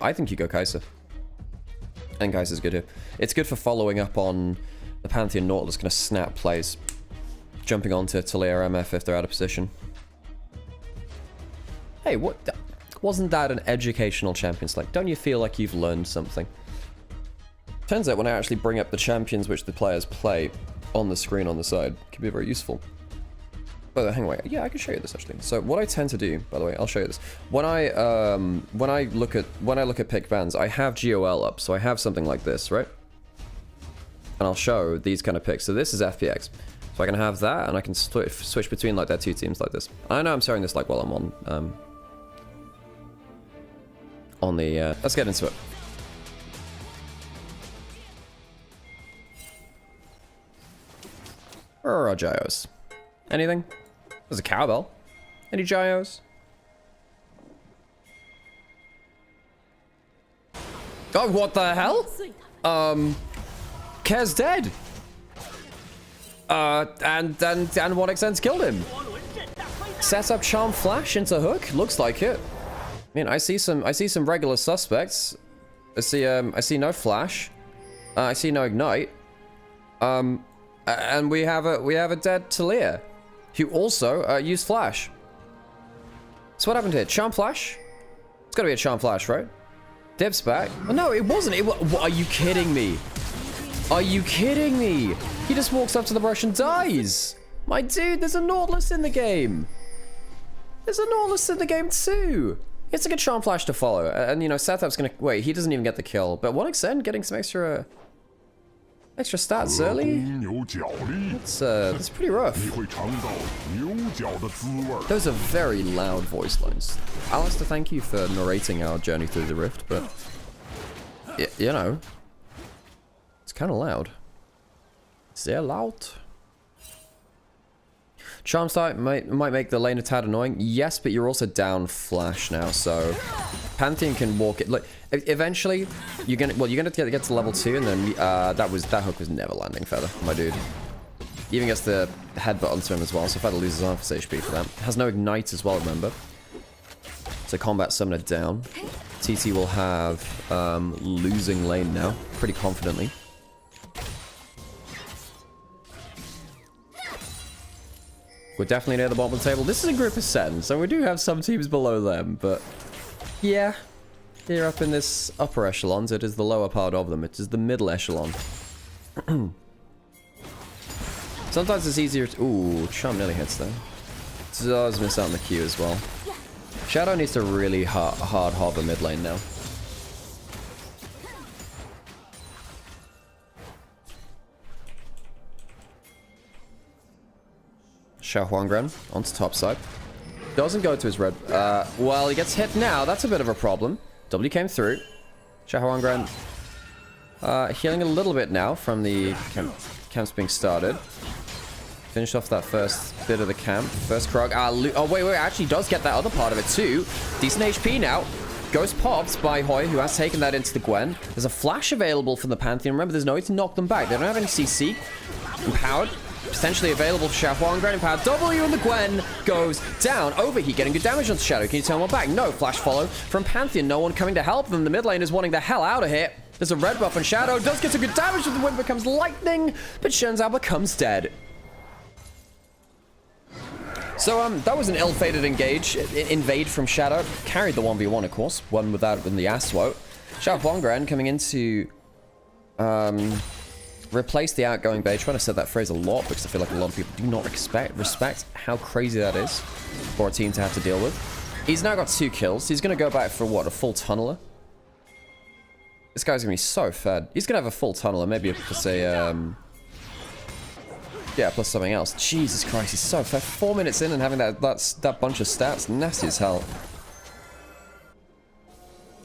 I think you go Kai'Sa. And Kai'Sa's good here. It's good for following up on the Pantheon Nautilus kind of snap plays. Jumping onto Taliyah or MF if they're out of position. Hey, what? Wasn't that an educational champion select? Don't you feel like you've learned something? Turns out when I actually bring up the champions which the players play on the screen on the side, it can be very useful. But hang on, yeah, I can show you this actually. So what I tend to do, by the way, I'll show you this. When I look at pick bans, I have GOL up, so I have something like this, right? And I'll show these kind of picks. So this is FPX. So I can have that, and I can switch between like their two teams like this. I know I'm showing this like while I'm on the. Let's get into it. Where are our gyos? Anything? There's a cowbell. Any gyos? Oh, what the hell? Ker's dead. And 1xn's killed him. Set up Charm Flash into Hook. Looks like it. I mean, I see some regular suspects. I see no Flash. I see no Ignite. And we have a dead Taliyah, who also used Flash. So what happened here? Charm Flash? It's gotta be a Charm Flash, right? Dib's back. Oh, no, it wasn't. Are you kidding me? Are you kidding me? He just walks up to the brush and dies. My dude, there's a Nautilus in the game. There's a Nautilus in the game too. It's a good Charm Flash to follow. And, you know, Setup's gonna... Wait, he doesn't even get the kill. But 1xn getting some extra stats early? That's pretty rough. Those are very loud voice lines. Alistair, thank you for narrating our journey through the rift, but... you know... It's kind of loud. Sehr laut. Charm Start might make the lane a tad annoying. Yes, but you're also down Flash now, so Pantheon can walk it. Look, eventually you're gonna get to level 2, and then that hook was never landing feather, my dude. Even gets the headbutt onto him as well, so feather loses half his HP for that. Has no ignite as well, remember. So combat summoner down. TT will have losing lane now, pretty confidently. We're definitely near the bottom of the table. This is a group of 7, so we do have some teams below them, but yeah, here up in this upper echelons, it is the lower part of them. It is the middle echelon. Sometimes it's easier to... Ooh, Charm nearly hits there. Does miss out on the Q as well. Shadow needs to really hard harbor mid lane now. Xiaohuangren onto top side. Doesn't go to his red. Well, he gets hit now. That's a bit of a problem. W came through. Xiaohuangren healing a little bit now from the camps being started. Finished off that first bit of the camp. First Krog. Oh, wait. Actually does get that other part of it too. Decent HP now. Ghost popped by Hoi, who has taken that into the Gwen. There's a flash available from the Pantheon. Remember, there's no way to knock them back. They don't have any CC. Empowered. Potentially available for Xiaohuangren. Empowered W, and the Gwen goes down. Overheat getting good damage onto Shadow. Can you tell him back? No. Flash follow from Pantheon. No one coming to help them. The mid lane is wanting the hell out of here. There's a red buff on Shadow. Does get some good damage. The wind becomes lightning, but Shenzhou becomes dead. So, that was an ill-fated invade from Shadow. Carried the 1v1, of course. One without in the Aswo. Xiaohuangren coming in to replace the outgoing Beige. Trying to say that phrase a lot because I feel like a lot of people do not respect how crazy that is for a team to have to deal with. He's now got 2 kills. He's going to go back for, what, a full tunneler? This guy's going to be so fed. He's going to have a full tunneler. Maybe plus a... yeah, plus something else. Jesus Christ, he's so fed. 4 minutes in and having that bunch of stats. Nasty as hell.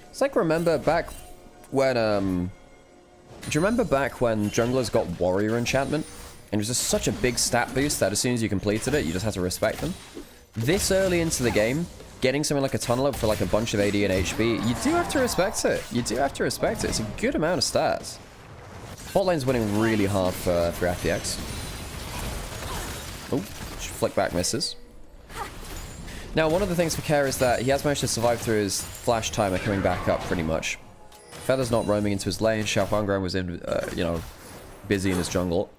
It's like, remember back when... Do you remember back when junglers got warrior enchantment? And it was just such a big stat boost that as soon as you completed it, you just had to respect them. This early into the game, getting something like a tunneler for like a bunch of AD and HP, you do have to respect it. You do have to respect it. It's a good amount of stats. Bot lane's winning really hard for FPX. Oh, flick back misses. Now, one of the things for Care is that he has managed to survive through his flash timer coming back up pretty much. Feather's not roaming into his lane. Xiao Huangren was in, you know, busy in his jungle.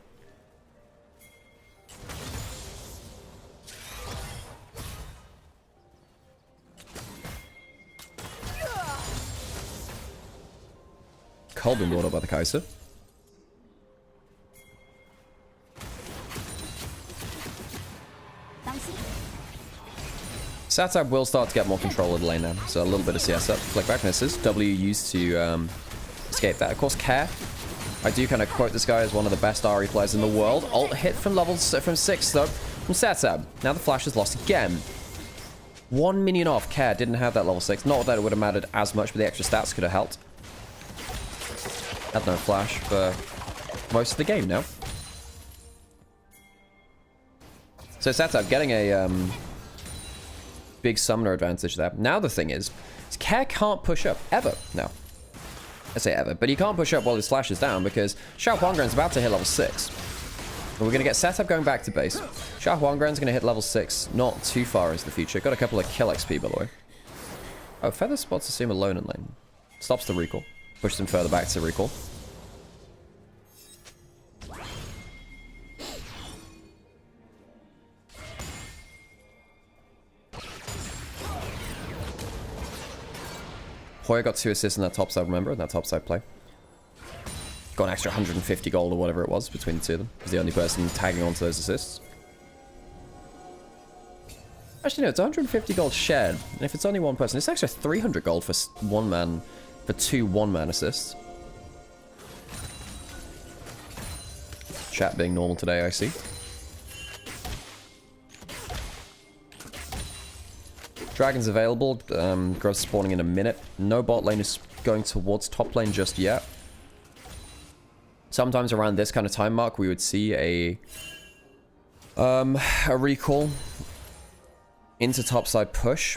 Kolben brought up by the Kaiser. Satab will start to get more control of the lane now. So a little bit of CS up. Flick back misses. W used to escape that. Of course, Care. I do kind of quote this guy as one of the best RE players in the world. Ult hit from from 6 though. From Satab. Now the flash is lost again. 1 minion off. Care didn't have that level 6. Not that it would have mattered as much, but the extra stats could have helped. Had no flash for most of the game now. So Satab getting a big summoner advantage there. Now the thing is Care can't push up ever now. I say ever, but he can't push up while his flash is down because Xiao Huangren's about to hit level 6. And we're going to get Satab going back to base. Xiao Huangren's going to hit level 6 not too far into the future. Got a couple of kill XP, by the way. Oh, Feather spots to see him alone in lane. Stops the recall. Pushes him further back to recall. Hoya got 2 assists in that top side, remember? In that top side play. Got an extra 150 gold or whatever it was between the two of them. He's the only person tagging onto those assists. Actually, no, it's 150 gold shared. And if it's only one person, it's extra 300 gold for one man, for 2 one-man assists. Chat being normal today, I see. Dragon's available. Growth spawning in a minute. No bot lane is going towards top lane just yet. Sometimes around this kind of time mark, we would see a recall into topside push.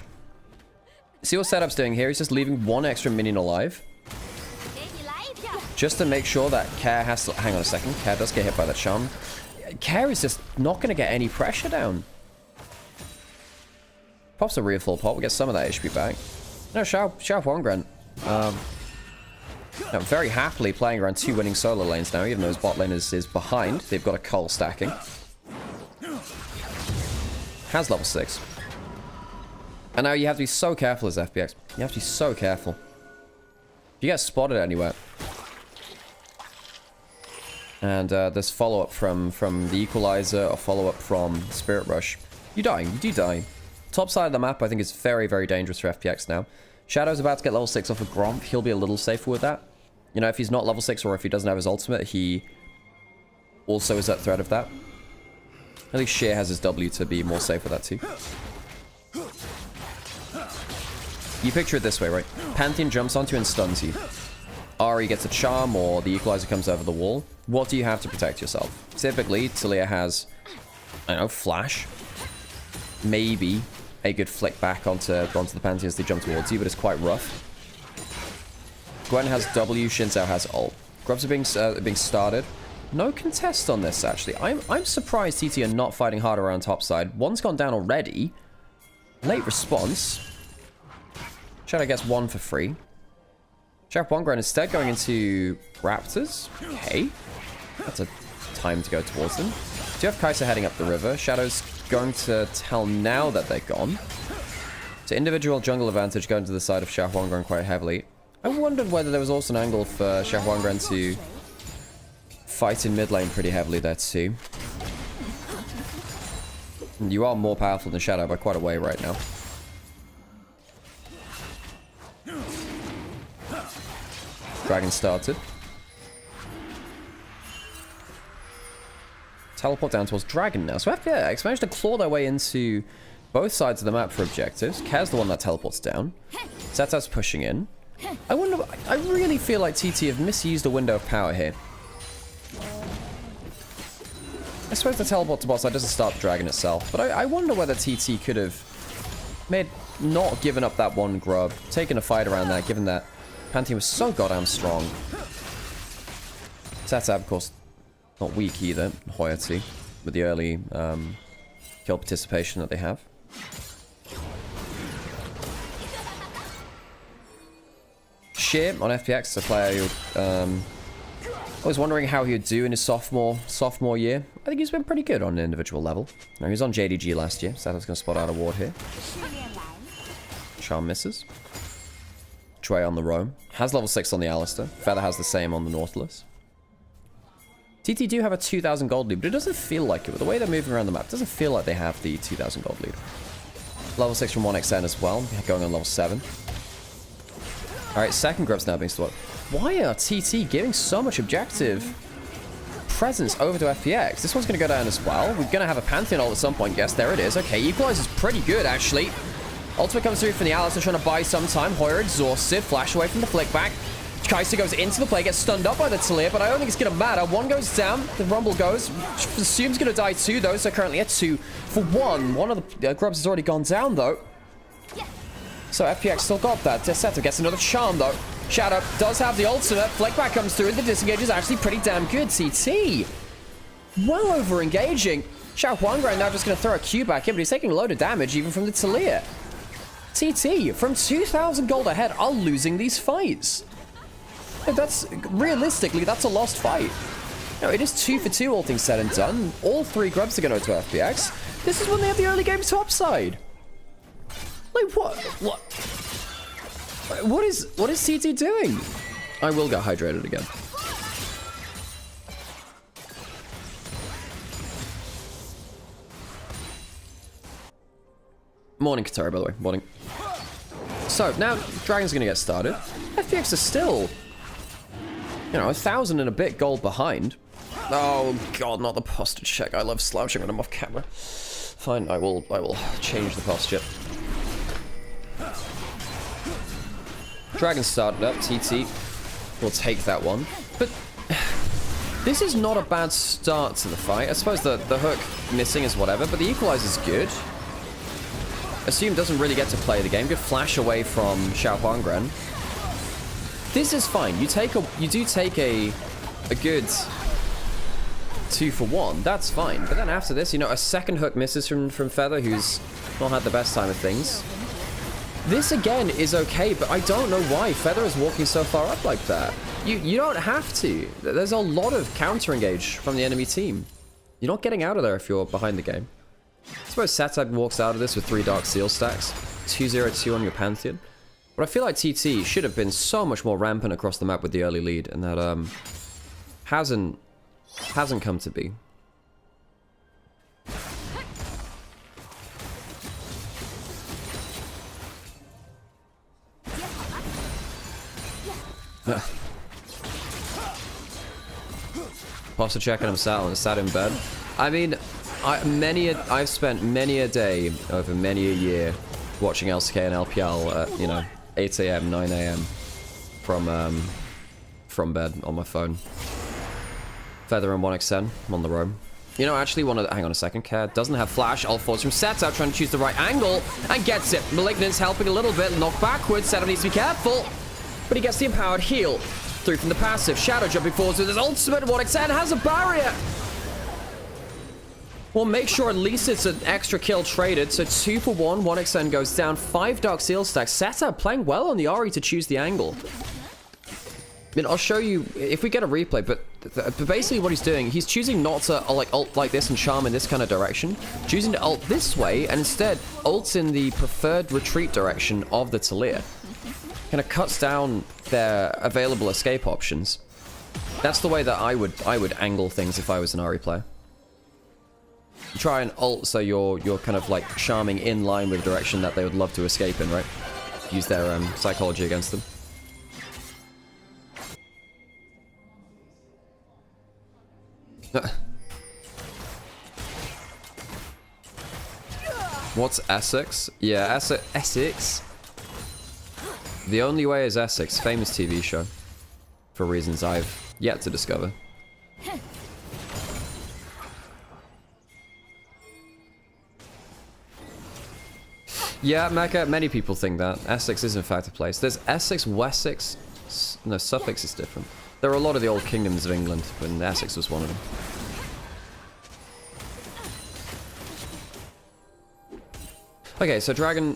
See what Setup's doing here? He's just leaving 1 extra minion alive. Just to make sure that Care has to... Hang on a second. Care does get hit by that charm. Care is just not going to get any pressure down. Pops a real full pop. We get some of that HP back. No, Xiao Huangren. Very happily playing around 2 winning solo lanes now, even though his bot lane is behind. They've got a cull stacking. Has level 6. And now you have to be so careful as FPX. You have to be so careful. If you get spotted anywhere. And there's follow-up from the Equalizer or follow-up from Spirit Rush. You die. You do die. Top side of the map, I think, is very, very dangerous for FPX now. Shadow's about to get level 6 off of Gromp. He'll be a little safer with that. You know, if he's not level 6 or if he doesn't have his ultimate, he also is at threat of that. At least Sheer has his W to be more safe with that too. You picture it this way, right? Pantheon jumps onto you and stuns you. Ahri gets a charm or the Equalizer comes over the wall. What do you have to protect yourself? Typically, Talia has, I don't know, Flash. Maybe a good flick back onto the Pantheon as they jump towards you, but it's quite rough. Gwen has W, Xin Zhao has ult. Grubs are being started. No contest on this, actually. I'm surprised TT are not fighting hard around topside. One's gone down already. Late response. Shadow gets 1 for free. Xiao Huangren instead going into Raptors. Okay. That's a time to go towards them. Do you have Kai'Sa heading up the river? Shadow's going to tell now that they're gone. So individual jungle advantage going to the side of Xiao Huangren quite heavily. I wondered whether there was also an angle for Xiao Huangren to fight in mid lane pretty heavily there too. And you are more powerful than Shadow by quite a way right now. Dragon started. Teleport down towards Dragon now. So FPX managed to claw their way into both sides of the map for objectives. Kair's the one that teleports down. Zeta's pushing in. I really feel like TT have misused a window of power here. I suppose the teleport to bot side doesn't start the Dragon itself, but I wonder whether TT could have not given up that one grub, taken a fight around that, given that Pantheon was so goddamn strong. Zeta, of course, not weak either. Hoya too, with the early kill participation that they have. year on FPX, a player who, I was wondering how he would do in his sophomore year. I think he's been pretty good on an individual level. No, he was on JDG last year, so that's going to spot out a ward here. Charm misses. Trey on the roam. Has level 6 on the Alistair. Feather has the same on the Nautilus. TT do have a 2,000 gold lead, but it doesn't feel like it. With the way they're moving around the map, it doesn't feel like they have the 2,000 gold lead. Level 6 from 1xn as well, going on level 7. Alright, second grub's now being stored. Why are TT giving so much objective presence over to FPX? This one's going to go down as well. We're going to have a Pantheon ult at some point. Yes, there it is. Okay, Equalize is pretty good, actually. Ultimate comes through from the Alice. They're trying to buy some time. Hoyer exhausted. Flash away from the flick back. Kai'Sa goes into the play, gets stunned up by the Talia, but I don't think it's going to matter. One goes down, the Rumble goes. Assumes going to die too, though, so currently at 2 for 1. One of the grubs has already gone down, though. So FPX still got that. Deseto gets another charm, though. Shadow does have the ultimate. Flick back comes through, and the disengage is actually pretty damn good. CT. Well over-engaging. Xiao Huangran now just going to throw a Q back in, but he's taking a load of damage even from the Talia. TT, from 2,000 gold ahead, are losing these fights. That's, realistically, that's a lost fight. No, it is 2 for 2, all things said and done. All 3 grubs are going to FPX. This is when they have the early game top side. Like, what is TT doing? I will get hydrated again. Morning, Katara, by the way. Morning. So, now Dragon's going to get started. FPX is still, you know, 1,000 and a bit gold behind. Oh, God, not the posture check. I love slouching when I'm off camera. Fine, I will change the posture. Dragon started up. TT will take that one. But this is not a bad start to the fight. I suppose the hook missing is whatever, but the equalize is good. Assume doesn't really get to play the game. Good flash away from Xiao Huangren. This is fine. You do take a good 2 for 1. That's fine. But then after this, you know, a second hook misses from Feather, who's not had the best time of things. This again is okay, but I don't know why Feather is walking so far up like that. You don't have to. There's a lot of counter engage from the enemy team. You're not getting out of there if you're behind the game. I suppose Satab walks out of this with 3 Dark Seal stacks. 2-0-2 on your Pantheon. But I feel like TT should have been so much more rampant across the map with the early lead, and that hasn't come to be. Posture checking him sat in bed. I mean, I've spent many a day over many a year watching LCK and LPL at, you know, 8 AM, 9 AM from bed on my phone. Feather and 1xn, I'm on the roam. You know, I actually want to, hang on a second, Care doesn't have flash. Ult force from Setup, trying to choose the right angle and gets it. Malignant's helping a little bit, knocked backwards. Setup needs to be careful, but he gets the empowered heal through from the passive. Shadow jumping forwards with his ultimate. 1xn has a barrier. Well, make sure at least it's an extra kill traded. So 2 for 1, 1xn goes down. 5 Dark Seal stacks. Setup playing well on the Ahri to choose the angle. I mean, I'll show you if we get a replay, but basically what he's doing, he's choosing not to like ult like this and charm in this kind of direction, choosing to ult this way, and instead ults in the preferred retreat direction of the Talia. Kind of cuts down their available escape options. That's the way that I would angle things if I was an Ahri player. Try and ult so you're kind of like charming in line with the direction that they would love to escape in, right? Use their psychology against them. What's Essex? Yeah, Essex. The Only Way is Essex, famous TV show. For reasons I've yet to discover. Yeah, Mecca, many people think that. Essex is in fact a place. There's Essex, Wessex. No, Suffolk is different. There are a lot of the old kingdoms of England, but Essex was one of them. Okay, so Dragon,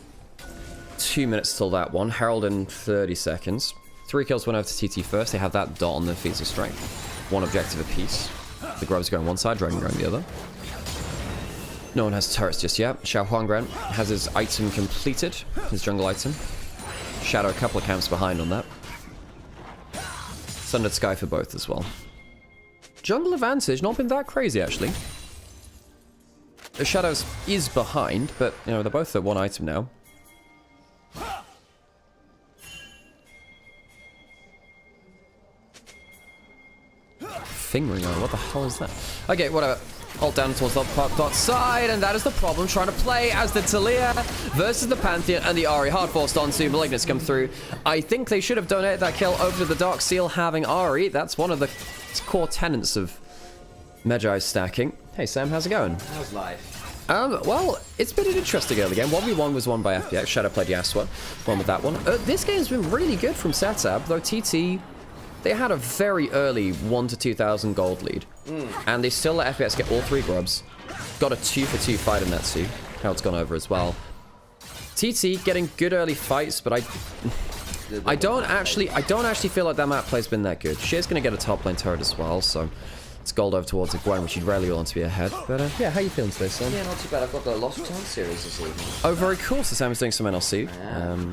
2 minutes till that one. Herald in 30 seconds. 3 kills went over to TT first. They have that dot on their feats of strength. 1 objective apiece. The Grub's going one side, Dragon going the other. No one has turrets just yet. Xiao Huangren has his item completed. His jungle item. Shadow a couple of camps behind on that. Sundered Sky for both as well. Jungle advantage, not been that crazy actually. The Shadows is behind, but you know, they're both at 1 item now. Fingering on, what the hell is that? Okay, whatever. Ult down towards the top side, and that is the problem. Trying to play as the Talia versus the Pantheon and the Ahri. Hard forced onto Malignus come through. I think they should have donated that kill over to the Dark Seal having Ahri. That's one of the core tenets of Magi stacking. Hey Sam, how's it going? How's life? Well, it's been an interesting early game. 1v1 was won by FPX. Shadow played Yasuo. Won with that one. This game's been really good from Setup, though TT... They had a very early 1 to 2,000 gold lead. And they still let FPX get all 3 grubs. Got a 2-for-2 fight in that too. How it's gone over as well. TT getting good early fights, but I don't actually feel like that map play's been that good. Sheer's gonna get a top lane turret as well, so it's gold over towards a Gwen, which you'd rarely want to be ahead. But yeah, how you feeling today, Sam? Yeah, not too bad. I've got the Lost Time series this evening. Oh, very cool. So Sam is doing some NLC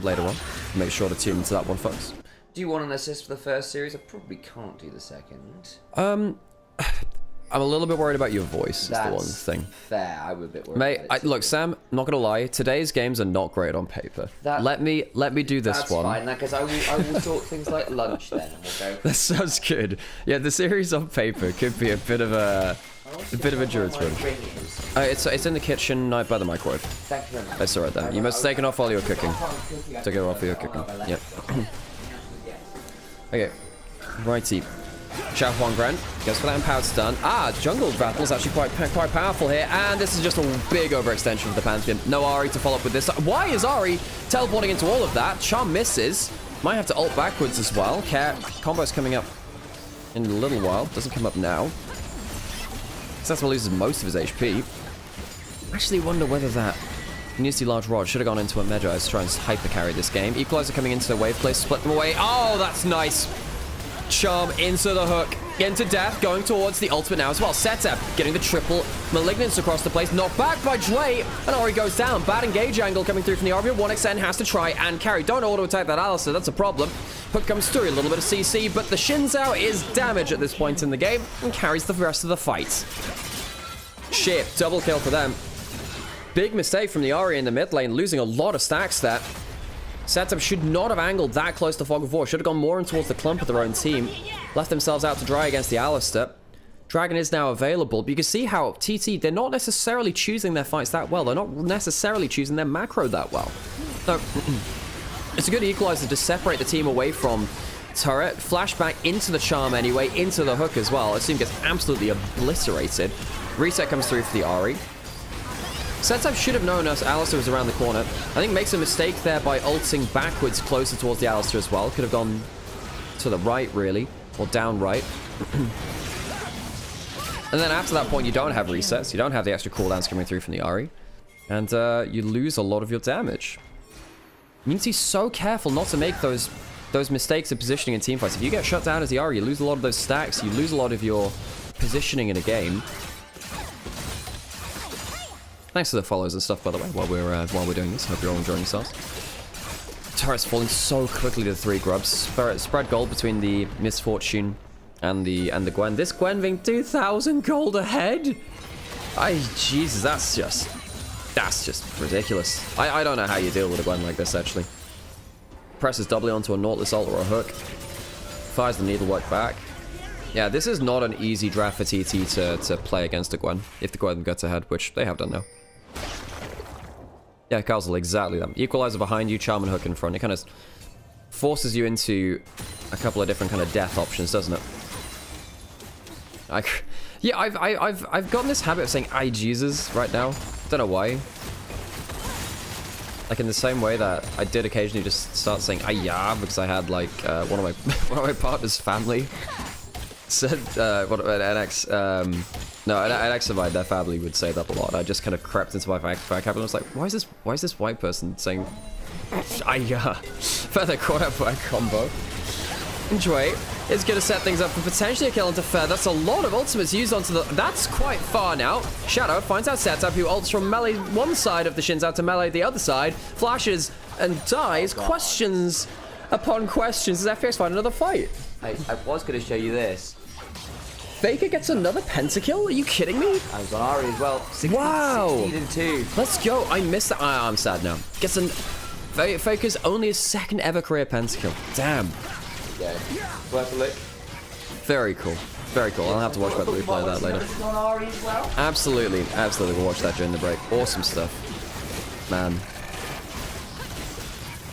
later on. Make sure to tune into that one, folks. Do you want an assist for the first series? I probably can't do the second. I'm a little bit worried about your voice. That's the one thing. Fair. I would a bit worried. Mate, look, Sam. Not gonna lie. Today's games are not great on paper. Let me do this one. That's fine. Because I will talk things like lunch then, and we'll go. That sounds good. Yeah, the series on paper could be a bit of a druid's one. It's in the kitchen, right by the microwave. Thank you very much. That's alright then. You must take it off while you're cooking. Take it off while you're cooking. Yep. Okay, righty. Xiao Huangren goes for that empowered stun. Jungle battle is actually quite powerful here, and this is just a big overextension for the Pantheon. No Ahri to follow up with this. Why is Ahri teleporting into all of that? Charm misses. Might have to ult backwards as well. Combo's coming up in a little while. Doesn't come up now. Setsuma loses most of his HP. I actually wonder whether that Immunity Large Rod should have gone into a Magi to try and hyper carry this game. Equalizer coming into the wave play, split them away. Oh, that's nice. Charm into the hook, into death, going towards the ultimate now as well. Setup getting the triple Malignance across the place, knocked back by Dway, and Ahri goes down. Bad engage angle coming through from the Arvia. 1xN has to try and carry. Don't auto attack that Alistair, that's a problem. Hook comes through, a little bit of CC, but the Xin Zhao is damaged at this point in the game and carries the rest of the fight. Shit, double kill for them. Big mistake from the Ahri in the mid lane, losing a lot of stacks there. Setup should not have angled that close to Fog of War. Should have gone more in towards the clump of their own team. Left themselves out to dry against the Alistair. Dragon is now available, but you can see how TT, they're not necessarily choosing their fights that well. They're not necessarily choosing their macro that well. So, it's a good equalizer to separate the team away from turret. Flashback into the charm anyway, into the hook as well. This team gets absolutely obliterated. Reset comes through for the Ahri. Setup should have known us. Alistair was around the corner. I think makes a mistake there by ulting backwards closer towards the Alistair as well. Could have gone to the right, really. Or down right. And then after that point, you don't have resets. You don't have the extra cooldowns coming through from the Ahri. And you lose a lot of your damage. Immunity's so careful not to make those mistakes of positioning in teamfights. If you get shut down as the Ahri, you lose a lot of those stacks. You lose a lot of your positioning in a game. Thanks for the follows and stuff, by the way, while we're doing this. Hope you're all enjoying yourselves. Turret's falling so quickly to the 3 grubs. Spread gold between the Misfortune and the Gwen. This Gwen being 2,000 gold ahead. Jesus, that's just ridiculous. I don't know how you deal with a Gwen like this, actually. Presses doubly onto a Nautilus ult or a hook. Fires the needlework back. Yeah, this is not an easy draft for TT to play against a Gwen, if the Gwen gets ahead, which they have done now. Yeah, Carlsel, exactly that. Equalizer behind you, Charm and Hook in front. It kind of forces you into a couple of different kind of death options, doesn't it? Yeah, I've gotten this habit of saying "I Jesus" right now. Don't know why. Like in the same way that I did occasionally just start saying "Ayah" because I had like one of my partner's family said an ex of mine, their family would say that a lot. I just kind of crept into my vocabulary. I was like, why is this white person saying "Ayah"? Further caught up by combo. Jway is going to set things up for potentially a kill into Feather. That's a lot of ultimates used onto the... That's quite far now. Shadow finds out setup, who ults from melee one side of the Shins out to melee the other side. Flashes and dies. Questions upon questions. Does FPX find another fight? I was going to show you this. Faker gets another pentakill? Are you kidding me? I was on Ari as well. 16, Wow. 16 and 2. Let's go. I missed that. I'm sad now. Gets an... Faker's only his second ever career pentakill. Damn. Yeah. Worth a look. Very cool. Very cool. I'll have to watch back the replay of that later. On Ari as well. Absolutely. Absolutely. We'll watch that during the break. Awesome stuff. Man.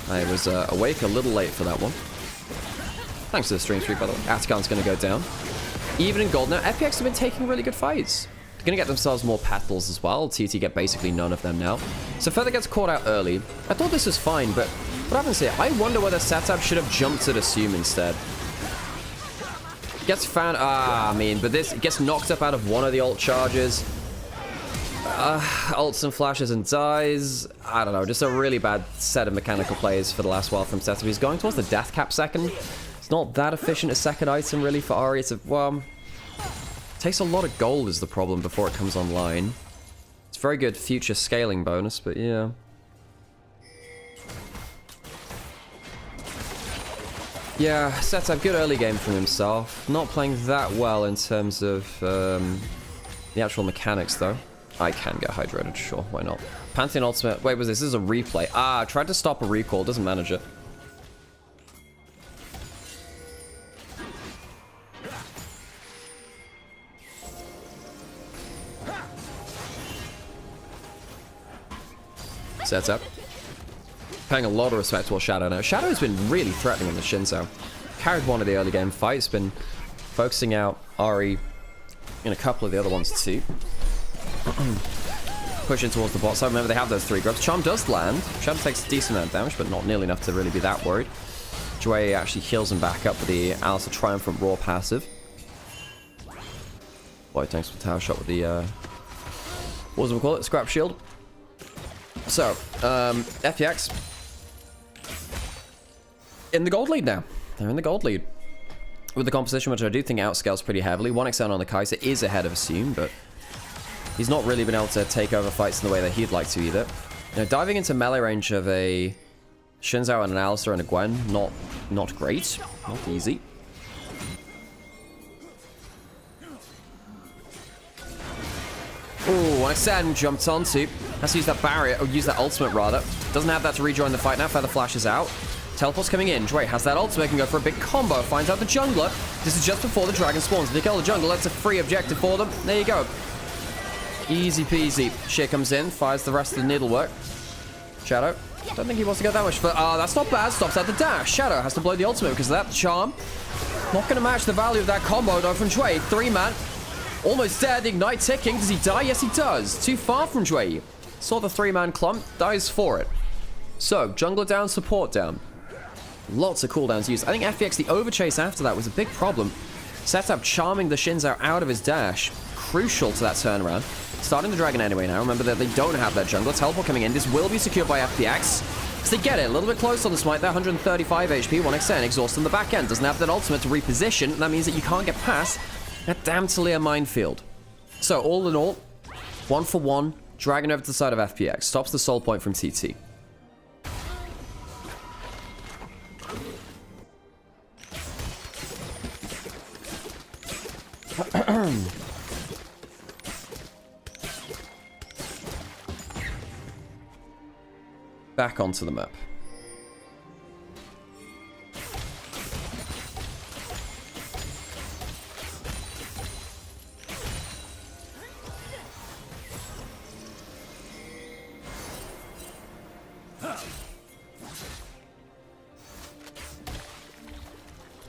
I was awake a little late for that one. Thanks to the stream streak, by the way. Atakan's going to go down. Even in gold now, FPX have been taking really good fights. They're going to get themselves more petals as well. TT get basically none of them now. So Feather gets caught out early. I thought this was fine, but what happens here? I wonder whether setup should have jumped at Assume instead. Gets found... I mean, but this gets knocked up out of one of the ult charges. Ults and flashes and dies. I don't know, just a really bad set of mechanical plays for the last while from setup. He's going towards the death cap second. It's not that efficient a second item really for Ari. It's a... well... takes a lot of gold is the problem before it comes online. It's very good future scaling bonus, but yeah. Yeah, setup good early game from himself. Not playing that well in terms of the actual mechanics though. I can get hydrated, sure, why not? Pantheon ultimate, wait, this is a replay. I tried to stop a recall, doesn't manage it. Sets up. Paying a lot of respect to Shadow now. Shadow's been really threatening in the Shinzo. Carried one of the early game fights, been focusing out Ari in a couple of the other ones too. Pushing towards the bot side. Remember, they have those 3 grubs. Charm does land. Shadow takes a decent amount of damage, but not nearly enough to really be that worried. Jway actually heals him back up with the Alistair Triumphant Raw passive. Boy, thanks for the tower shot with the, what was it call it? Scrap shield. So, FPX in the gold lead now. They're in the gold lead. With the composition, which I do think outscales pretty heavily. 1xn on the Kaiser is ahead of Assume, but he's not really been able to take over fights in the way that he'd like to either. You know, diving into melee range of a Shinzo and an Alistair and a Gwen, not great. Not easy. Ooh, 1xn jumped onto. Has to use that barrier, or use that ultimate rather. Doesn't have that to rejoin the fight now. Feather flashes out. Teleport's coming in. Jway has that ultimate, can go for a big combo. Finds out the jungler. This is just before the dragon spawns. If they kill the jungler, that's a free objective for them. There you go. Easy peasy. Shit comes in, fires the rest of the needlework. Shadow. Don't think he wants to go that much further. That's not bad. Stops at the dash. Shadow has to blow the ultimate because of that charm. Not going to match the value of that combo though from Jway. 3-man. Almost dead. Ignite ticking. Does he die? Yes, he does. Too far from Jway. Saw the 3-man clump. Dies for it. So, jungler down, support down. Lots of cooldowns used. I think FPX, the overchase after that was a big problem. Setup charming the Shinzo out of his dash. Crucial to that turnaround. Starting the dragon anyway now. Remember that they don't have that jungler. Teleport coming in. This will be secured by FPX. So they get it. A little bit close on the smite there. 135 HP. 1xn. Exhaust on the back end. Doesn't have that ultimate to reposition. That means that you can't get past that damn Talia minefield. So all in all, 1 for 1. Dragon over to the side of FPX. Stops the soul point from TT. Back onto the map.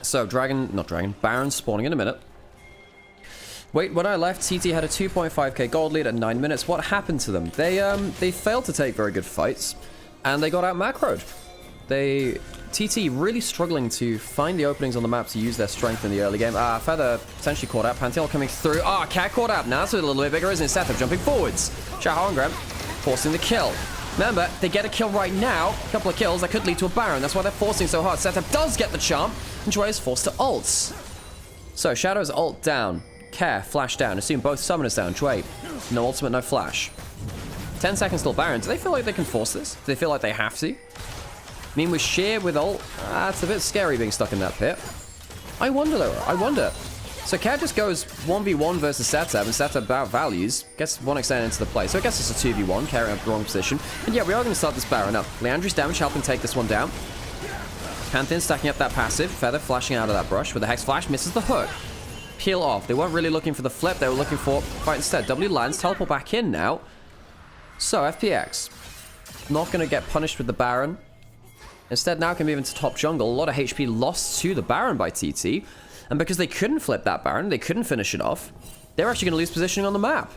So, Baron spawning in a minute. Wait, when I left, TT had a 2.5k gold lead at 9 minutes. What happened to them? They failed to take very good fights, and they got out macroed. TT really struggling to find the openings on the map to use their strength in the early game. Feather potentially caught out. Pantheon coming through. Cat caught out. Now it's a little bit bigger, isn't it? Setup jumping forwards. Shahorangram forcing the kill. Remember, they get a kill right now. A couple of kills that could lead to a Baron. That's why they're forcing so hard. Setup does get the charm. and Jwei is forced to ult. So Shadow's ult down, Care flash down, assume both summoners down, Jwei, no ultimate, no flash. 10 seconds till Baron. Do they feel like they can force this? Do they feel like they have to? I mean, with Sheer with ult, it's a bit scary being stuck in that pit. I wonder though, I wonder. So Care just goes 1v1 versus Setup, and Setup out values, gets 1xn into the play. So I guess it's a 2v1, Care in the wrong position. And yeah, we are going to start this Baron up. Leandri's damage helping take this one down. Pantheon stacking up that passive. Feather flashing out of that brush with the Hex Flash, misses the hook. Peel off. They weren't really looking for the flip, they were looking for fight instead. W lands, teleport back in now. So FPX, not going to get punished with the Baron. Instead now can move into top jungle. A lot of HP lost to the Baron by TT. And because they couldn't flip that Baron, they couldn't finish it off, they're actually going to lose positioning on the map.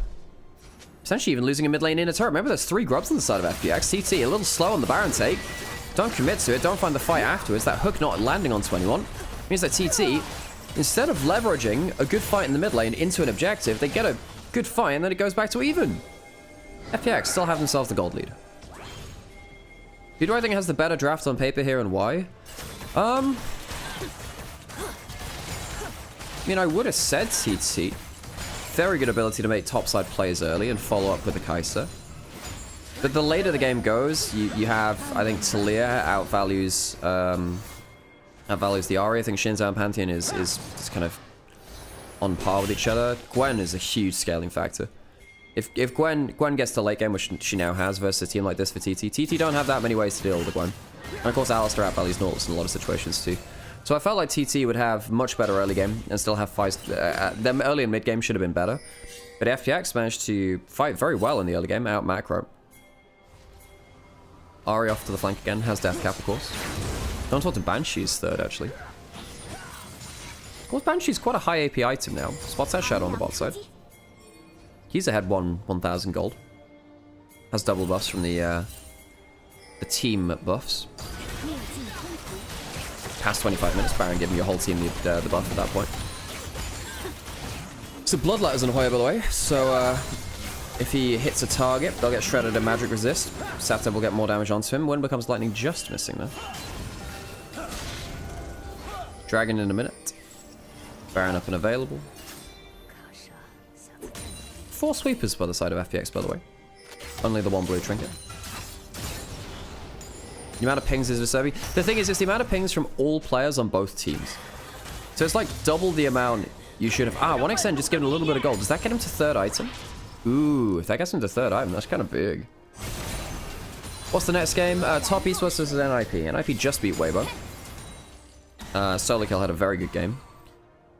Essentially even losing a mid lane in a turret. Remember, there's 3 grubs on the side of FPX. TT a little slow on the Baron take. Don't commit to it. Don't find the fight afterwards. That hook not landing on 21 means that TT, instead of leveraging a good fight in the mid lane into an objective, they get a good fight and then it goes back to even. FPX still have themselves the gold lead. Who do I think has the better draft on paper here and why? I mean, I would have said TT. Very good ability to make topside plays early and follow up with the Kai'Sa. But the later the game goes, you have, I think, Talia outvalues the Ahri. I think Shinzo and Pantheon is kind of on par with each other. Gwen is a huge scaling factor. If Gwen gets to late game, which she now has, versus a team like this for TT, TT don't have that many ways to deal with the Gwen. And of course, Alistar outvalues Nautilus in a lot of situations too. So I felt like TT would have much better early game and still have fights. Them early and mid game should have been better. But FPX managed to fight very well in the early game, out macro. Ahri off to the flank again, has Death Cap, of course. Don't talk to Banshee's third, actually. Of course, Banshee's quite a high AP item now. Spots that Shadow on the bot side. He's ahead 1,000 gold. Has double buffs from the team buffs. Past 25 minutes, Baron giving your whole team the buff at that point. So Bloodletter's on Hoya, by the way. So if he hits a target, they'll get shredded and magic resist. Sata will get more damage onto him. Wind becomes lightning, just missing there. Dragon in a minute. Baron up and available. 4 sweepers by the side of FPX, by the way. Only the 1 blue trinket. The amount of pings is disturbing. The thing is, it's the amount of pings from all players on both teams. So it's like double the amount you should have. 1xn just given a little bit of gold. Does that get him to 3rd item? Ooh, if that gets him to 3rd item, that's kind of big. What's the next game? Top East versus NIP. NIP just beat Weibo. Solarkill had a very good game.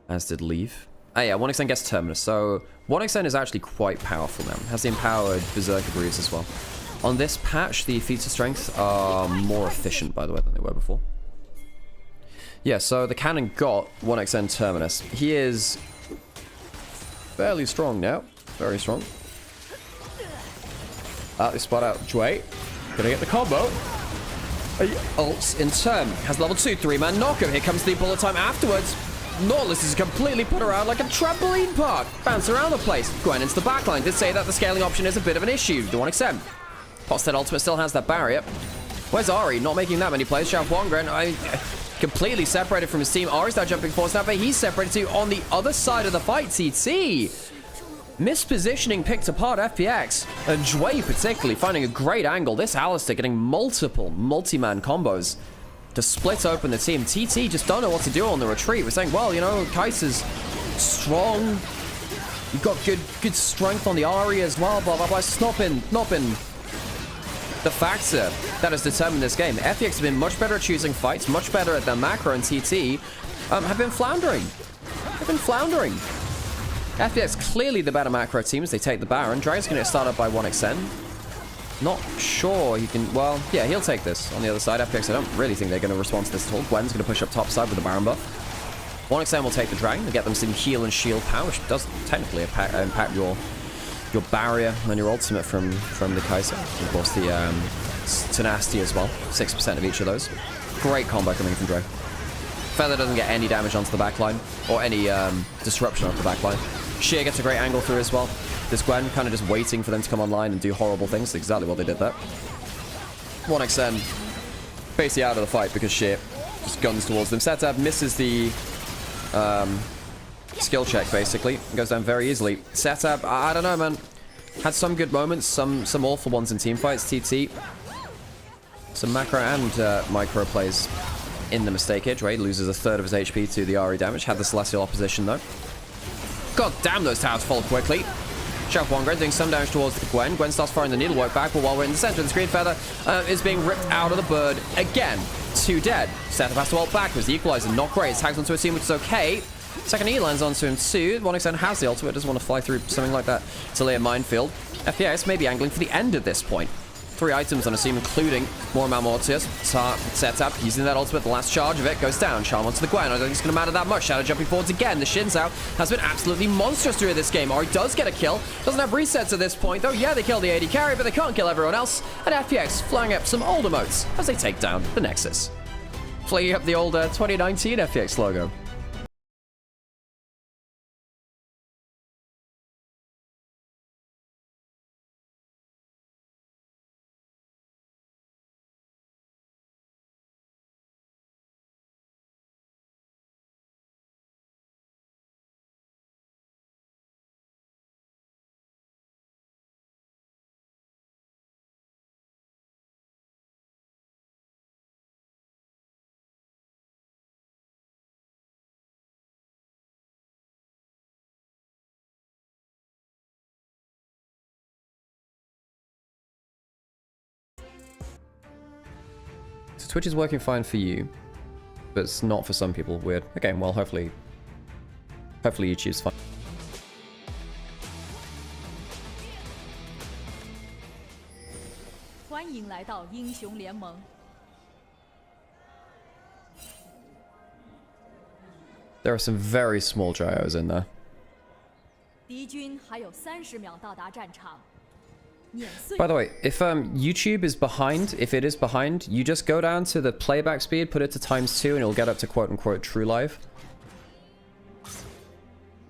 As did Leave. Yeah, 1xn gets Terminus. So 1xn is actually quite powerful now. Has the empowered Berserker Breeze as well. On this patch, the feats of strength are more efficient, by the way, than they were before. Yeah, so the cannon got 1xn Terminus. He is fairly strong now. Very strong. They spot out Jwei. Gonna get the combo. Ults in turn. Has level 2, 3-man knockup. Here comes the bullet time afterwards. Nautilus is completely put around like a trampoline park. Bounce around the place. Gwen into the backline. Did say that the scaling option is a bit of an issue. The 1xn. Posted ultimate still has that barrier. Where's Ahri? Not making that many plays. Xiao Huangren, completely separated from his team. Ahri's now jumping forward now, but he's separated too on the other side of the fight. TT. Mispositioning picked apart FPX. And Jwei particularly finding a great angle. This Alistar getting multiple multi-man combos to split open the team. TT just don't know what to do on the retreat. We're saying, well, you know, Kai'Sa's strong. You've got good strength on the Ahri as well, blah, blah, blah. It's not been the factor that has determined this game. FPX have been much better at choosing fights, much better at their macro, and TT have been floundering. FPX clearly the better macro team as they take the Baron. Dragon's going to get started by 1xn. Not sure he can... Well, yeah, he'll take this on the other side. FPX, I don't really think they're going to respond to this at all. Gwen's going to push up top side with the Baron buff. 1xn will take the Dragon and get them some heal and shield power, which does technically impact your barrier and your ultimate from the Kai'Sa. Of course, the tenacity as well. 6% of each of those. Great combo coming from Dre. Feather doesn't get any damage onto the backline, or any disruption onto the backline. Sheer gets a great angle through as well. This Gwen kind of just waiting for them to come online and do horrible things. Exactly what they did there. 1xn basically out of the fight because Sheer Just guns towards them. Setup misses the skill check, basically. Goes down very easily. Setup, I don't know, man. Had some good moments, some awful ones in teamfights. TT. Some macro and micro plays in the mistake edge, right? Loses a third of his HP to the RE damage. Had the Celestial opposition, though. God damn, those towers fall quickly. Xiao Huangren doing some damage towards Gwen. Gwen starts firing the needlework back, but while we're in the center of the screen, Feather is being ripped out of the bird again. 2 dead. Setup has to ult back. Was the equalizer not great? Tags onto a team, which is okay. Second E lands onto him too. One extent has the ultimate. Doesn't want to fly through something like that. It's a layer minefield. FPX may be angling for the end at this point. 3 items on a team, including more Malmortius. Setup using that ultimate. The last charge of it goes down. Charm onto the Gwen. I don't think it's going to matter that much. Shadow jumping forwards again. The Shinzao has been absolutely monstrous through this game. Ori does get a kill. Doesn't have resets at this point, though. Yeah, they kill the AD carry, but they can't kill everyone else. And FPX flying up some old emotes as they take down the Nexus. Flagging up the old 2019 FPX logo. So Twitch is working fine for you, but it's not for some people. Weird. Okay, well, hopefully YouTube's fine. There are some very small gyros in there. By the way, if YouTube is behind, if it is behind, you just go down to the playback speed, put it to ×2, and it'll get up to quote-unquote true live.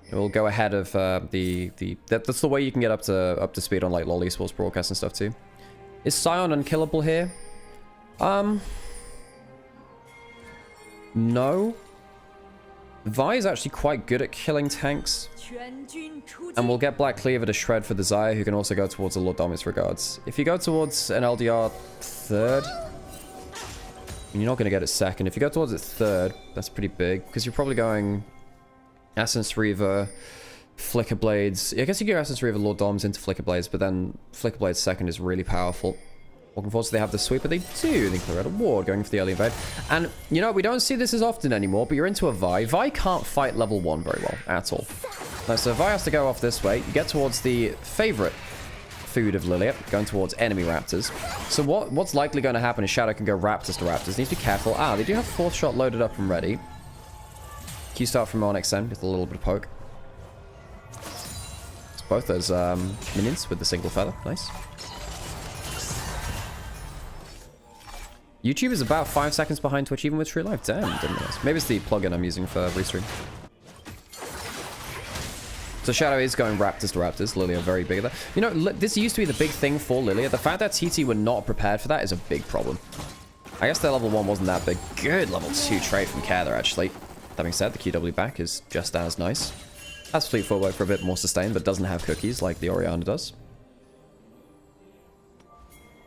It will go ahead of that's the way you can get up to speed on like LoL esports broadcasts and stuff too. Is Sion unkillable here? No. Vi is actually quite good at killing tanks. And we'll get Black Cleaver to shred for the Xayah, who can also go towards the Lord Dominus regards. If you go towards an LDR third, you're not going to get it second. If you go towards it third, that's pretty big, because you're probably going Essence Reaver, Flicker Blades. I guess you go Essence Reaver, Lord Doms into Flicker Blades, but then Flicker Blades second is really powerful. Walking forward, so they have the sweep, but they do. They clear out a ward, going for the early invade. And, you know, we don't see this as often anymore, but you're into a Vi. Vi can't fight level 1 very well, at all. So Vi has to go off this way. You get towards the favorite food of Lilia, going towards enemy Raptors. So what's likely going to happen is Shadow can go Raptors to Raptors. Need to be careful. They do have 4th shot loaded up and ready. Q start from Onyx then, with a little bit of poke. It's both those minions with the single feather. Nice. YouTube is about 5 seconds behind Twitch, even with True Live. Damn, didn't realize. Maybe it's the plugin I'm using for restream. So Shadow is going Raptors to Raptors. Lilia very big at that. You know, this used to be the big thing for Lilia. The fact that TT were not prepared for that is a big problem. I guess their level 1 wasn't that big. Good level 2 trade from Care there, actually. That being said, the QW back is just as nice. Has Fleet Footwork for a bit more sustain, but doesn't have cookies like the Orianna does.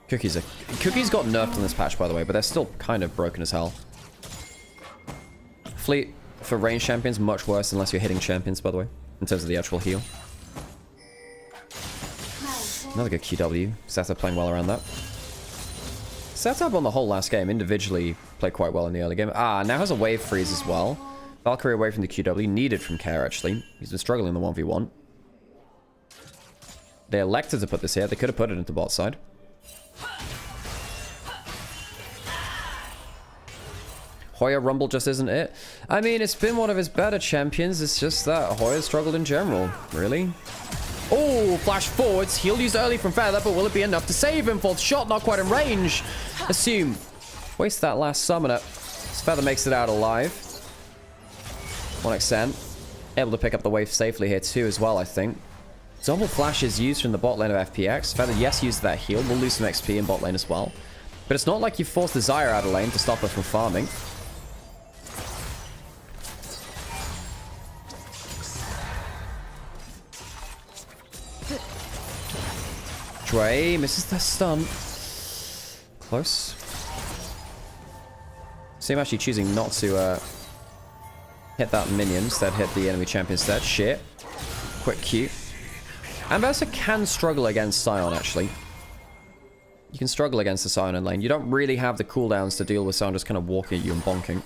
Cookies got nerfed on this patch, by the way, but they're still kind of broken as hell. Fleet for range champions, much worse unless you're hitting champions, by the way, in terms of the actual heal. Another good QW. Setup playing well around that. Setup on the whole last game individually played quite well in the early game. Now has a wave freeze as well. Valkyrie away from the QW, needed from Care actually. He's been struggling in the 1v1. They elected to put this here. They could have put it into bot side. Hoya Rumble just isn't it. I mean, it's been one of his better champions. It's just that Hoya struggled in general. Really? Oh, flash forwards. Heal used early from Feather, but will it be enough to save him? 4th shot, not quite in range. Assume. Waste that last summoner. Feather makes it out alive. 1xn. Able to pick up the wave safely here too as well, I think. Double flash is used from the bot lane of FPX. Feather, yes, used that heal. We'll lose some XP in bot lane as well. But it's not like you forced the Xayah out of lane to stop her from farming. Dre misses the stun. Close. See him actually choosing not to hit that minion, instead hit the enemy champion instead. Shit. Quick Q. And Versa can struggle against Sion, actually. You can struggle against the Sion in lane. You don't really have the cooldowns to deal with Sion just kind of walking at you and bonking.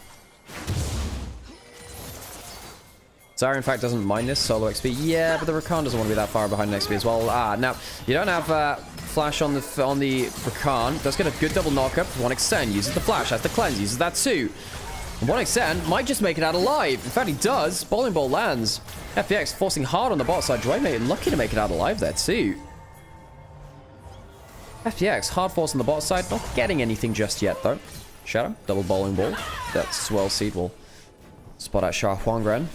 Zarya, in fact, doesn't mind this solo XP. Yeah, but the Rakan doesn't want to be that far behind an XP as well. Now, you don't have flash on the Rakan. Does get a good double knockup. 1xTen uses the flash, has the cleanse, uses that too. 1xTen might just make it out alive. In fact, he does. Bowling ball lands. FPX forcing hard on the bot side. Dwayne lucky to make it out alive there too. FPX hard force on the bot side. Not getting anything just yet though. Shadow, double bowling ball. That swell seed will spot out Shah Huangren.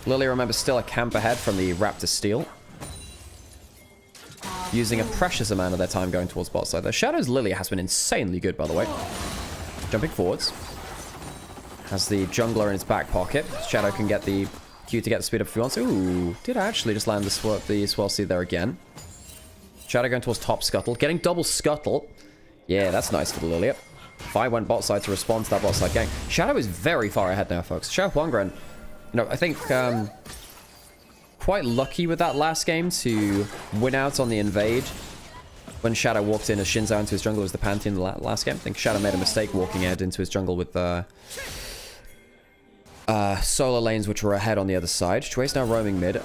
Lily, remember, still a camp ahead from the Raptor steal. Using a precious amount of their time going towards bot side. The Shadow's Lily has been insanely good, by the way. Jumping forwards. Has the jungler in its back pocket. Shadow can get the Q to get the speed up if he wants. Ooh, did actually just land the swell seed there again. Shadow going towards top scuttle. Getting double scuttle. Yeah, that's nice for the Lily. Fi went bot side to respond to that bot side gang. Shadow is very far ahead now, folks. Shah Huangren, I think quite lucky with that last game to win out on the invade. When Shadow walked in as Shinzao into his jungle as the Pantheon in the last game. I think Shadow made a mistake walking ahead into his jungle with solar lanes which were ahead on the other side. Jue's now roaming mid.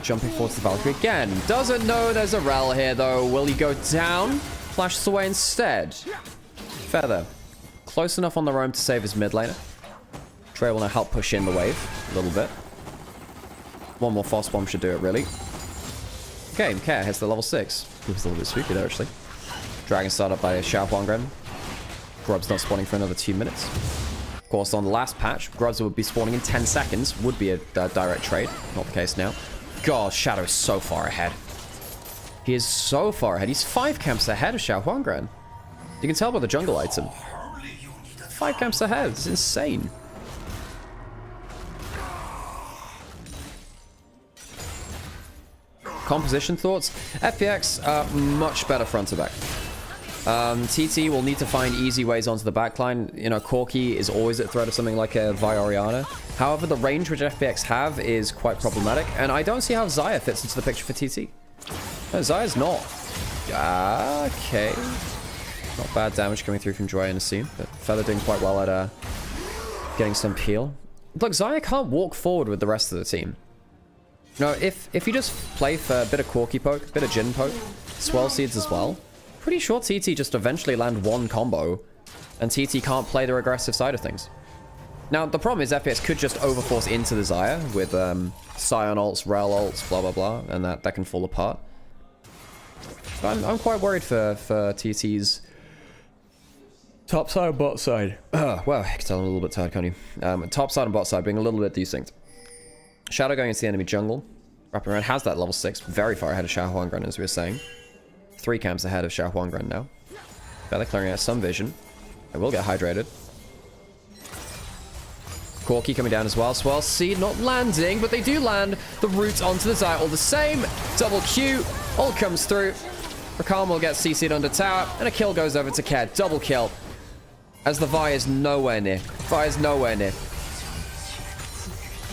Jumping forward to the Valkyrie again. Doesn't know there's a Rel here though. Will he go down? Flashes away instead. Feather. Close enough on the roam to save his mid laner. Trey will now help push in the wave a little bit. One more Frost Bomb should do it, really. Okay, Care hits the level 6. It was a little bit spooky there, actually. Dragon startup by Shao Huangren. Grubs not spawning for another 2 minutes. Of course, on the last patch, Grubs would be spawning in 10 seconds. Would be a direct trade. Not the case now. God, Shadow is so far ahead. He is so far ahead. He's 5 camps ahead of Shao Huangren. You can tell by the jungle item. 5 camps ahead. It's insane. Composition thoughts? FPX, much better front to back. TT will need to find easy ways onto the backline. Corki is always at threat of something like a Vi Orianna. However, the range which FPX have is quite problematic, and I don't see how Xayah fits into the picture for TT. No, Xayah's not. Okay. Not bad damage coming through from Joy and Asim, but Feather doing quite well at getting some peel. Look, Xayah can't walk forward with the rest of the team. If you just play for a bit of Corki poke, a bit of Jhin poke, Swell Seeds as well, pretty sure TT just eventually land one combo, and TT can't play the aggressive side of things. Now, the problem is FPX could just overforce into the Xayah with Sion ults, Rel ults, blah, blah, blah, and that can fall apart. But I'm quite worried for TT's top side and bot side. Well, I can tell I'm a little bit tired, can't you? Top side and bot side being a little bit desynced. Shadow going into the enemy jungle. Wrapping around has that level 6. Very far ahead of Shao Huangren, as we were saying. 3 camps ahead of Shao Huangren now. Feather clearing out some vision. It will get hydrated. Corki coming down as well. Swell Seed not landing, but they do land the root onto the Xayah all the same. Double Q. All comes through. Rakan will get CC'd under tower, and a kill goes over to Care. Double kill. As the Vi is nowhere near. Vi is nowhere near.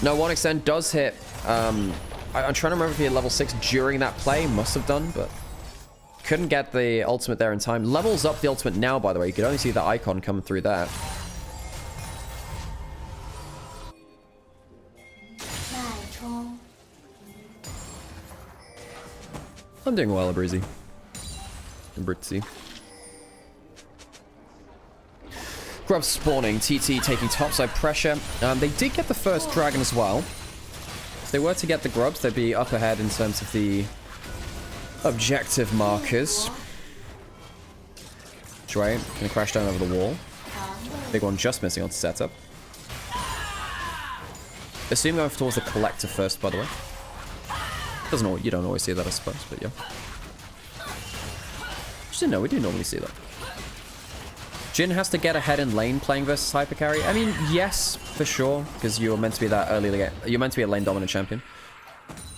No, 1xTen does hit. I'm trying to remember if he hit level 6 during that play. Must have done, but couldn't get the ultimate there in time. Levels up the ultimate now, by the way. You could only see the icon coming through there. I'm doing well, Breezy. And Britzy. Grubs spawning, TT taking topside pressure. They did get the first dragon as well. If they were to get the Grubs, they'd be up ahead in terms of the objective markers. Dre gonna crash down over the wall. Big one just missing on setup. Assume going towards the collector first, by the way. You don't always see that, I suppose, but yeah. Just didn't know, we do normally see that. Jhin has to get ahead in lane playing versus hyper carry. I mean, yes, for sure, because you're meant to be that early. You're meant to be a lane dominant champion.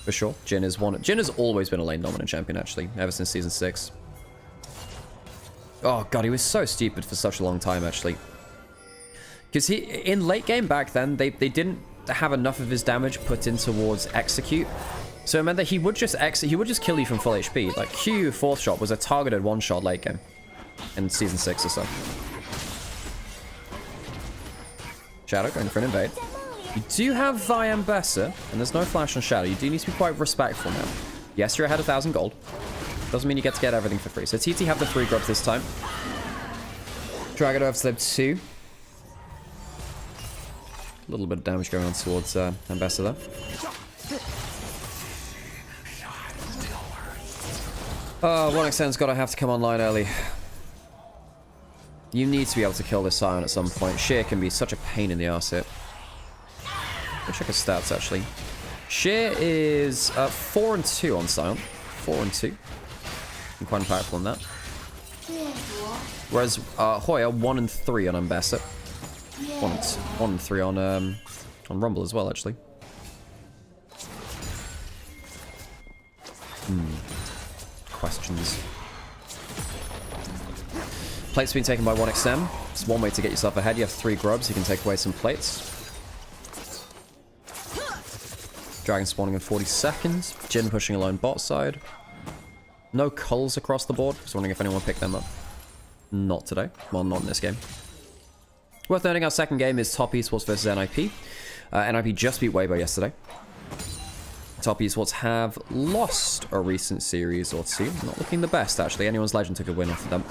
For sure. Jhin is one. Jhin has always been a lane dominant champion, actually, ever since Season 6. Oh, God, he was so stupid for such a long time, actually. Because in late game back then, they didn't have enough of his damage put in towards execute. So it meant that he would just kill you from full HP. Like, Q 4th shot was a targeted one-shot late game in Season 6 or so. Shadow going for an invade. You do have Vyambessa, and there's no flash on Shadow. You do need to be quite respectful now. Yes, you're ahead 1,000 gold. Doesn't mean you get to get everything for free. So TT have the 3 grubs this time. Dragon over slip 2. A little bit of damage going on towards Ambessa there. Oh, 1xn's got to have to come online early. You need to be able to kill this Scion at some point. Sheer can be such a pain in the arse here. Let's check his stats, actually. Sheer is 4 and 2 on Scion. 4 and 2. I'm quite impactful on that. Whereas Hoya 1 and 3 on Ambessa. 1 and 3 on Rumble as well, actually. Questions. Plates being taken by 1xn. It's one way to get yourself ahead. You have 3 grubs. You can take away some plates. Dragon spawning in 40 seconds. Jhin pushing alone bot side. No culls across the board. Just wondering if anyone picked them up. Not today. Well, not in this game. Worth noting, our second game is Top Esports versus NIP. NIP just beat Weibo yesterday. Top Esports have lost a recent series or two. Not looking the best, actually. Anyone's Legend took a win off of them.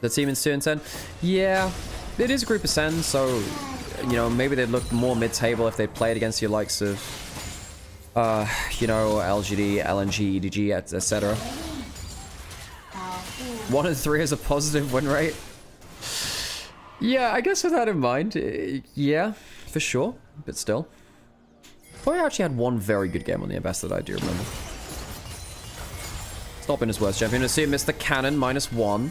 The team in 2 and 10? Yeah, it is a group of 10, so, you know, maybe they'd look more mid-table if they played against your likes of, you know, LGD, LNG, EDG, etc. 1 and 3 is a positive win rate. Yeah, I guess with that in mind, yeah, for sure, but still. Boy actually had one very good game on the Invest that I do remember. It's not been his worst champion. Assume Mr. Cannon, -1.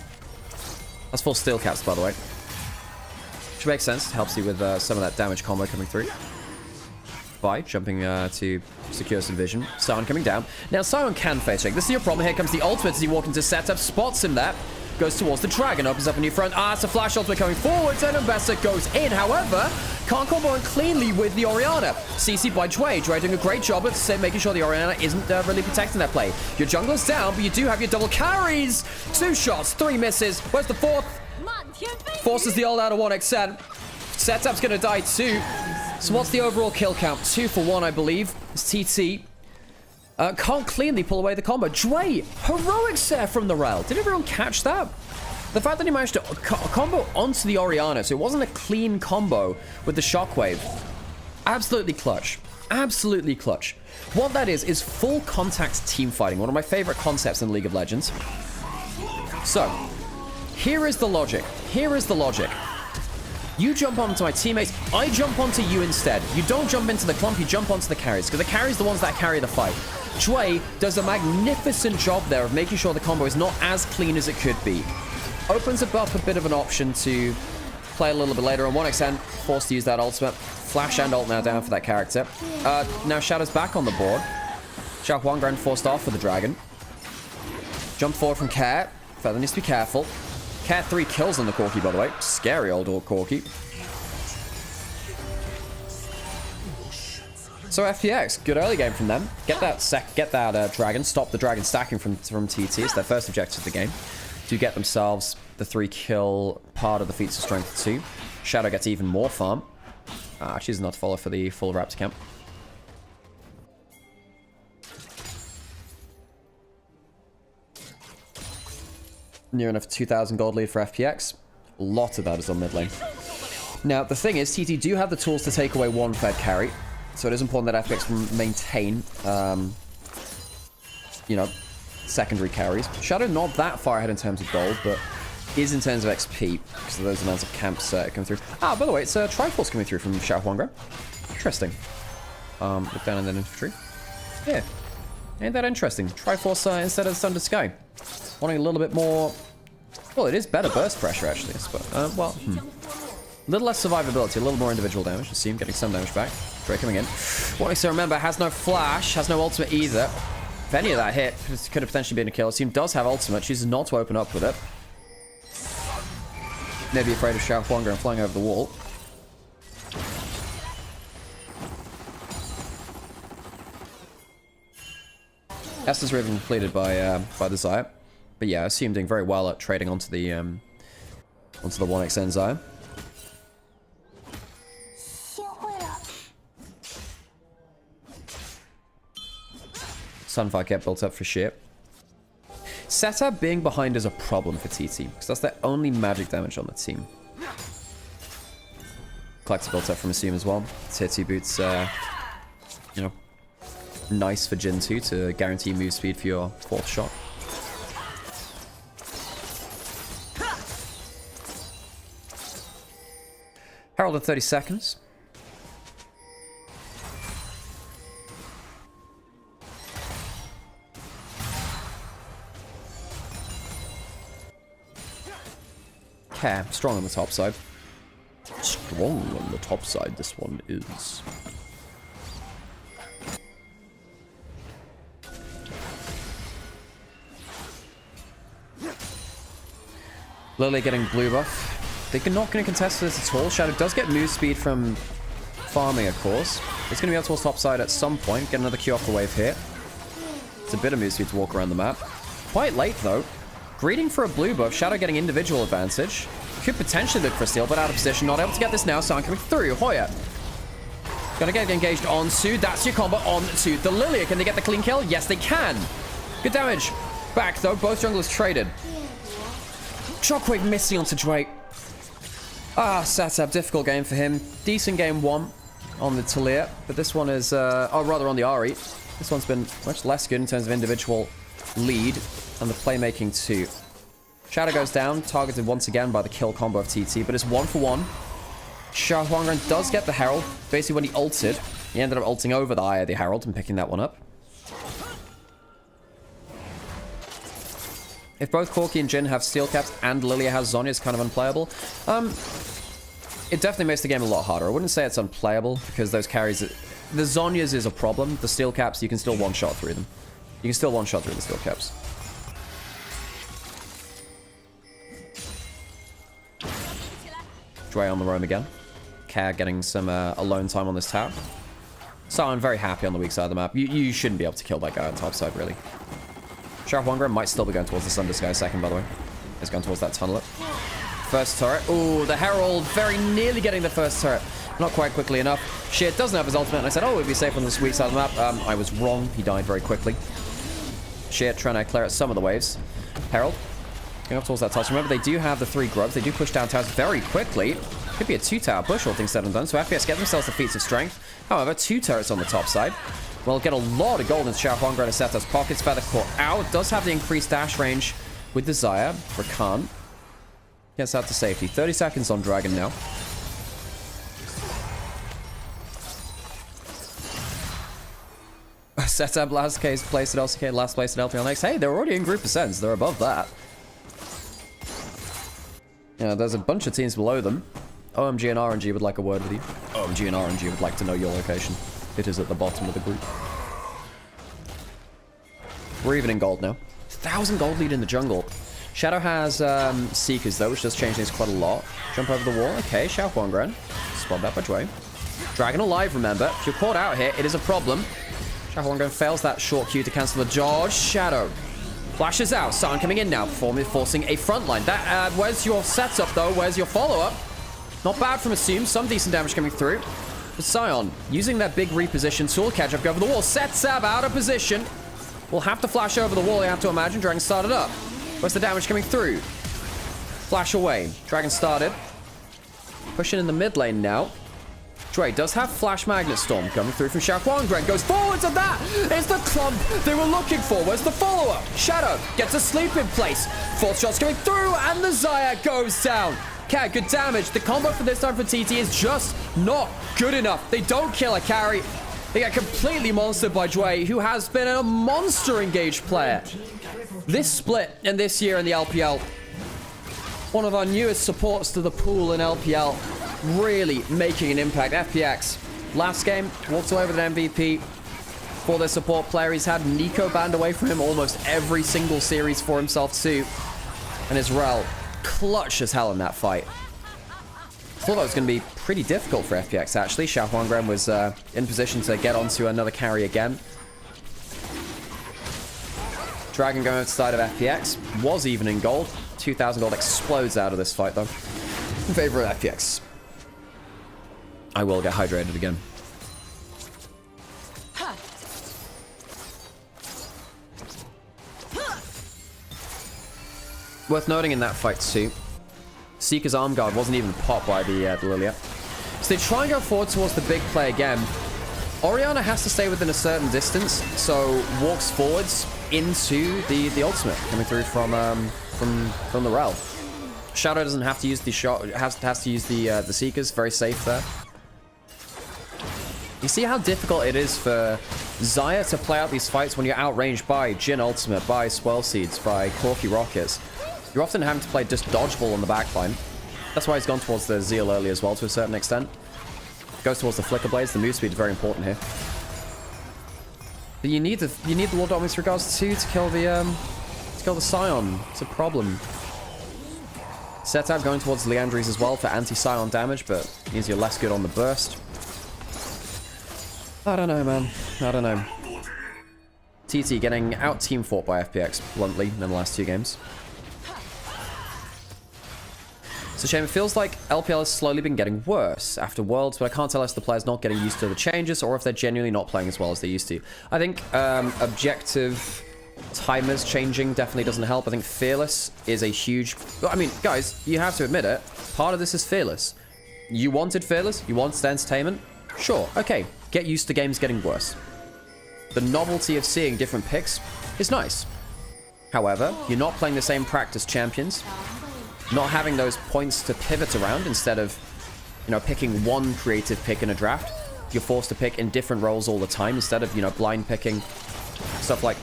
That's full steel caps, by the way. Which makes sense. Helps you with some of that damage combo coming through. By jumping to secure some vision. Sion coming down. Now, Sion can face check. This is your problem. Here comes the ultimate as he walks into setup. Spots him there. Goes towards the dragon. Opens up a new front. It's a flash ultimate coming forwards. And Ambessa goes in. However, can't combo in cleanly with the Orianna. CC by Dway. Dway doing a great job of making sure the Orianna isn't really protecting that play. Your jungler's down, but you do have your double carries. 2 shots, 3 misses. Where's the 4th? Forces the ult out of 1xn. Setup's going to die too. So what's the overall kill count? 2 for 1, I believe. It's TT. Can't cleanly pull away the combo. Dway, heroic set from the Rel. Did everyone catch that? The fact that he managed to combo onto the Orianna, so it wasn't a clean combo with the shockwave. Absolutely clutch. Absolutely clutch. What that is full contact team fighting. One of my favorite concepts in League of Legends. So, here is the logic. Here is the logic. You jump onto my teammates, I jump onto you instead. You don't jump into the clump, you jump onto the carries, because the carries are the ones that carry the fight. Dway does a magnificent job there of making sure the combo is not as clean as it could be. Opens up a bit of an option to play a little bit later on. 1xn forced to use that ultimate. Flash and ult now down for that character. Now Shadow's back on the board. Xiao Huangran forced off for the dragon. Jump forward from Cat. Feather needs to be careful. Cat 3 kills on the Corki, by the way. Scary old Corki. So FPX, good early game from them. Get that dragon. Stop the dragon stacking from TT. It's their first objective of the game. To get themselves the 3 kill part of the feats of strength 2. Shadow gets even more farm. Chooses not to follow for the full Raptor camp. Near enough 2,000 gold lead for FPX. A lot of that is on mid lane. Now, the thing is, TT do have the tools to take away one fed carry. So it is important that FPX maintain, you know, secondary carries. Shadow not that far ahead in terms of gold, but is in terms of XP, because of those amounts of camps coming through. By the way, it's a Triforce coming through from Xiao Huangran. Interesting. Look down in that infantry. Yeah. Ain't that interesting? Triforce instead of Thunder Sky. Wanting a little bit more... Well, it is better burst pressure, actually. But, well, A little less survivability, a little more individual damage. Assume getting some damage back. Dre coming in. What needs to remember, has no flash, has no ultimate either. If any of that hit, this could have potentially been a kill. Assume does have ultimate, chooses not to open up with it. Maybe afraid of Xiao Huangra and flying over the wall. Esther's Riven completed by the Xayah. But yeah, I assume doing very well at trading onto the 1xN Xayah. Sunfire get built up for shit. Setup being behind is a problem for TT, because that's their only magic damage on the team. Collector built up from Assume as well. Tier 2 boots, you know, nice for Jin 2 to guarantee move speed for your 4th shot. Herald in 30 seconds. Okay, strong on the top side. Strong on the top side, this one is. Lily getting blue buff. They're not going to contest this at all. Shadow does get move speed from farming, of course. It's going to be out towards top side at some point. Get another Q off the wave here. It's a bit of move speed to walk around the map. Quite late, though. Greeting for a blue buff. Shadow getting individual advantage. Could potentially look for a steal, but out of position. Not able to get this now. Sun coming through. Hoya. Gonna get engaged on Su. That's your combo on to the Lilia. Can they get the clean kill? Yes, they can. Good damage. Back, though. Both junglers traded. Shockwave missing onto Drake. Ah, setup. Difficult game for him. Decent game 1 on the Talia, but this one is, oh, rather on the Ari. This one's been much less good in terms of individual lead and the playmaking too. Shadow goes down, targeted once again by the kill combo of TT, but it's 1 for 1. Xiao Huangra does get the Herald. Basically, when he ulted, he ended up ulting over the eye of the Herald and picking that one up. If both Corki and Jin have steel caps and Lilia has Zhonya, it's kind of unplayable. It definitely makes the game a lot harder. I wouldn't say it's unplayable because those carries... The Zhonyas is a problem. The steel caps, you can still one-shot through them. You can still one-shot through the steel caps. Dre on the roam again. Care getting some alone time on this tower. So I'm very happy on the weak side of the map. You shouldn't be able to kill that guy on top side, really. Xiao Huangra might still be going towards the Sun Disguise second, by the way. He's going towards that tunnel. First turret. Ooh, the Herald very nearly getting the first turret. Not quite quickly enough. Shit doesn't have his ultimate, and I said, oh, we'd be safe on this weak side of the map. I was wrong. He died very quickly. Shit trying to clear out some of the waves. Herald going up towards that touch. Remember, they do have the 3 grubs. They do push down towers very quickly. Could be a 2-tower push, all things said and done. So FPX get themselves the feats of strength. However, 2 turrets on the top side. We'll get a lot of gold in Xiao Huangra to set us pockets. Feather Core out. Does have the increased dash range with the Xayah. Rakan gets out to safety. 30 seconds on Dragon now. Setup last case place at LCK, last place at LPL next. Hey, they're already in group ascents. They're above that. Yeah, there's a bunch of teams below them. OMG and RNG would like a word with you. OMG and RNG would like to know your location. It is at the bottom of the group. We're even in gold now. 1,000 gold lead in the jungle. Shadow has Seekers though, which does change things quite a lot. Jump over the wall. Okay, Xiao Huangra. Spawned back by Dwayne. Dragon alive, remember. If you're caught out here, it is a problem. Xiao Huangra fails that short Q to cancel the dodge. Shadow flashes out. Sun coming in now, forcing a front line. That, where's your setup though? Where's your follow-up? Not bad from Assume. Some decent damage coming through. But Sion, using that big reposition tool, catch up, go over the wall. Set Sab out of position. We'll have to flash over the wall, you have to imagine. Dragon started up. Where's the damage coming through? Flash away. Dragon started. Pushing in the mid lane now. Dre does have Flash Magnet Storm coming through from Xiao Huangra. Goes forwards of that. It's the clump they were looking for. Where's the follow-up? Shadow gets a sleep in place. 4th shot's coming through, and the Xayah goes down. Okay, good damage. The combo for this time for TT is just not good enough. They don't kill a carry. They get completely monstered by Dway, who has been a monster engaged player. This split and this year in the LPL, one of our newest supports to the pool in LPL, really making an impact. FPX, last game, walked away with an MVP for their support player. He's had Nico banned away from him almost every single series for himself too. And Israel clutch as hell in that fight. Thought that was going to be pretty difficult for FPX actually. Xiao Huangren was in position to get onto another carry again. Dragon going outside of FPX. Was even in gold. 2,000 gold explodes out of this fight though. In favor of FPX. I will get hydrated again. Worth noting in that fight too, Seeker's arm guard wasn't even popped by the Lilia. So they try and go forward towards the big play again. Orianna has to stay within a certain distance, so walks forwards into the ultimate coming through from the Rel. Shadow doesn't have to use the shot, has to use the Seekers, very safe there. You see how difficult it is for Xayah to play out these fights when you're outranged by Jhin Ultimate, by Swirl Seeds, by Corky Rockets. You're often having to play just dodgeball on the backline. That's why he's gone towards the Zeal early as well to a certain extent. Goes towards the Flicker Blades. The move speed is very important here. But you need the Lord Dominus regards too to kill the Scion. It's a problem. Setup going towards Liandry's as well for anti-Scion damage, but means you're less good on the burst. I don't know, man. I don't know. TT getting out-team fought by FPX bluntly in the last 2 games. It's a shame. It feels like LPL has slowly been getting worse after Worlds, but I can't tell if the players not getting used to the changes or if they're genuinely not playing as well as they used to. I think objective timers changing definitely doesn't help. I think Fearless is a huge... I mean, guys, you have to admit it. Part of this is Fearless. You wanted Fearless? You wanted entertainment? Sure, okay. Get used to games getting worse. The novelty of seeing different picks is nice. However, you're not playing the same practice champions. Not having those points to pivot around instead of, you know, picking one creative pick in a draft. You're forced to pick in different roles all the time instead of, you know, blind picking stuff like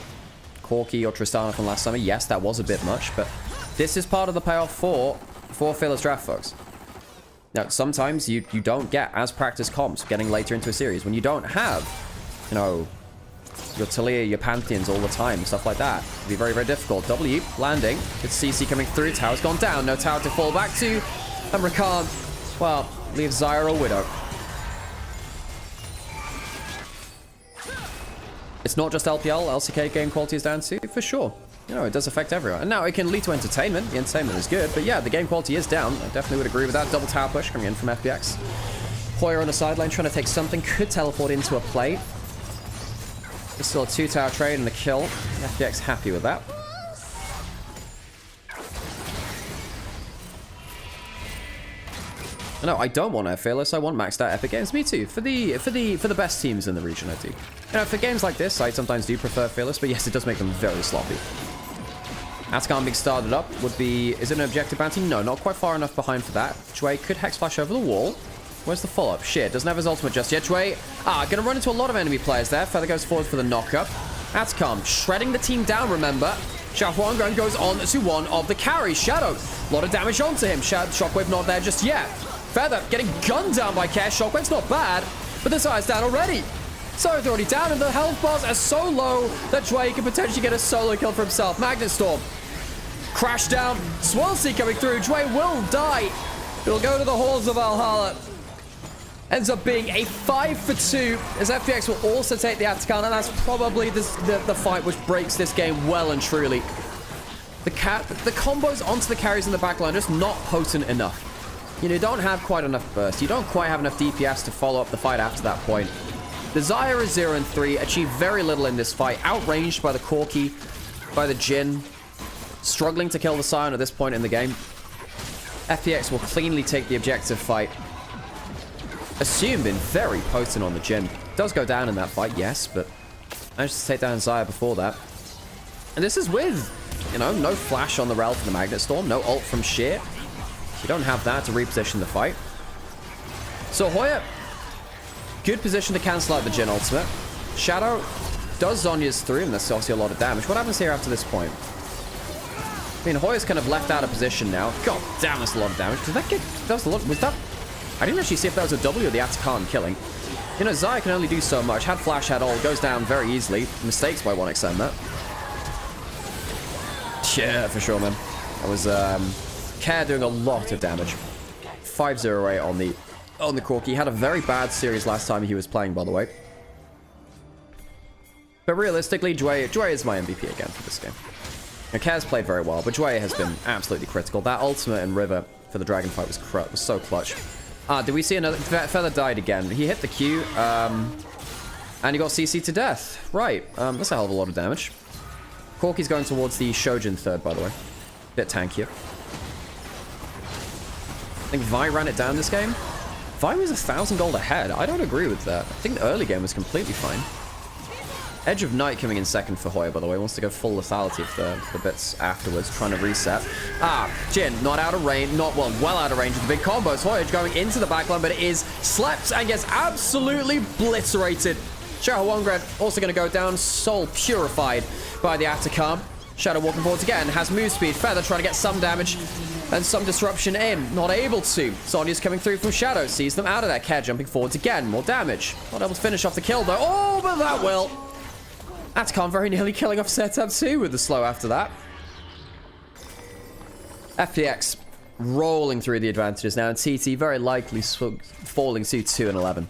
Corky or Tristana from last summer. Yes, that was a bit much, but this is part of the payoff for Fearless draft, folks. Now, sometimes you don't get as practice comps getting later into a series. When you don't have, you know, your Talia, your Pantheons all the time, stuff like that. It'll be very, very difficult. W landing. It's CC coming through. Tower's gone down. No tower to fall back to. And Rakan, well, leaves Xayah a widow. It's not just LPL. LCK game quality is down too, for sure. You know, it does affect everyone. And now it can lead to entertainment. The entertainment is good. But yeah, the game quality is down. I definitely would agree with that. Double tower push coming in from FPX. Hoyer on the sideline trying to take something. Could teleport into a play. There's still a 2-tower trade and a kill. FPX happy with that. No, I don't want Fearless. I want maxed out Epic Games. Me too. For the best teams in the region, I do. You know, for games like this, I sometimes do prefer Fearless, but yes, it does make them very sloppy. Atacama being started up would be... Is it an objective bounty? No, not quite far enough behind for that. Jway could Hex Flash over the wall. Where's the follow-up? Shit, doesn't have his ultimate just yet. Jway, gonna run into a lot of enemy players there. Feather goes forward for the knock-up. Atacama shredding the team down, remember. Xiao Huangren goes on to one of the carries. Shadow, a lot of damage onto him. Shockwave not there just yet. Feather getting gunned down by Cash. Shockwave's not bad, but the side's down already. So they're already down, and the health bars are so low that Jway can potentially get a solo kill for himself. Magnet Storm. Crash down. Swirlsea coming through. Jway will die. He'll go to the halls of Valhalla. Ends up being a 5-for-2 as FPX will also take the Atacama. That's probably the fight which breaks this game well and truly. The combos onto the carries in the backline are just not potent enough. You know, you don't have quite enough burst. You don't quite have enough DPS to follow up the fight after that point. The Xayah is 0-3, achieved very little in this fight. Outranged by the Corky, by the Jhin. Struggling to kill the Scion at this point in the game. FPX will cleanly take the objective fight. Assume been very potent on the Jhin. Does go down in that fight, yes, but managed to take down Xayah before that. And this is with, you know, no flash on the Rel for the Magnet Storm, no ult from Sheer. You don't have that to reposition the fight. So Hoyer, good position to cancel out the Jhin ultimate. Shadow does Zhonya's through, and that's obviously a lot of damage. What happens here after this point? I mean, Hoyer's kind of left out of position now. God damn, that's a lot of damage. Did that get... That was a lot... Was that... I didn't actually see if that was a W or the Atakan killing. You know, Xayah can only do so much. Had flash, had ult, goes down very easily. Mistakes by 1xM that. Yeah, for sure, man. That was Care doing a lot of damage. 508 on the Corki. He had a very bad series last time he was playing, by the way. But realistically, Jue is my MVP again for this game. Now, Care's played very well, but Jue has been absolutely critical. That ultimate in River for the Dragon fight was so clutch. Did we see another? Feather died again. He hit the Q, and he got CC to death. Right, that's a hell of a lot of damage. Corki's going towards the Shojin third, by the way. Bit tankier. I think Vi ran it down this game. Vi was 1,000 gold ahead. I don't agree with that. I think the early game was completely fine. Edge of Night coming in second for Hoya, by the way. Wants to go full lethality of the bits afterwards, trying to reset. Jhin, not out of range, well out of range of the big combos. Hoya going into the backline, but it is slept and gets absolutely obliterated. Shadow Wongren also going to go down, soul purified by the Atakan. Shadow walking forwards again, has move speed. Feather trying to get some damage and some disruption in. Not able to. Sonya's coming through from Shadow, sees them out of there. Care jumping forwards again, more damage. Not able to finish off the kill though. Oh, but that will. Atakan very nearly killing off Setup too with the slow after that. FPX rolling through the advantages now, and TT very likely falling to 2 and 11.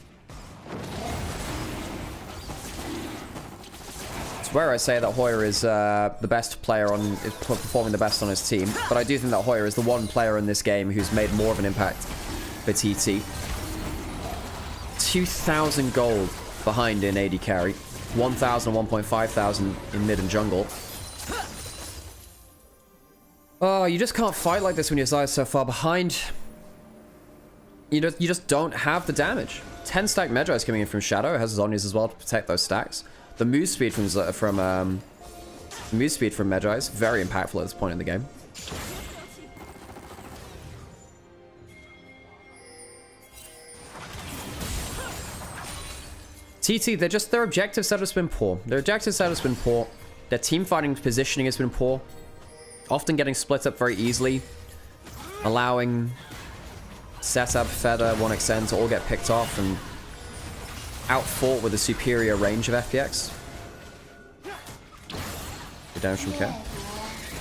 It's where I say that Hoya is the best player is performing the best on his team, but I do think that Hoya is the one player in this game who's made more of an impact for TT. 2,000 gold behind in AD carry. 1,000 and 1,500 in mid and jungle. Oh, you just can't fight like this when your Xayah's so far behind. You just don't have the damage. 10 stack Medjai's coming in from Shadow. It has Zhonya's as well to protect those stacks. The move speed from Medjai is very impactful at this point in the game. TT, their objective set has been poor. Their objective set has been poor. Their team fighting positioning has been poor. Often getting split up very easily. Allowing Setup, Feather, 1xN to all get picked off and outfought with a superior range of FPX. Good damage from Care.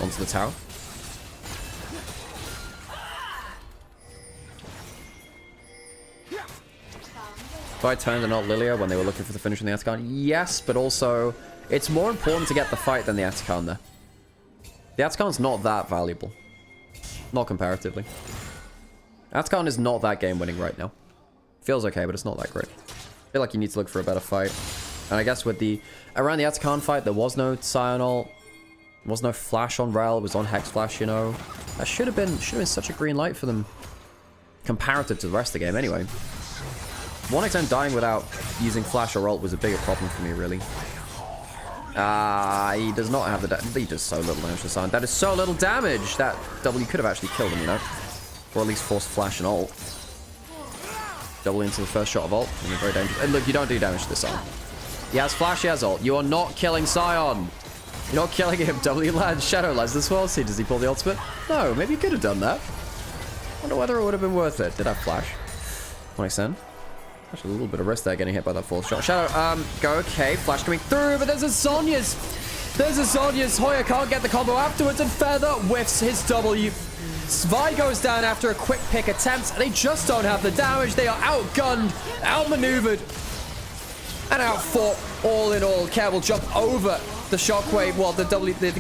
Onto the tower. Vi turned and not Lilia when they were looking for the finish on the Atakan. Yes, but also it's more important to get the fight than the Atakan there. The Atakan's not that valuable. Not comparatively. Atakan is not that game winning right now. Feels okay, but it's not that great. I feel like you need to look for a better fight. And I guess with around the Atakan fight, there was no Sion ult. There was no flash on Rel. It was on Hex Flash, you know. That should have been such a green light for them. Comparative to the rest of the game anyway. 1xN dying without using flash or ult was a bigger problem for me, really. He does not have the he does so little damage to Sion. That is so little damage. That W could have actually killed him, you know. Or at least forced flash and ult. Double into the first shot of ult. And very dangerous. And look, you don't do damage to this Sion. He has flash, he has ult. You are not killing Sion. You're not killing him. W lands, Shadow lands this well. See, does he pull the ultimate? No, maybe he could have done that. I wonder whether it would have been worth it. Did I flash? 1xN. Actually, a little bit of risk there getting hit by that fourth shot. Shadow, go, okay. Flash coming through, but there's a Zhonya's. There's a Zhonya's. Hoya can't get the combo afterwards, and Feather whiffs his W. Svi goes down after a quick pick attempt. They just don't have the damage. They are outgunned, outmaneuvered, and outfought all in all. Care will jump over the shockwave. Well, the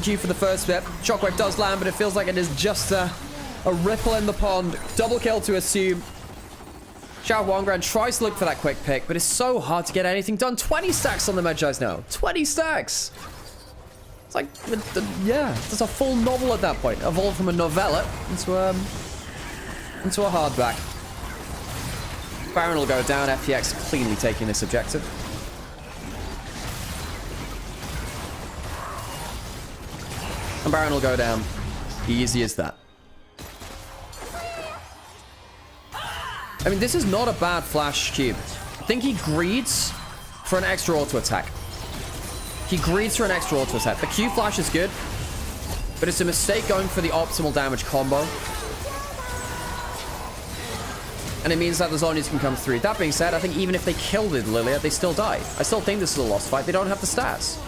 Q for the first bit. Shockwave does land, but it feels like it is just a ripple in the pond. Double kill to assume. Xiao Huangran tries to look for that quick pick, but it's so hard to get anything done. 20 stacks on the Medjais now. 20 stacks. It's like, yeah, it's a full novel at that point. Evolved from a novella into a hardback. Baron will go down. FPX cleanly taking this objective. And Baron will go down. Easy as that. I mean, this is not a bad flash cube. I think he greeds for an extra auto attack. He greeds for an extra auto attack. The Q flash is good, but it's a mistake going for the optimal damage combo. And it means that the Zhonyas can come through. That being said, I think even if they killed the Lilia, they still die. I still think this is a lost fight. They don't have the stats.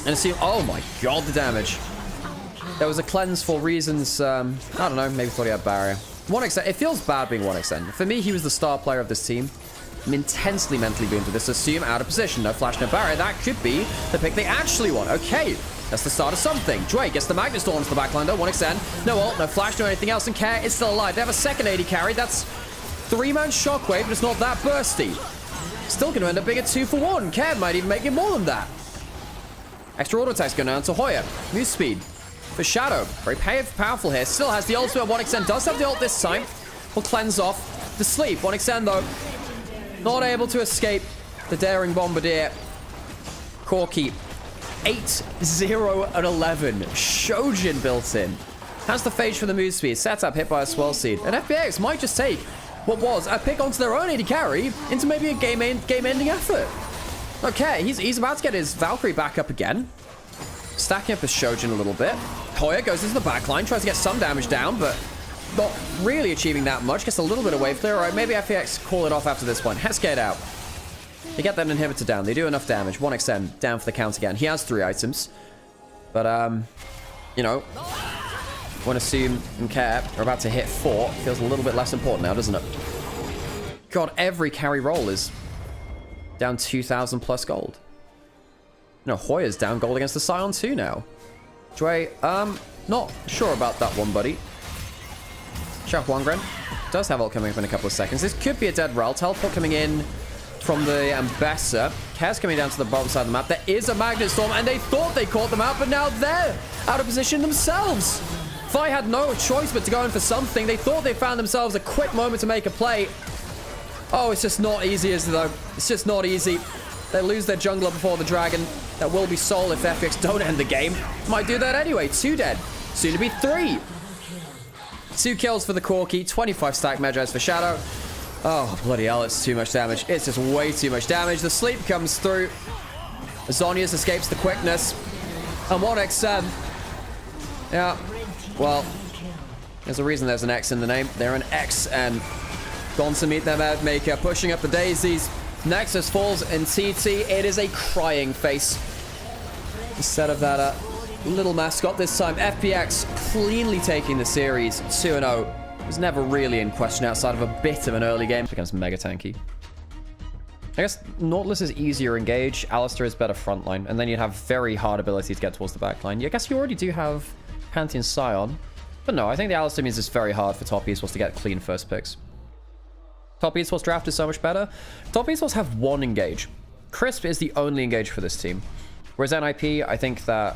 And assume, oh my god, the damage. There was a cleanse for reasons, I don't know, maybe thought he had barrier. 1xN, it feels bad being 1xN. For me, he was the star player of this team. I'm intensely mentally beamed with this. Assume out of position, no flash, no barrier. That could be the pick they actually want. Okay, that's the start of something. Dre gets the Magnet Storm to the backline though, 1xN. No ult, no flash, no anything else, and Care is still alive. They have a second AD carry. That's 3-man Shockwave, but it's not that bursty. Still going to end up being a 2-for-1. Care might even make it more than that. Extra auto attacks going down to Hoya. Move speed for Shadow. Very powerful here. Still has the ultimate. 1xN does have the ult this time. Will cleanse off the sleep. 1xN though, not able to escape the daring Bombardier. Corki, 8-0-11. Shojin built in. Has the phase for the move speed. Sets up hit by a swell seed. And FPX might just take what was a pick onto their own AD carry into maybe a game-ending effort. Okay, he's about to get his Valkyrie back up again. Stacking up his Shojin a little bit. Hoya goes into the backline, tries to get some damage down, but not really achieving that much. Gets a little bit of wave clear. All right, maybe FPX call it off after this one. Heskate out. They get that inhibitor down. They do enough damage. 1xN down for the count again. He has 3 items. But, you know, when Assume and Care are about to hit 4, it feels a little bit less important now, doesn't it? God, every carry roll is down 2,000 plus gold. No, Hoya's down gold against the Scion too now. Dre, not sure about that one, buddy. Shao Huangren does have ult coming up in a couple of seconds. This could be a dead Rel. Teleport coming in from the Ambessa. Care's coming down to the bottom side of the map. There is a Magnet Storm, and they thought they caught them out, but now they're out of position themselves. Fi had no choice but to go in for something. They thought they found themselves a quick moment to make a play. Oh, it's just not easy, is it, though? It's just not easy. They lose their jungler before the dragon. That will be Soul if FPX don't end the game. Might do that anyway. 2 dead. Soon to be 3. 2 kills for the Corki. 25 stack Magi's for Shadow. Oh, bloody hell. It's too much damage. It's just way too much damage. The sleep comes through. Zhonya's escapes the quickness. And 1xN. Yeah. Well, there's a reason there's an X in the name. They're an X and gone to meet their matchmaker, pushing up the daisies. Nexus falls in TT. It is a crying face. Instead of that little mascot this time, FPX cleanly taking the series 2-0. Was never really in question outside of a bit of an early game against Mega Tanky. I guess Nautilus is easier engage. Alistar is better frontline, and then you'd have very hard ability to get towards the backline. Yeah, I guess you already do have Pantheon Scion, but no, I think the Alistar means it's very hard for top esports to get clean first picks. Top esports draft is so much better. Top esports have 1 engage. Crisp is the only engage for this team. Whereas NIP, I think that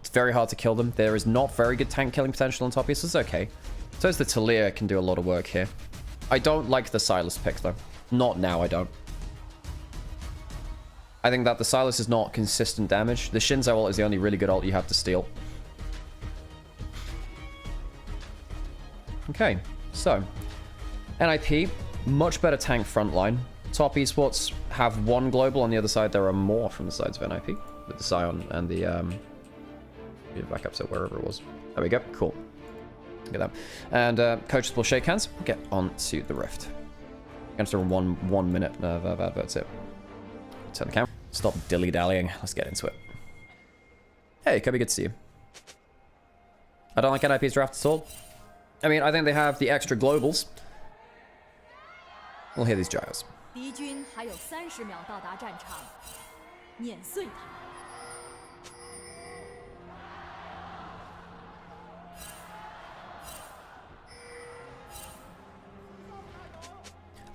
it's very hard to kill them. There is not very good tank killing potential on top esports. It's okay. So as the Talia can do a lot of work here. I don't like the Sylas pick though. Not now, I don't. I think that the Sylas is not consistent damage. The Shinzo ult is the only really good ult you have to steal. Okay, so NIP, much better tank frontline. Top esports have 1 global. On the other side, there are more from the sides of NIP with the Scion and the back up to wherever it was. There we go. Cool. Look at that. And coaches will shake hands. Get on to the Rift. Going to run 1 minute of adverts here. Turn the camera. Stop dilly-dallying. Let's get into it. Hey, Kobe, good to see you. I don't like NIP's draft at all. I mean, I think they have the extra globals. We'll hear these gyros. 敌军还有30秒到达战场，碾碎他。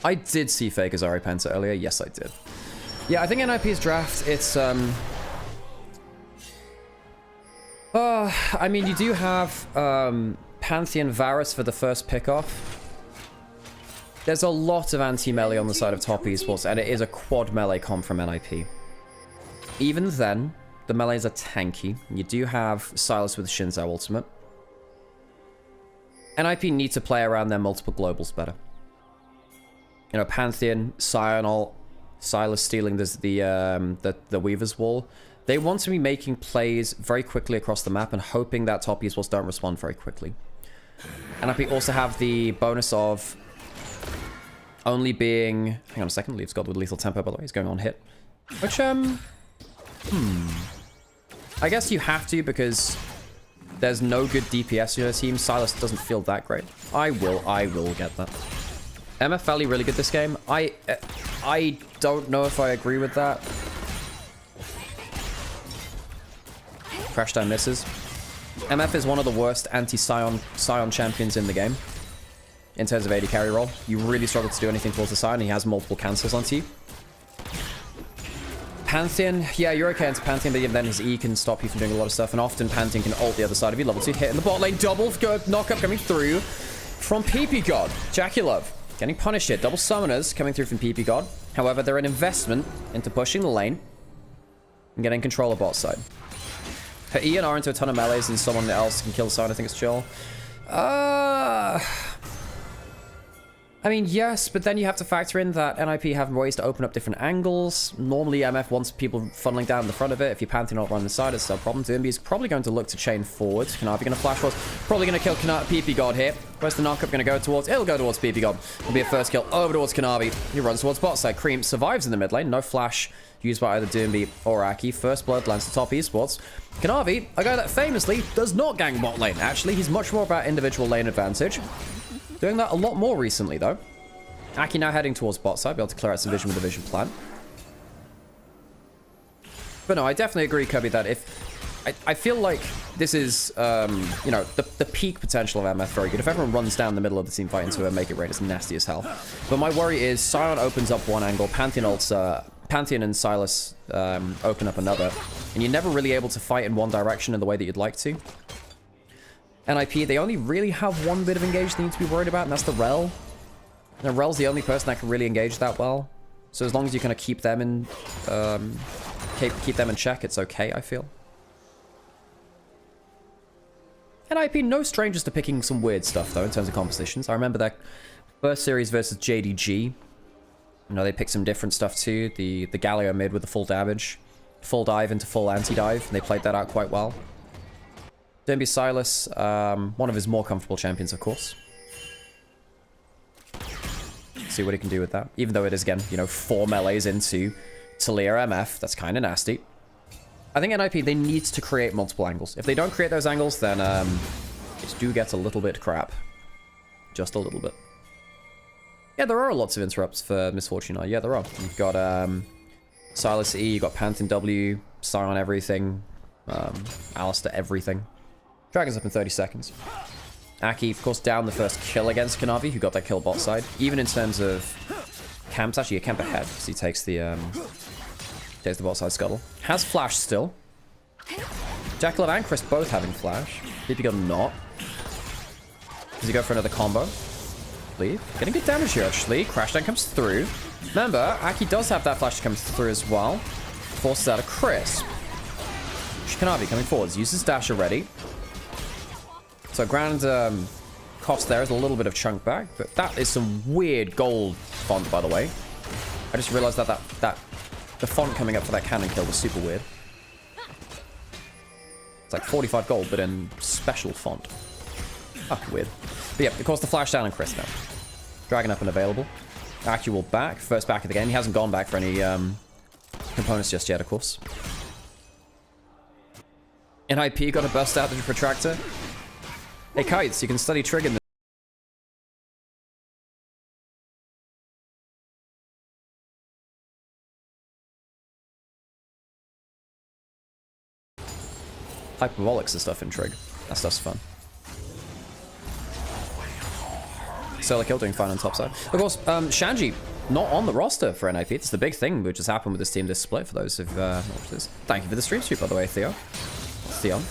I did see fake Azari Penta earlier. Yes, I did. Yeah, I think NIP's draft, it's, I mean, you do have, Pantheon Varus for the first pick-off. There's a lot of anti-melee on the side of top esports, and it is a quad melee comp from NIP. Even then, the melees are tanky. You do have Sylas with Shinzo ultimate. NIP need to play around their multiple globals better. You know, Pantheon, Scion ult, Sylas stealing the Weaver's Wall. They want to be making plays very quickly across the map and hoping that top esports don't respond very quickly. NIP also have the bonus of only being... Hang on a second. Leaves God with lethal tempo, by the way. He's going on hit. Which, I guess you have to because there's no good DPS in your team. Sylas doesn't feel that great. I will get that. MF Valley really good this game. I don't know if I agree with that. Crash down misses. MF is one of the worst anti-Scion champions in the game. In terms of AD carry roll. You really struggle to do anything towards the Scion. He has multiple cancels onto you. Pantheon, yeah, you're okay into Pantheon, but then his E can stop you from doing a lot of stuff, and often Pantheon can ult the other side of you. Level 2 hit in the bot lane. Double knockup coming through from PP God. Jackie Love getting punished here. Double summoners coming through from PP God. However, they're an investment into pushing the lane and getting control of bot side. Her E and R into a ton of melees, and someone else can kill the Scion. I think it's chill. I mean, yes, but then you have to factor in that NIP have ways to open up different angles. Normally, MF wants people funneling down the front of it. If you Pantheon not run the side, it's no problem. Zimby is probably going to look to chain forwards. Kanavi going to flash forwards. Probably going to kill PP God here. Where's the knockup going to go towards? It'll go towards PP God. It'll be a first kill over towards Kanavi. He runs towards bot side. Cream survives in the mid lane. No flash used by either Doomby or Aki. First blood lands to top esports. Kanavi, a guy that famously does not gang bot lane. Actually, he's much more about individual lane advantage. Doing that a lot more recently, though. Aki now heading towards bot side, be able to clear out some vision with the vision plant. But no, I definitely agree, Cubby, that if... I feel like this is, you know, the peak potential of MF very good. If everyone runs down the middle of the team fight into a make it rain, it's nasty as hell. But my worry is Scion opens up one angle, Pantheon ults, Pantheon and Sylas open up another, and you're never really able to fight in one direction in the way that you'd like to. NIP, they only really have one bit of engage they need to be worried about, and that's the Rel. And Rel's the only person that can really engage that well. So as long as you kind of keep them in, keep them in check, it's okay, I feel. NIP, no strangers to picking some weird stuff, though, in terms of compositions. I remember that first series versus JDG. You know, they picked some different stuff, too. The Galio mid with the full damage. Full dive into full anti-dive, and they played that out quite well. Doomby Sylas, one of his more comfortable champions, of course. See what he can do with that. Even though it is, again, you know, 4 melees into Talia MF. That's kind of nasty. I think NIP, they need to create multiple angles. If they don't create those angles, then it do get a little bit crap. Just a little bit. Yeah, there are lots of interrupts for Misfortune. Yeah, there are. You've got Sylas E, you've got Pantheon W, Scion everything, Alistair everything. Dragon's up in 30 seconds. Aki, of course, down the first kill against Kanavi, who got that kill bot side. Even in terms of camps, actually a camp ahead, because he takes the bot side scuttle. Has flash still. Jackalove and Chris both having flash. PP got not. Does he go for another combo? Leave. Getting good damage here, actually. Crashdown comes through. Remember, Aki does have that flash that comes through as well. Forces out a Chris. Kanavi coming forwards. Uses dash already. So grand cost there is a little bit of chunk back, but that is some weird gold font, by the way. I just realized that the font coming up for that cannon kill was super weird. It's like 45 gold, but in special font. Ah, weird. But yeah, of course, the flash down on Chris now. Dragon up and available. Actual back. First back of the game. He hasn't gone back for any components just yet, of course. NIP got to burst out the protractor. Hey, Kites, you can study Trig in the... Hyperbolics and stuff in Trig. That stuff's fun. Solar Kill doing fine on top side. Of course, Shanji, not on the roster for NIP. It's the big thing which has happened with this team this split, for those who've watched this. Thank you for the stream by the way, Theo. Theon.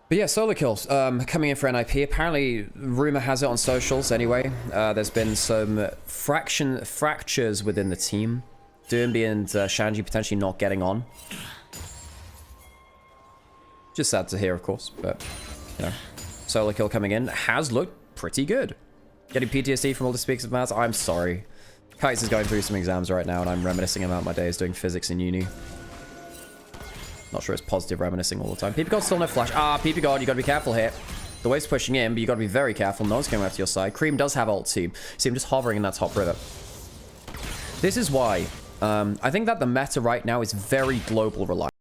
But yeah, solo kills coming in for NIP. Apparently, rumor has it on socials anyway. There's been some fractures within the team. Doomby and Shanji potentially not getting on. Just sad to hear, of course. But, you know, solo kill coming in has looked pretty good. Getting PTSD from all the speaks of Maz. I'm sorry. Kais is going through some exams right now, and I'm reminiscing about my days doing physics in uni. Not sure it's positive reminiscing all the time. PP God still no flash. PP God, you gotta be careful here. The wave's pushing in, but you gotta be very careful. No one's coming after your side. Cream does have ult too. See him just hovering in that top river. This is why I think that the meta right now is very global reliant.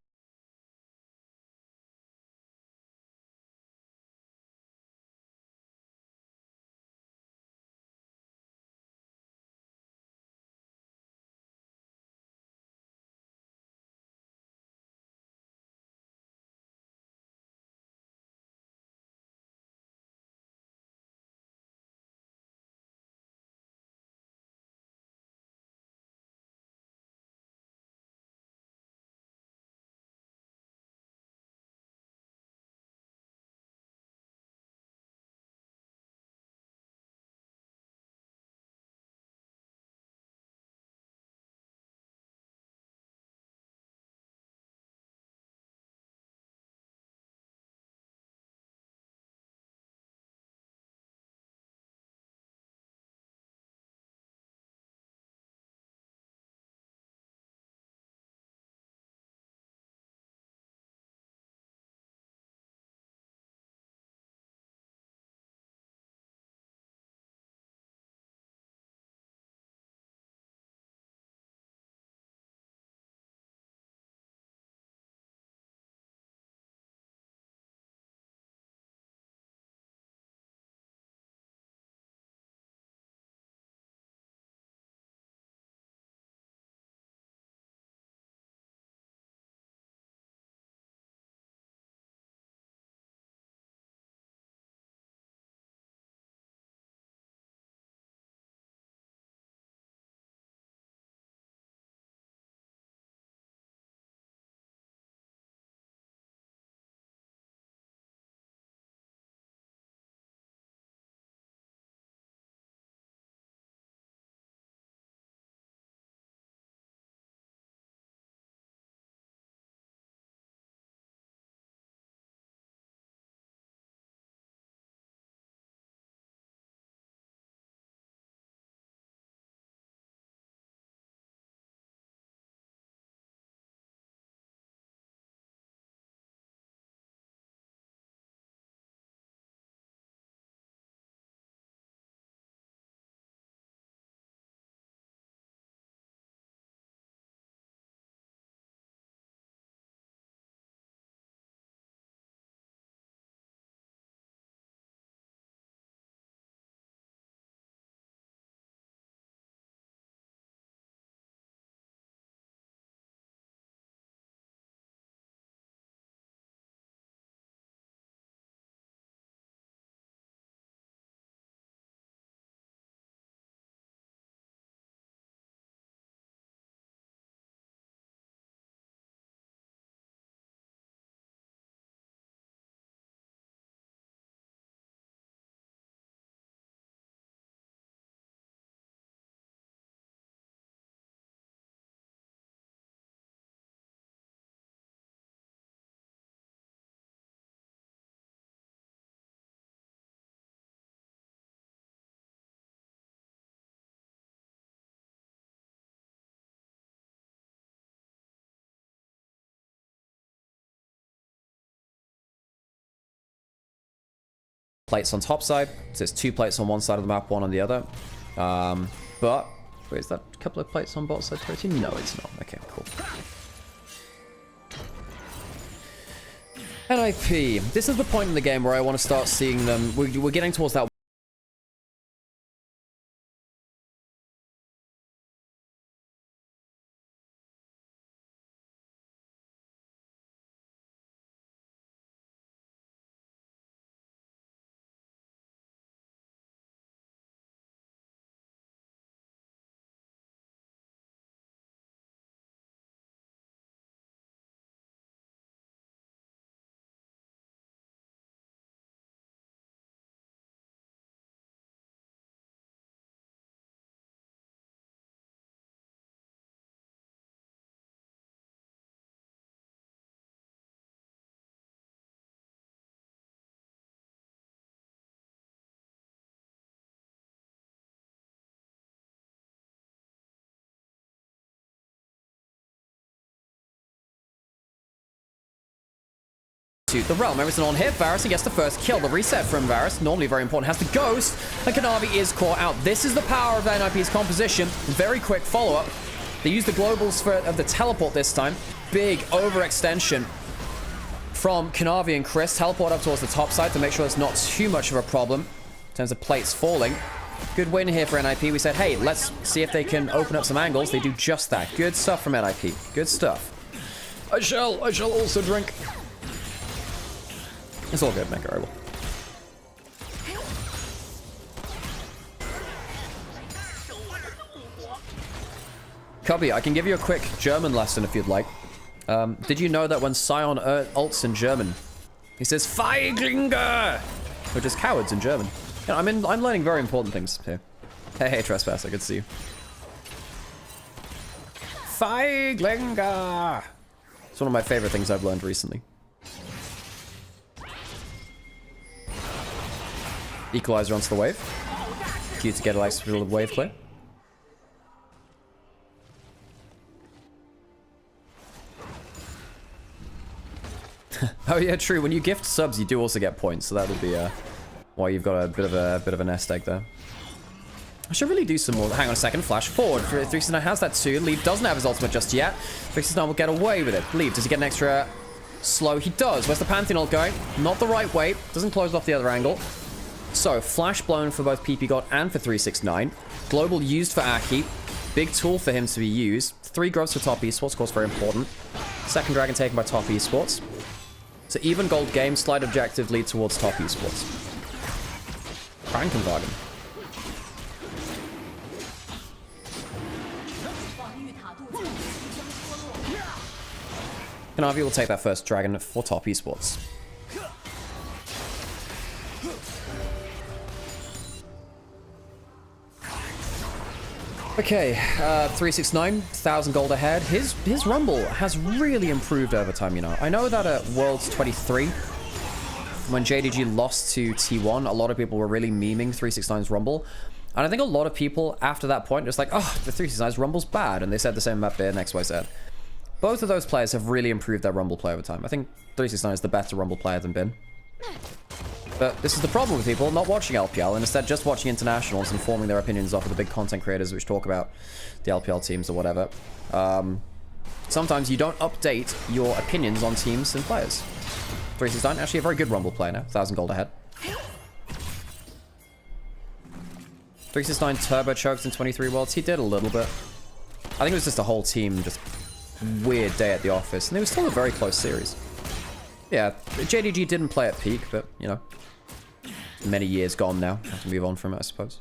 Plates on top side, so it's 2 plates on one side of the map, 1 on the other. But wait, is that a couple of plates on bot side protein? No, it's not. Okay, cool. NIP. This is the point in the game where I want to start seeing them. We're getting towards that to the realm. Everything on hit. Varus, he gets the first kill. The reset from Varus, normally very important, has the ghost. And Kanavi is caught out. This is the power of NIP's composition. Very quick follow-up. They use the globals for the teleport this time. Big overextension from Kanavi and Chris. Teleport up towards the top side to make sure it's not too much of a problem in terms of plates falling. Good win here for NIP. We said, hey, let's see if they can open up some angles. They do just that. Good stuff from NIP. Good stuff. I shall also drink. It's all good, Mega Roll. Cubby, I can give you a quick German lesson if you'd like. Did you know that when Sion ults in German, he says Feiglinge, which is cowards in German. You know, I'm learning very important things here. Hey, Trespasser, good to see you. Feiglinge. It's one of my favorite things I've learned recently. Equalizer onto the wave. Cute to get a nice little wave clear. Oh yeah, true. When you gift subs, you do also get points, so that would be why you've got a bit of a nest egg there. I should really do some more. Hang on a second. Flash forward. 369 has that too. Leave doesn't have his ultimate just yet. 369 will get away with it. Leave, does he get an extra slow? He does. Where's the Pantheon ult going? Not the right way. Doesn't close off the other angle. So, flash blown for both PP God and for 369. Global used for Aki. Big tool for him to be used. 3 growths for top esports, of course, very important. Second dragon taken by top esports. So even gold game, slight objective lead towards top esports. Krankenwagen. Kanavi will take that first dragon for top esports. Okay, 369, 1,000 gold ahead. His Rumble has really improved over time, you know. I know that at Worlds 23, when JDG lost to T1, a lot of people were really memeing 369's Rumble. And I think a lot of people, after that point, just like, oh, the 369's Rumble's bad. And they said the same about Bear and XYZ. Both of those players have really improved their Rumble play over time. I think 369 is the better Rumble player than Bin. But this is the problem with people not watching LPL and instead just watching internationals and forming their opinions off of the big content creators which talk about the LPL teams or whatever. Sometimes you don't update your opinions on teams and players. 369, actually a very good Rumble player now. 1,000 gold ahead. 369 turbo choked in 23 Worlds. He did a little bit. I think it was just a whole team, just weird day at the office. And it was still a very close series. Yeah, JDG didn't play at peak, but, you know, many years gone now. Have to move on from it, I suppose.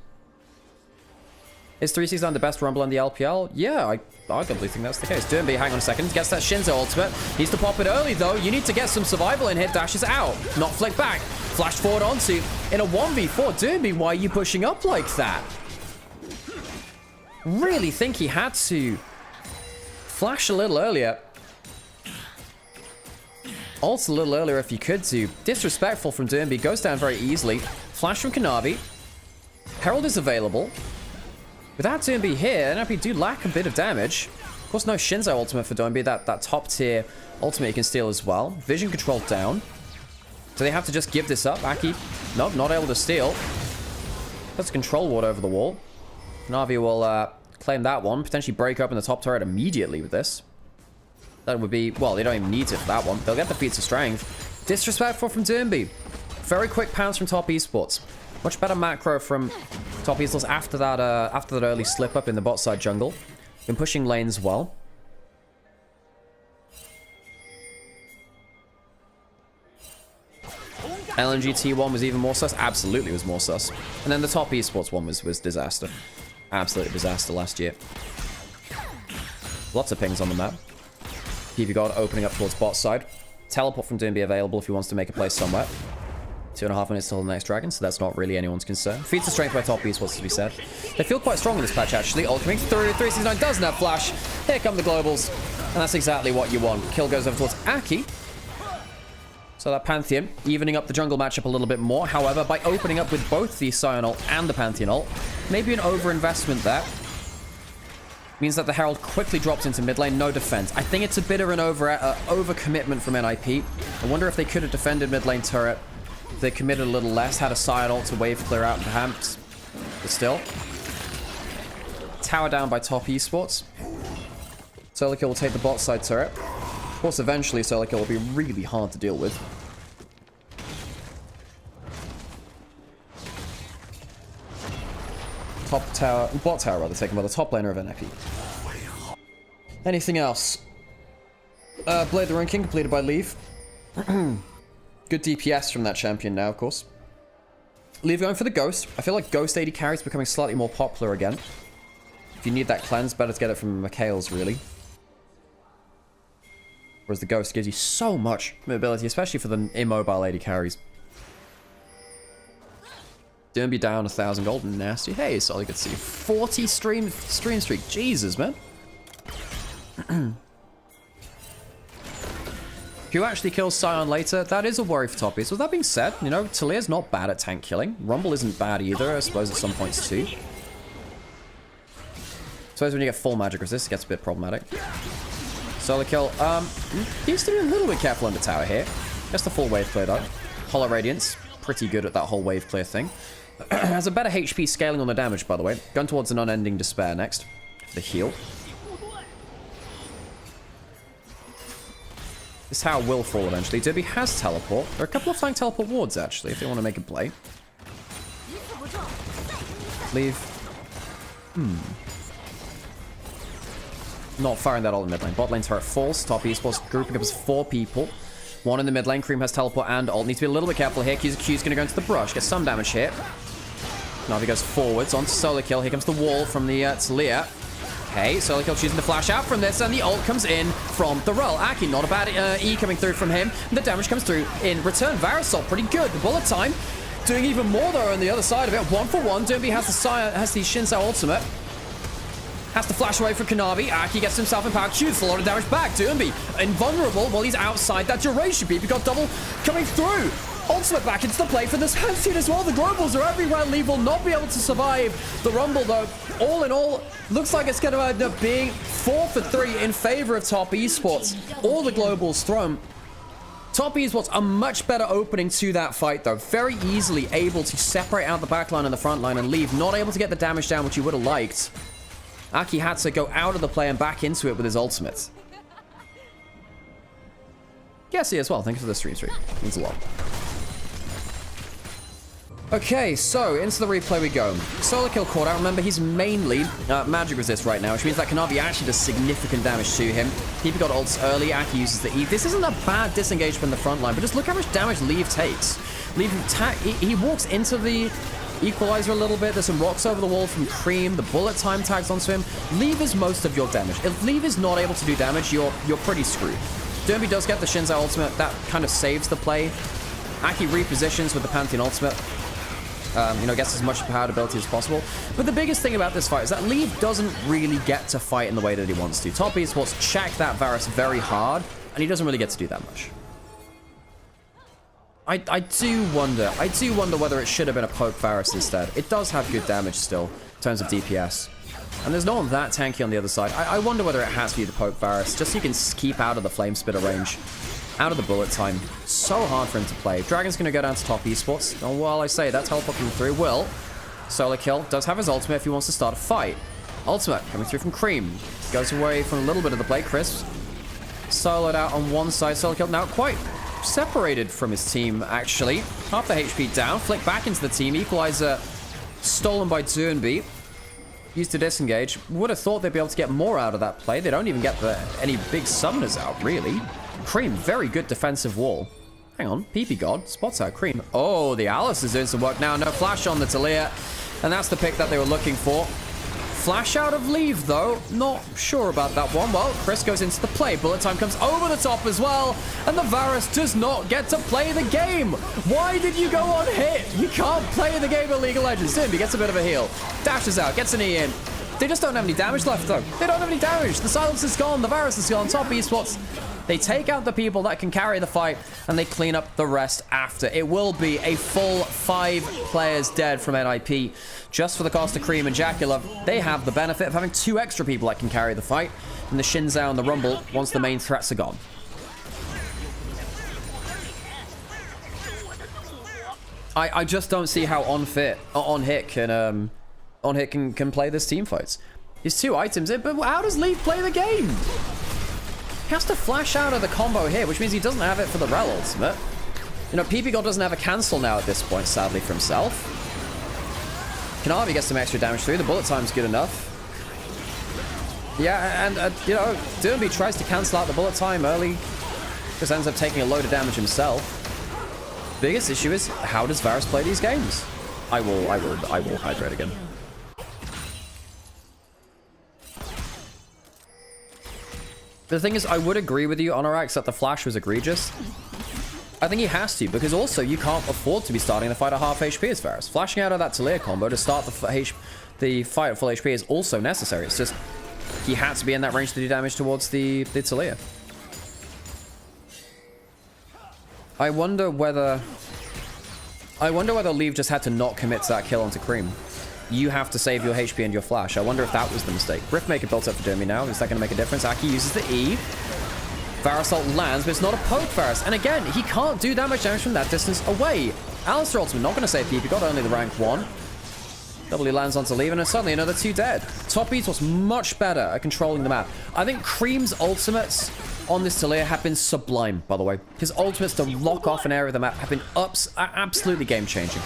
Is 369 the best Rumble in the LPL? Yeah, I arguably think that's the case. Doomby, hang on a second, gets that Shinzo ultimate. Needs to pop it early, though. You need to get some survival in here. Dashes out. Not flick back. Flash forward onto. In a 1v4, Doomby, why are you pushing up like that? Really think he had to flash a little earlier. Ult a little earlier if you could do. Disrespectful from Doomby. Goes down very easily. Flash from Kanavi. Herald is available. Without Doomby here, NIP do lack a bit of damage. Of course, no Shinzo ultimate for Doomby. That top tier ultimate you can steal as well. Vision control down. So they have to just give this up. Aki, nope, not able to steal. Puts a control ward over the wall. Kanavi will claim that one. Potentially break open the top turret immediately with this. That would be, well, they don't even need it for that one. They'll get the feats of strength. Disrespectful from Doomby. Very quick pounce from top esports. Much better macro from top esports after that early slip up in the bot side jungle. Been pushing lanes well. LNG T1 was even more sus. Absolutely was more sus. And then the top esports one was disaster. Absolute disaster last year. Lots of pings on the map. PP God opening up towards bot side. Teleport from Doomby available if he wants to make a play somewhere. 2.5 minutes till the next dragon, so that's not really anyone's concern. Feats of strength by top esports, to be said. They feel quite strong in this patch, actually. Ult coming through. 369 doesn't have flash. Here come the globals. And that's exactly what you want. Kill goes over towards Aki. So that Pantheon, evening up the jungle matchup a little bit more. However, by opening up with both the Sion ult and the Pantheon ult, maybe an overinvestment there. Means that the Herald quickly drops into mid lane, no defense. I think it's a bit of an over-commitment from NIP. I wonder if they could have defended mid lane turret. If they committed a little less, had a side ult to wave clear out perhaps. But still. Tower down by top esports. Solo kill will take the bot side turret. Of course, eventually solo kill will be really hard to deal with. Bot tower rather, taken by the top laner of NIP. Anything else? Blade the Rune King completed by Leave. Good DPS from that champion now, of course. Leave going for the Ghost. I feel like Ghost AD carry is becoming slightly more popular again. If you need that cleanse, better to get it from Mikhail's, really. Whereas the Ghost gives you so much mobility, especially for the immobile AD carries. Derby down 1,000 gold. Nasty. Hey, so I could see 40 stream streak. Jesus, man. Who actually kills Scion later? That is a worry for top east. With that being said, you know, Talia's not bad at tank killing. Rumble isn't bad either, I suppose at some points too. I suppose when you get full magic resist, it gets a bit problematic. Solo kill. Needs to be a little bit careful under tower here. Gets the full wave clear though. Hollow Radiance. Pretty good at that whole wave clear thing. Has a better HP scaling on the damage, by the way. Going towards an unending despair next. The heal. This tower will fall eventually. Derby has teleport. There are a couple of flank teleport wards, actually, if they want to make a play. Leave. Not firing that all in mid lane. Bot lane turret falls. Top esports grouping up as 4 people. 1 in the mid lane. Cream has teleport and ult. Needs to be a little bit careful here. Q's going to go into the brush. Get some damage here. Now he goes forwards onto solo kill. Here comes the wall from the Talia. Okay, solo kill choosing to flash out from this, and the ult comes in from the Rull. Aki, not a bad E coming through from him. The damage comes through in return. Varusol, pretty good. The bullet time doing even more though on the other side of it. 1 for 1. Derby has the Shinzao ultimate. Has to flash away from Kanavi. Aki gets himself empowered. Shoots a lot of damage back. Derby invulnerable while he's outside that duration beat. We got double coming through. Ultimate back into the play for this Hanseat as well. The globals are everywhere. Leave will not be able to survive the Rumble though. All in all, looks like it's going to end up being 4 for 3 in favor of top esports. All the globals thrown. Top esports a much better opening to that fight though. Very easily able to separate out the back line and the front line, and Leave not able to get the damage down which you would have liked. Aki had to go out of the play and back into it with his ultimate. Yes, as well. Thank you for the stream. Means a lot. Okay, so into the replay we go. Solo kill caught out. Remember, he's mainly magic resist right now, which means that Kanavi actually does significant damage to him. He got ults early. Aki uses the E. This isn't a bad disengage from the front line, but just look how much damage Leave takes. Leave he walks into the equalizer a little bit. There's some rocks over the wall from Cream. The bullet time tags onto him. Leave is most of your damage. If Leave is not able to do damage, you're pretty screwed. Derby does get the Shinzao ultimate. That kind of saves the play. Aki repositions with the Pantheon ultimate. You know, gets as much powered ability as possible. But the biggest thing about this fight is that Leave doesn't really get to fight in the way that he wants to. Top esports check that Varus very hard, and he doesn't really get to do that much. I do wonder whether it should have been a poke Varus instead. It does have good damage still, in terms of DPS. And there's no one that tanky on the other side. I wonder whether it has for you to poke Varus, just so you can keep out of the flame spitter range. Out of the bullet time. So hard for him to play. Dragon's going to go down to top esports. And while I say that, teleport coming through will. Solo kill. Does have his ultimate if he wants to start a fight. Ultimate coming through from Cream. Goes away from a little bit of the play. Crisp. Soloed out on one side. Solo kill. Now quite separated from his team, actually. Half the HP down. Flick back into the team. Equalizer stolen by Turnby. Used to disengage. Would have thought they'd be able to get more out of that play. They don't even get any big summoners out, really. Cream, very good defensive wall. Hang on, PP God spots out Cream. Oh, the Alice is doing some work now. No flash on the Talia, and that's the pick that they were looking for. Flash out of Leave, though. Not sure about that one. Well, Chris goes into the play. Bullet time comes over the top as well, and the Varus does not get to play the game. Why did you go on hit? You can't play the game of League of Legends. Dimby gets a bit of a heal. Dashes out, gets an E in. They just don't have any damage left, though. They don't have any damage. The silence is gone. The Varus is gone. Top esports They take out the people that can carry the fight, and they clean up the rest after. It will be a full 5 players dead from NIP. Just for the cost of Cream and Jacula, they have the benefit of having 2 extra people that can carry the fight in the Xin Zhao and the Rumble once the main threats are gone. I just don't see how On-Hit can play this team fights. He's 2 items in, but how does Leaf play the game? He has to flash out of the combo here, which means he doesn't have it for the Rel ultimate. You know, PP God doesn't have a cancel now at this point, sadly, for himself. Kanavi gets some extra damage through. The bullet time's good enough. Yeah, and, you know, Derby tries to cancel out the bullet time early. Just ends up taking a load of damage himself. Biggest issue is, how does Varus play these games? I will hydrate again. The thing is, I would agree with you, Honorax, that the flash was egregious. I think he has to, because also you can't afford to be starting the fight at half HP as Varus. Flashing out of that Talia combo to start the fight at full HP is also necessary. It's just, he had to be in that range to do damage towards the Talia. I wonder whether Leave just had to not commit to that kill onto Cream. You have to save your HP and your flash. I wonder if that was the mistake. Riftmaker built up for Dermy now. Is that going to make a difference? Aki uses the E. Varus ult lands, but it's not a poke Varus. And again, he can't do that much damage from that distance away. Alistair ultimate not going to save PP. Got only the rank 1. W lands onto Leave, and suddenly another 2 dead. Top Eats was much better at controlling the map. I think Cream's ultimates on this Talia have been sublime, by the way. His ultimates to lock off an area of the map have been absolutely game-changing.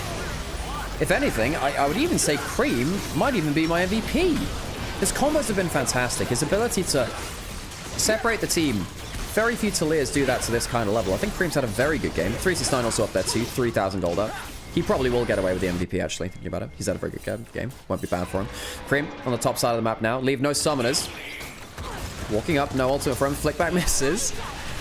If anything, I would even say Cream might even be my MVP. His combos have been fantastic. His ability to separate the team. Very few Talias do that to this kind of level. I think Cream's had a very good game. 369 also up there too. 3,000 gold up. He probably will get away with the MVP, actually, thinking about it. He's had a very good game. Won't be bad for him. Cream on the top side of the map now. Leave no summoners. Walking up, no ultimate from him. Flickback misses.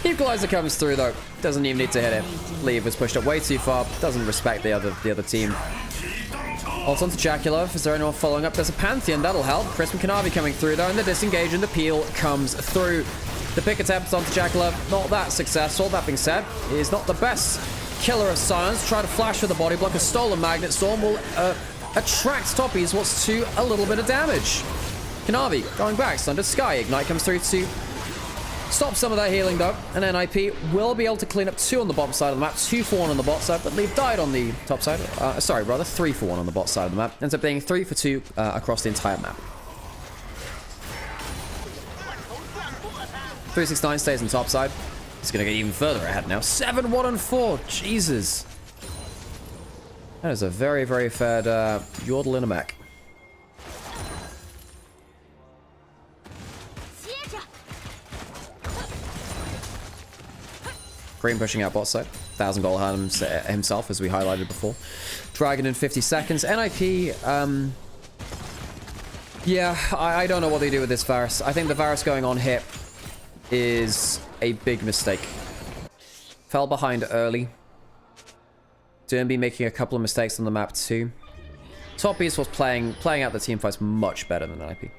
Equalizer comes through, though. Doesn't even need to hit it. Leave was pushed up way too far. Doesn't respect the other team. Ult onto Jacula. Is there anyone following up? There's a Pantheon. That'll help. Chris and Kanavi coming through, though, and the disengage and the peel comes through. The pick attempt onto Jacula, not that successful. That being said, he is not the best killer of science. Try to flash with the body block. A stolen Magnet Storm will attract Toppies what's to a little bit of damage. Kanavi going back, Thunder Sky. Ignite comes through to stop some of that healing, though. And NIP will be able to clean up 2 on the bottom side of the map, 2 for 1 on the bot side, but Leave died on the top side. Sorry, rather 3 for 1 on the bot side of the map. Ends up being 3 for 2 across the entire map. 369 stays on the top side. It's going to get even further ahead now. 7, 1, and 4. Jesus. That is a very, very fed Yordle in a mech. Cream pushing out bot side. 1,000 gold himself, as we highlighted before. Dragon in 50 seconds. NIP, yeah, I don't know what they do with this Varus. I think the Varus going on hit is a big mistake. Fell behind early. Derby making a couple of mistakes on the map too. Top East was playing out the team fights much better than NIP.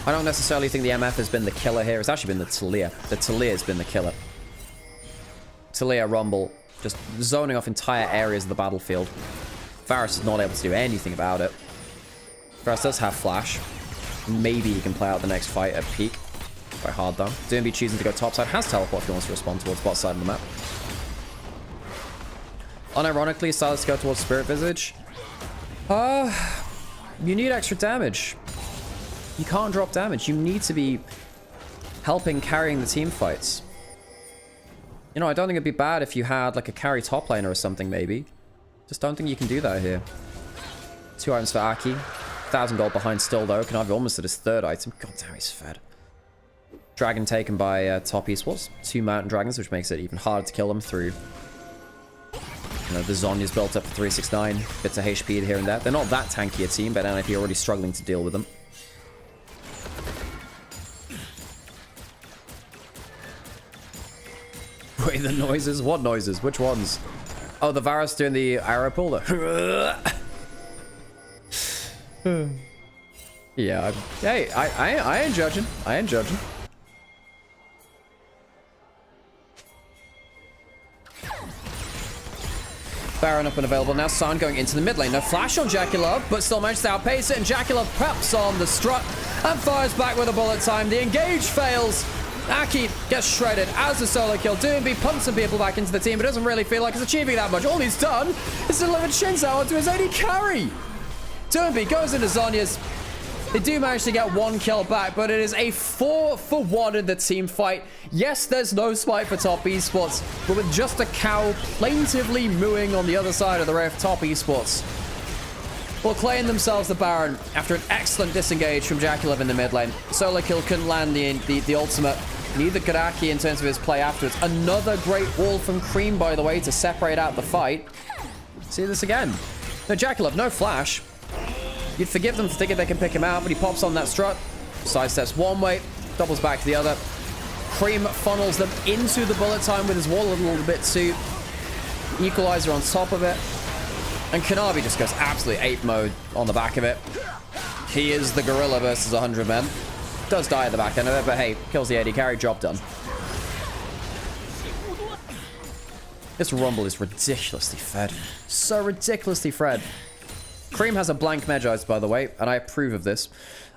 I don't necessarily think the MF has been the killer here. It's actually been the Talia. The Talia has been the killer. Talia Rumble just zoning off entire areas of the battlefield. Varus is not able to do anything about it. Varus does have flash. Maybe he can play out the next fight at peak. Quite hard though. Derby choosing to go top side. Has teleport if he wants to respond towards bot side of the map. Unironically, Silas to go towards Spirit Visage. You need extra damage. You can't drop damage. You need to be helping carrying the team fights. You know, I don't think it'd be bad if you had like a carry top laner or something maybe. Just don't think you can do that here. 2 items for Aki. 1,000 gold behind still though. Kanavi almost at his 3rd item. God damn, he's fed. Dragon taken by Top East was 2 mountain dragons, which makes it even harder to kill them through. You know, the Zonya's built up for 369. Bits of HP here and there. They're not that tanky a team, but NIP are already struggling to deal with them. Wait, the noises? What noises? Which ones? Oh, the Varus doing the arrow pull. Yeah, hey, I ain't judging. I ain't judging. Baron up and available now. San going into the mid lane. No flash on Jackilov, but still manages to outpace it. And Jackilov preps on the strut and fires back with a bullet time. The engage fails. Aki gets shredded as a solo kill. Doomby pumps some people back into the team, but doesn't really feel like it's achieving that much. All he's done is delivered Shinzao onto his AD carry. Doomby goes into Zhonya's. They do manage to get one kill back, but it is a 4-for-1 in the team fight. Yes, there's no smite for Top Esports, but with just a cow plaintively mooing on the other side of the rift, Top Esports will claim themselves the Baron after an excellent disengage from Jackilov in the mid lane. Solo kill couldn't land the ultimate. Neither could Aki in terms of his play afterwards. Another great wall from Cream, by the way, to separate out the fight. See this again. No, Jackilov, no flash. You'd forgive them for thinking they can pick him out, but he pops on that strut, sidesteps one way, doubles back to the other. Cream funnels them into the bullet time with his wall a little bit too. Equalizer on top of it. And Kanavi just goes absolute ape mode on the back of it. He is the gorilla versus 100 men. Does die at the back end of it, but hey, kills the AD carry, job done. This Rumble is ridiculously fed. So ridiculously fed. Cream has a blank Medjais, by the way, and I approve of this.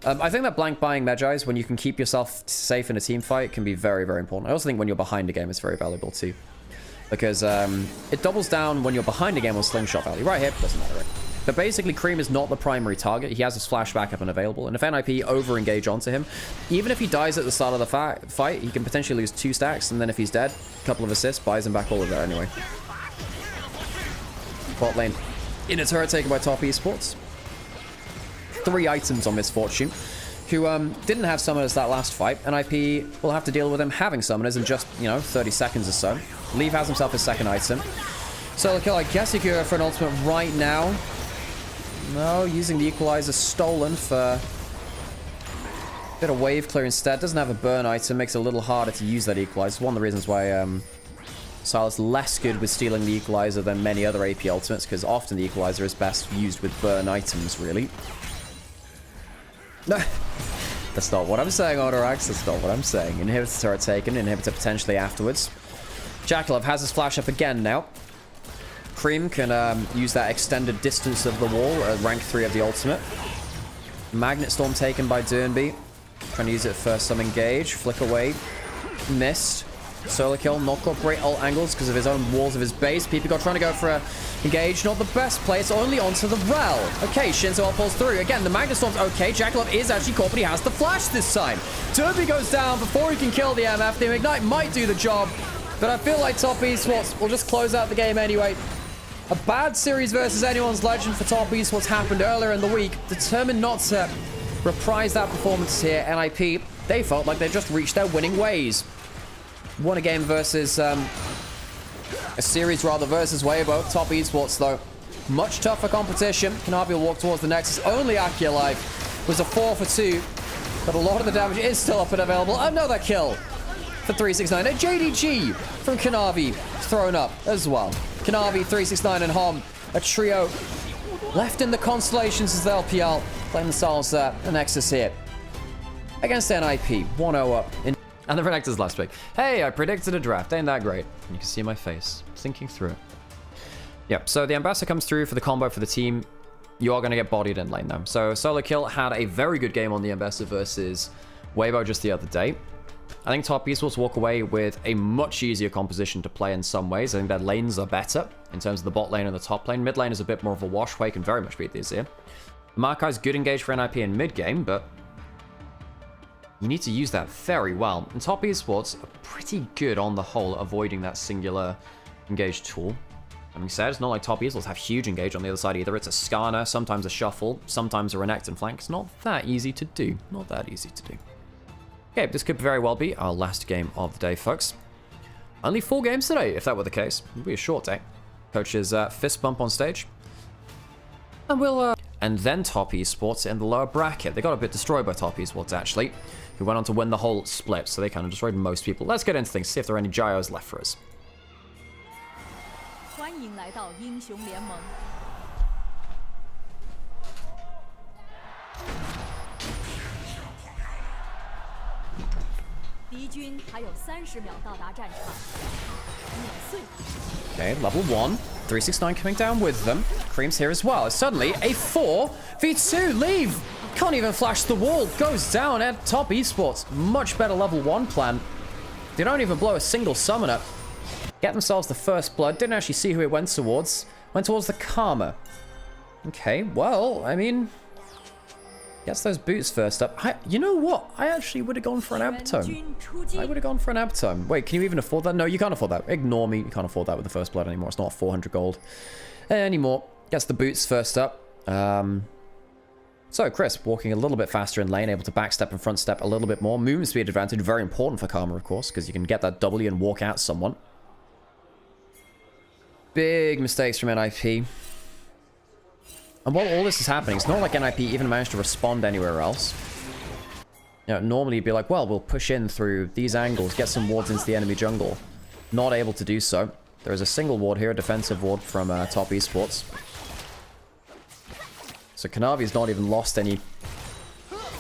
I think that blank buying Medjais, when you can keep yourself safe in a team fight, can be very, very important. I also think when you're behind a game, it's very valuable too. Because it doubles down when you're behind a game on slingshot value. Right here, doesn't matter, right? But basically, Cream is not the primary target. He has his flash backup and available. And if NIP over-engage onto him, even if he dies at the start of the fight, he can potentially lose 2 stacks. And then if he's dead, a couple of assists, buys him back all of that anyway. Bot lane. In a turret taken by Top Esports. 3 items on Misfortune, who didn't have summoners that last fight. NIP will have to deal with him having summoners in just, 30 seconds or so. Leave has himself his second item. Solo kill, I guess he could go for an ultimate right now. No, using the equalizer stolen for a bit of wave clear instead. Doesn't have a burn item, makes it a little harder to use that equalizer. One of the reasons why Silas less good with stealing the equalizer than many other AP ultimates, because often the equalizer is best used with burn items, really. No, that's not what I'm saying, Autorax. That's not what I'm saying. Inhibitor turret taken, inhibitor potentially afterwards. Jackilov has his flash up again now. Cream can use that extended distance of the wall at rank 3 of the ultimate. Magnet Storm taken by Durnby. Trying to use it for some engage. Flick away. Missed. Solo kill, not got great ult angles because of his own walls of his base. People trying to go for a engage, not the best place, only onto the Rel. Okay, Shinzo pulls through. Again, the Magnet Storm's okay. Jackilov is actually caught, but he has the flash this time. Derby goes down before he can kill the MF. The Ignite might do the job, but I feel like Top Esports will just close out the game anyway. A bad series versus anyone's legend for Top Esports happened earlier in the week. Determined not to reprise that performance here, NIP, they felt like they just reached their winning ways. Won a game versus, a series rather versus Weibo. Top Esports though, much tougher competition. Kanavi will walk towards the Nexus. Only Aki alive. Was a 4 for 2, but a lot of the damage is still up and available. Another kill for 369. A JDG from Kanavi thrown up as well. Kanavi, 369 and Hom, a trio left in the constellations as the LPL claim themselves a Nexus here against NIP. 1-0 up in. And the Renekton's last pick. Hey, I predicted a draft. Ain't that great? And you can see my face thinking through it. Yep, so the Ambassador comes through for the combo for the team. You are going to get bodied in lane though. So Solo Kill had a very good game on the Ambassador versus Weibo just the other day. I think Top Esports walk away with a much easier composition to play in some ways. I think their lanes are better in terms of the bot lane and the top lane. Mid lane is a bit more of a wash where you can very much beat these here. Markai's good engage for NIP in mid game, but you need to use that very well. And Top Esports are pretty good on the whole, avoiding that singular engage tool. Having said, it's not like Top Esports have huge engage on the other side either. It's a Skarner, sometimes a Shuffle, sometimes a Renekton flank. It's not that easy to do. Not that easy to do. Okay, this could very well be our last game of the day, folks. Only 4 games today, if that were the case. It'll be a short day. Coach's fist bump on stage. And we'll... And then Top Esports in the lower bracket. They got a bit destroyed by Top Esports, actually, who went on to win the whole split, so they kind of destroyed most people. Let's get into things, see if there are any Gyos left for us. 欢迎来到英雄联盟。敌军还有30秒到达战场，碾碎。 Okay, level 1. 369 coming down with them. Cream's here as well. Suddenly, a 4v2 leave. Can't even flash the wall. Goes down at top esports. Much better level 1 plan. They don't even blow a single summoner. Get themselves the first blood. Didn't actually see who it went towards. Went towards the Karma. Okay, well, I mean... Gets those boots first up. You know what? I actually would have gone for an Abtome. I would have gone for an Abtome. Wait, can you even afford that? No, you can't afford that. Ignore me. You can't afford that with the first blood anymore. It's not 400 gold anymore. Gets the boots first up. So, Chris, walking a little bit faster in lane, able to backstep and front step a little bit more. Movement speed advantage, very important for Karma, of course, because you can get that W and walk out someone. Big mistakes from NIP. And while all this is happening, it's not like NIP even managed to respond anywhere else. You know, normally you'd be like, well, we'll push in through these angles, get some wards into the enemy jungle. Not able to do so. There is a single ward here, a defensive ward from top esports. So Kanavi's not even lost any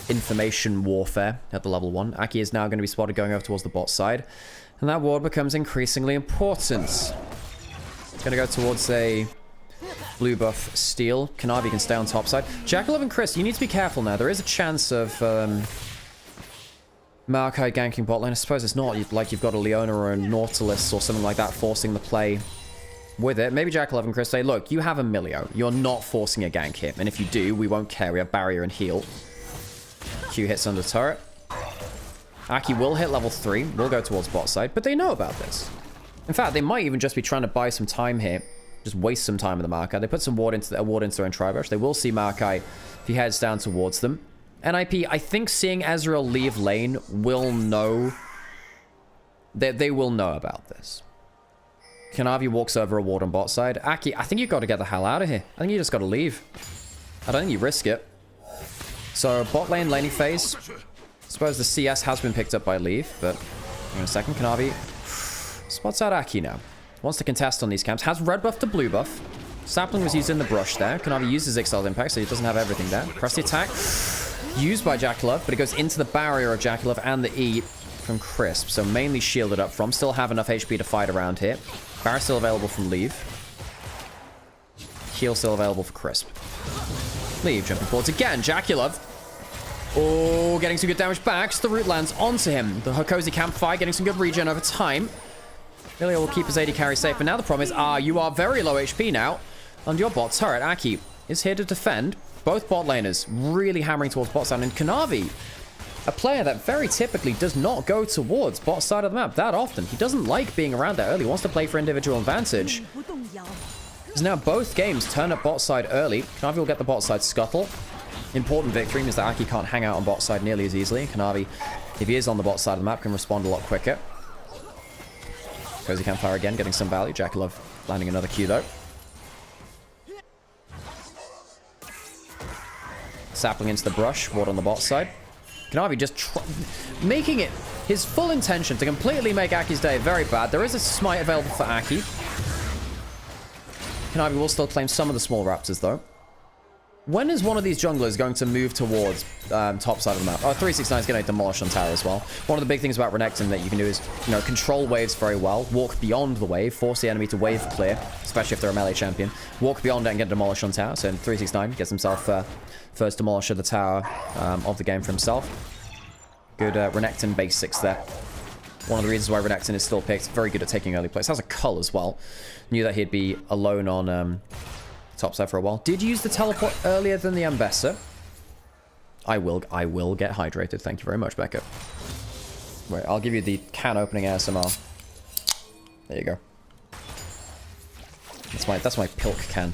information warfare at the level 1. Aki is now going to be spotted going over towards the bot side. And that ward becomes increasingly important. It's going to go towards a... blue buff steal. Kanavi can stay on top side. Jackalope and Chris, you need to be careful now. There is a chance of Maokai ganking bot lane. I suppose it's not like you've got a Leona or a Nautilus or something like that forcing the play with it. Maybe Jackalope and Chris say, look, you have a Milio. You're not forcing a gank here. And if you do, we won't care. We have barrier and heal. Q hits under turret. Aki will hit level 3. Will go towards bot side. But they know about this. In fact, they might even just be trying to buy some time here. Just waste some time with the Maokai. They put some ward into their own tri-brush. They will see Maokai if he heads down towards them. NIP, I think seeing Ezreal leave lane will know... They will know about this. Kanavi walks over a ward on bot side. Aki, I think you've got to get the hell out of here. I think you just got to leave. I don't think you risk it. So, bot lane laning phase. I suppose the CS has been picked up by Leave, but in a second, Kanavi spots out Aki now. Wants to contest on these camps. Has red buff to blue buff. Sapling was used in the brush there. Kanavi uses Exiled Impact, so he doesn't have everything there. Press the attack. Used by Jackalope, but it goes into the barrier of Jackalope and the E from Crisp. So mainly shielded up from. Still have enough HP to fight around here. Barrier still available from Leave. Heal still available for Crisp. Leave jumping forwards again. Jackalope. Oh, getting some good damage back. The root lands onto him. The Cozy Campfire getting some good regen over time. Milio will keep his AD carry safe, but now the problem is, you are very low HP now. And your bot turret, Aki, is here to defend. Both bot laners really hammering towards bot side. And Kanavi, a player that very typically does not go towards bot side of the map that often. He doesn't like being around there early. He wants to play for individual advantage. Because now both games turn up bot side early. Kanavi will get the bot side scuttle. Important victory means that Aki can't hang out on bot side nearly as easily. Kanavi, if he is on the bot side of the map, can respond a lot quicker. Cozy Campfire again, getting some value. Jackalope landing another Q though. Sapling into the brush, ward on the bot side. Kanavi just making it his full intention to completely make Aki's day very bad. There is a smite available for Aki. Kanavi will still claim some of the small raptors though. When is one of these junglers going to move towards top side of the map? Oh, 369 is going to demolish on tower as well. One of the big things about Renekton that you can do is, you know, control waves very well, walk beyond the wave, force the enemy to wave clear, especially if they're a melee champion. Walk beyond it and get demolished on tower. So 369 gets himself first demolish of the tower of the game for himself. Good Renekton basics there. One of the reasons why Renekton is still picked. Very good at taking early plays. Has a cull as well. Knew that he'd be alone on... top side for a while. Did use the teleport earlier than the Ambessa. I will get hydrated. Thank you very much, Becca. Wait, I'll give you the can opening ASMR. There you go. That's my pilk can.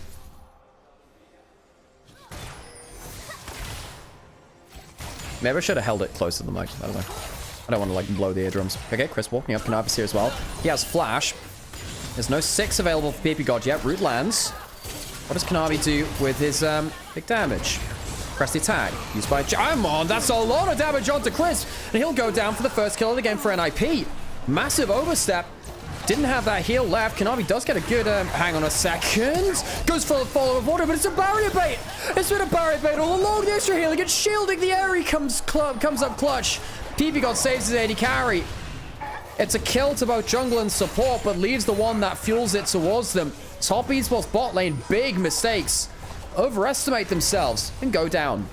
Maybe I should have held it close to the mic. I don't know. I don't want to like blow the eardrums. Okay, Chris walking up. Kanavis here as well. He has flash. There's no 6 available for PP God yet. Root lands. What does Kanavi do with his big damage? Press the attack. Used by Jamon. That's a lot of damage onto Chris. And he'll go down for the first kill of the game for NIP. Massive overstep. Didn't have that heal left. Kanavi does get a good... hang on a second. Goes for the follow of order, but it's a barrier bait. It's been a barrier bait all along. The extra healing and shielding. The Aerie comes up clutch. PP God saves his AD carry. It's a kill to both jungle and support, but leaves the one that fuels it towards them. Top esports bot lane, big mistakes. Overestimate themselves and go down.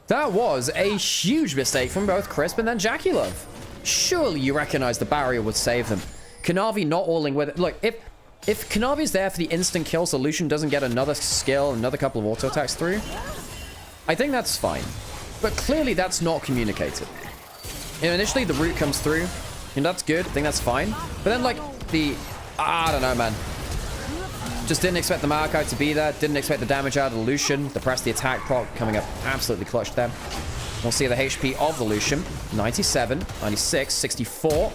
That was a huge mistake from both Crisp and then Jackie Love. Surely you recognize the barrier would save them. Kanavi not alling with it. Look, if Kanavi's there for the instant kill, so Lucian doesn't get another skill, another couple of auto attacks through, I think that's fine. But clearly that's not communicated. You know, initially the root comes through, and that's good. I think that's fine. But then, like, I don't know, man. Just didn't expect the Maokai to be there. Didn't expect the damage out of the Lucian. The press the attack proc coming up absolutely clutch there. We'll see the HP of the Lucian. 97, 96, 64.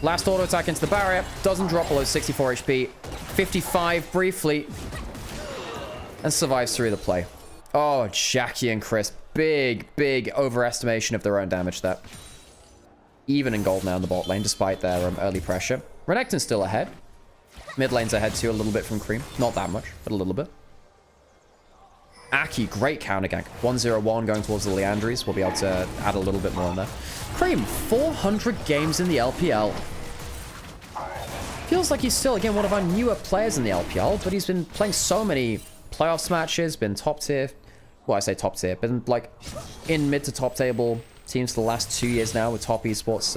Last auto attack into the barrier. Doesn't drop below 64 HP. 55 briefly. And survives through the play. Oh, Jackie and Chris. Big, big overestimation of their own damage there. Even in gold now in the bot lane, despite their early pressure. Renekton's still ahead. Mid lane's ahead too, a little bit from Cream. Not that much, but a little bit. Aki, great counter gank. 101 going towards the Leandries. We'll be able to add a little bit more in there. Cream, 400 games in the LPL. Feels like he's still, again, one of our newer players in the LPL, but he's been playing so many playoffs matches, been top tier. Well, I say top tier, been like in mid to top table teams for the last 2 years now with top esports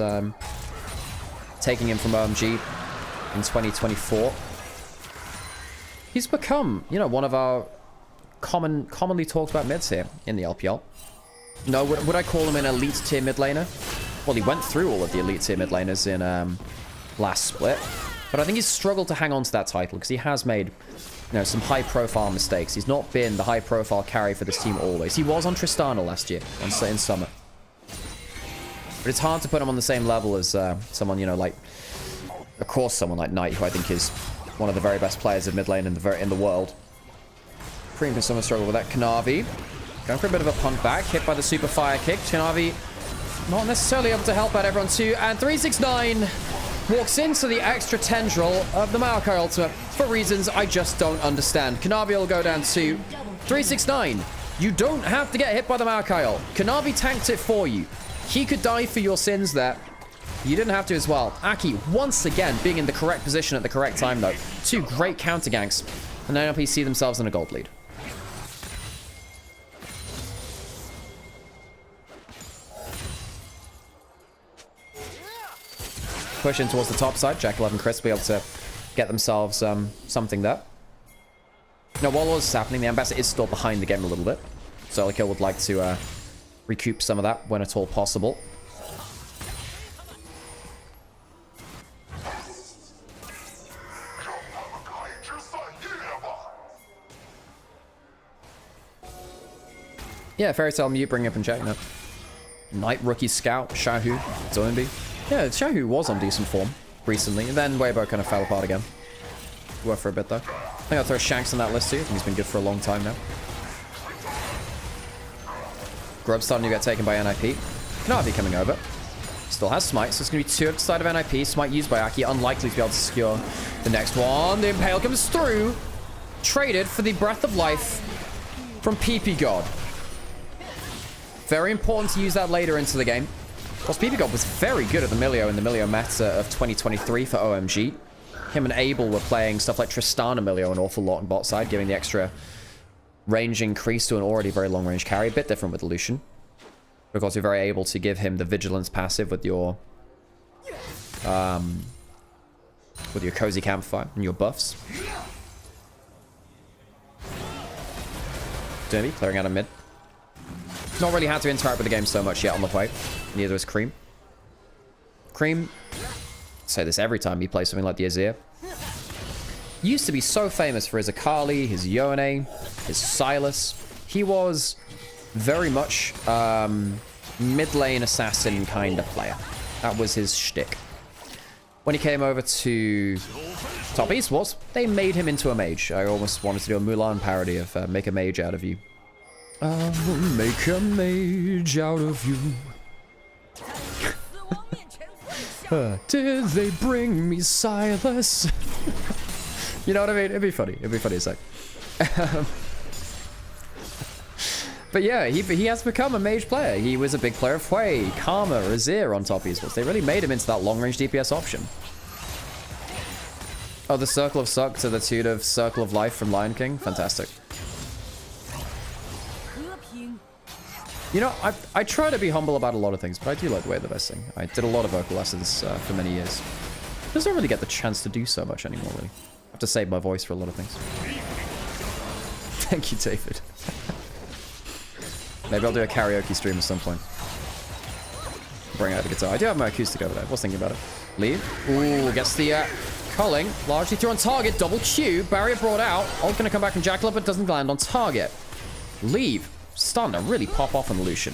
taking him from OMG in 2024. He's become, you know, one of our commonly talked about mids here in the LPL. No, would I call him an elite tier mid laner? Well, he went through all of the elite tier mid laners in last split, but I think he's struggled to hang on to that title because he has made, you know, some high profile mistakes. He's not been the high profile carry for this team always. He was on Tristana last year in summer, but it's hard to put him on the same level as someone, you know, like, of course, someone like Knight, who I think is one of the very best players of mid lane in the world. Cream can somewhat struggle with that. Kanavi going for a bit of a punt back, hit by the super fire kick. Kanavi not necessarily able to help out everyone too, and 369 walks into the extra tendril of the Maokai ultimate for reasons I just don't understand. Kanavi will go down to 369. You don't have to get hit by the Maokai ult. Kanavi tanked it for you. He could die for your sins there. You didn't have to as well. Aki, once again, being in the correct position at the correct time, though. Two great counter ganks. And now NLP see themselves in a gold lead. Push in towards the top side. Jack 11 Chris will be able to get themselves something there. Now, while all this is happening, the Ambassador is still behind the game a little bit. So Elika would like to recoup some of that when at all possible. Yeah, Fairy Tale mute, bring up and check. No. Knight, Rookie, Scout, Shahu, Zombie. Yeah, Shahu was on decent form recently, and then Weibo kind of fell apart again. Worked for a bit, though. I think I'll throw Shanks on that list, too. I think he's been good for a long time now. Grub's starting to get taken by NIP. Kanavi coming over. Still has Smite, so it's going to be 2 at the side of NIP. Smite used by Aki, unlikely to be able to secure the next one. The Impale comes through. Traded for the Breath of Life from PP God. Very important to use that later into the game. Because PP God was very good at the Milio in the Milio meta of 2023 for OMG. Him and Abel were playing stuff like Tristana Milio an awful lot on bot side, giving the extra range increase to an already very long range carry. A bit different with the Lucian. Because you're very able to give him the Vigilance passive with your Cozy Campfire and your buffs. Derby clearing out of mid. Not really had to interact with the game so much yet on the way. Neither is Cream. Cream, I say this every time he plays something like the Azir. Used to be so famous for his Akali, his Yone, his Silas. He was very much mid lane assassin kind of player. That was his shtick. When he came over to Top Esports, they made him into a mage. I almost wanted to do a Mulan parody of Make a Mage Out of You. I will make a mage out of you. Did they bring me Silas? You know what I mean? It'd be funny. It'd be funny as heck. But yeah, he has become a mage player. He was a big player of Hui, Karma, Azir on top esports. They really made him into that long-range DPS option. Oh, the Circle of Suck to the tune of Circle of Life from Lion King. Fantastic. You know, I try to be humble about a lot of things, but I do like the way the best thing. I did a lot of vocal lessons for many years. Just don't really get the chance to do so much anymore, really. I have to save my voice for a lot of things. Thank you, David. Maybe I'll do a karaoke stream at some point. Bring out the guitar. I do have my acoustic over there. I was thinking about it. Leave. Ooh, gets the culling. Largely through on target. Double Q. Barrier brought out. Ult gonna come back from Jackal, but doesn't land on target. Leave. Starting to really pop off on the Lucian.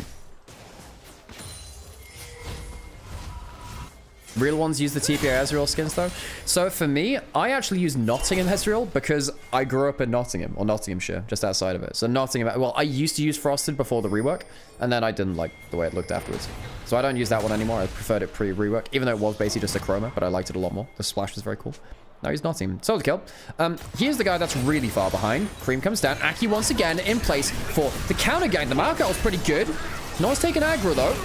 Real ones use the TPA Ezreal skins though. So for me, I actually use Nottingham Ezreal because I grew up in Nottingham, or Nottinghamshire, just outside of it. So Nottingham, well, I used to use Frosted before the rework, and then I didn't like the way it looked afterwards. So I don't use that one anymore. I preferred it pre-rework, even though it was basically just a chroma, but I liked it a lot more. The splash was very cool. No, he's Nottingham. Solo kill. Here's the guy that's really far behind. Cream comes down. Aki once again in place for the counter gang. The Maokai was pretty good. No one's taking aggro though,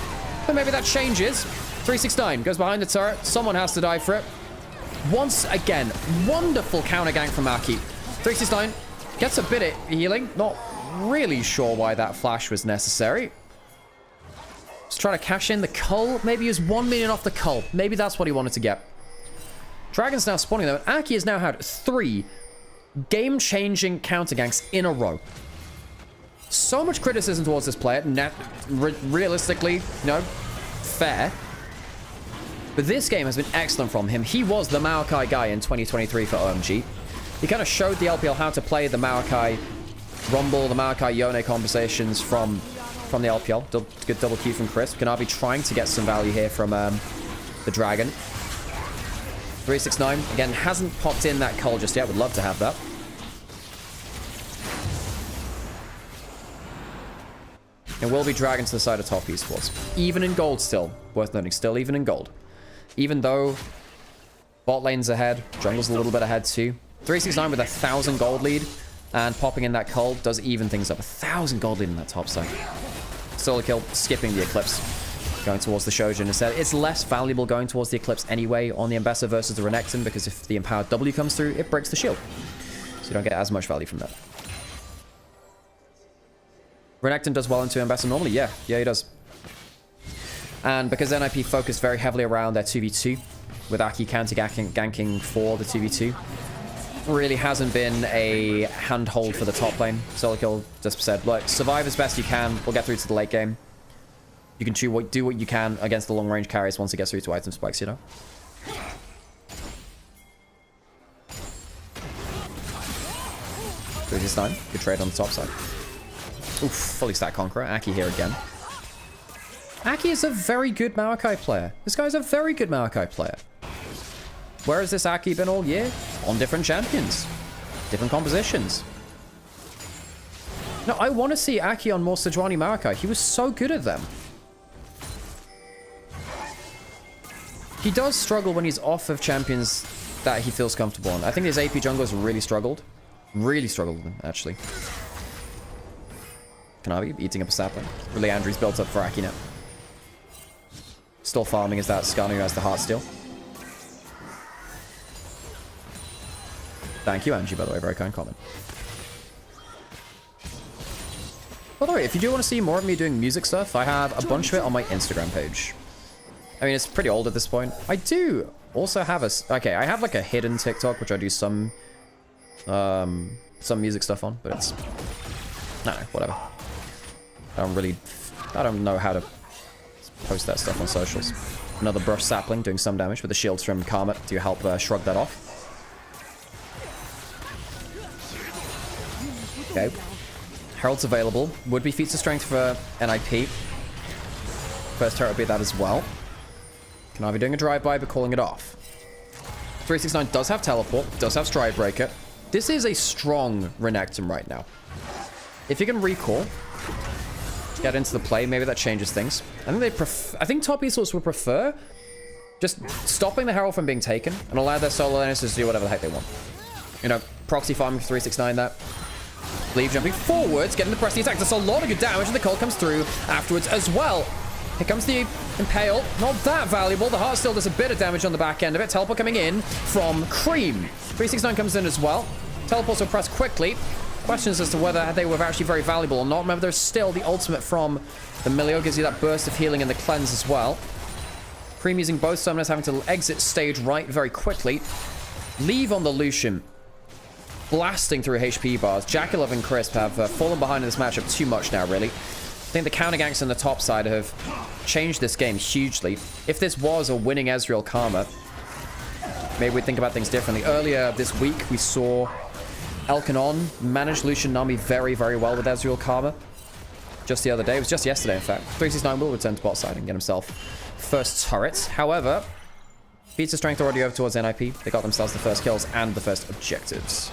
but maybe that changes. 369 goes behind the turret. Someone has to die for it. Once again, wonderful counter gank from Aki. 369 gets a bit of healing. Not really sure why that flash was necessary. Let's try to cash in the cull. Maybe use 1 million off the cull. Maybe that's what he wanted to get. Dragon's now spawning though. Aki has now had 3 game-changing counter ganks in a row. So much criticism towards this player. Realistically, no, fair. But this game has been excellent from him. He was the Maokai guy in 2023 for OMG. He kind of showed the LPL how to play the Maokai Rumble, the Maokai Yone conversations from the LPL. Good double Q from Chris. Kanavi trying to get some value here from the Dragon. 369, again, hasn't popped in that cull just yet. Would love to have that. It will be Dragon to the side of top esports. Even in gold still. Worth noting, still even in gold. Even though bot lane's ahead, jungle's a little bit ahead too. 369 with 1,000 gold lead, and popping in that cull does even things up. 1,000 gold lead in that top side. Solo kill, skipping the Eclipse. Going towards the Shojin instead. It's less valuable going towards the Eclipse anyway on the Ambassador versus the Renekton, because if the Empowered W comes through, it breaks the shield. So you don't get as much value from that. Renekton does well into Ambassador normally? Yeah, he does. And because NIP focused very heavily around their 2v2, with Aki counter-ganking for the 2v2, really hasn't been a handhold for the top lane. Solo kill just said, look, survive as best you can. We'll get through to the late game. You can do what you can against the long-range carries once it gets through to item spikes, you know? This time, good trade on the top side. Oof, fully stacked Conqueror. Aki here again. Aki is a very good Maokai player. This guy's a very good Maokai player. Where has this Aki been all year? On different champions. Different compositions. No, I want to see Aki on more Sejuani Maokai. He was so good at them. He does struggle when he's off of champions that he feels comfortable on. I think his AP junglers really struggled. Really struggled with them, actually. Kanavi eating up a sapling. Really, Andrew's built up for Aki now. Still farming as that Skanu who has the Heartsteel. Thank you, Angie, by the way. Very kind comment. By the way, if you do want to see more of me doing music stuff, I have a bunch of it on my Instagram page. I mean, it's pretty old at this point. I do also have a... Okay, I have like a hidden TikTok, which I do some music stuff on, but it's... No, whatever. I don't know how to post that stuff on socials. Another brush sapling doing some damage with the shields from Karma to help shrug that off. Okay. Herald's available. Would be feats of strength for NIP. First turret would be that as well. Kanavi doing a drive-by, but calling it off. 369 does have teleport, does have stride breaker. This is a strong Renekton right now. If you can recall, get into the play, maybe that changes things. I think top esports would prefer just stopping the Herald from being taken and allow their solo laners to do whatever the heck they want. You know, proxy farming 369 that. Leave jumping forwards, getting the press the attack. Does a lot of good damage, and the cold comes through afterwards as well. Here comes the Impale. Not that valuable. The heart still does a bit of damage on the back end of it. Teleport coming in from Cream. 369 comes in as well. Teleports will press quickly. Questions as to whether they were actually very valuable or not. Remember, there's still the ultimate from the Milio. Gives you that burst of healing and the cleanse as well. Cream using both summoners, having to exit stage right very quickly. Leave on the Lucian. Blasting through HP bars. Jackalov and Crisp have fallen behind in this matchup too much now, really. I think the counter ganks on the top side have changed this game hugely. If this was a winning Ezreal Karma, maybe we'd think about things differently. Earlier this week, we saw Elkanon manage Lucian Nami very, very well with Ezreal Karma. Just the other day. It was just yesterday, in fact. 369 will return to bot side and get himself first turret. However, Pizza Strength already over towards NIP. They got themselves the first kills and the first objectives.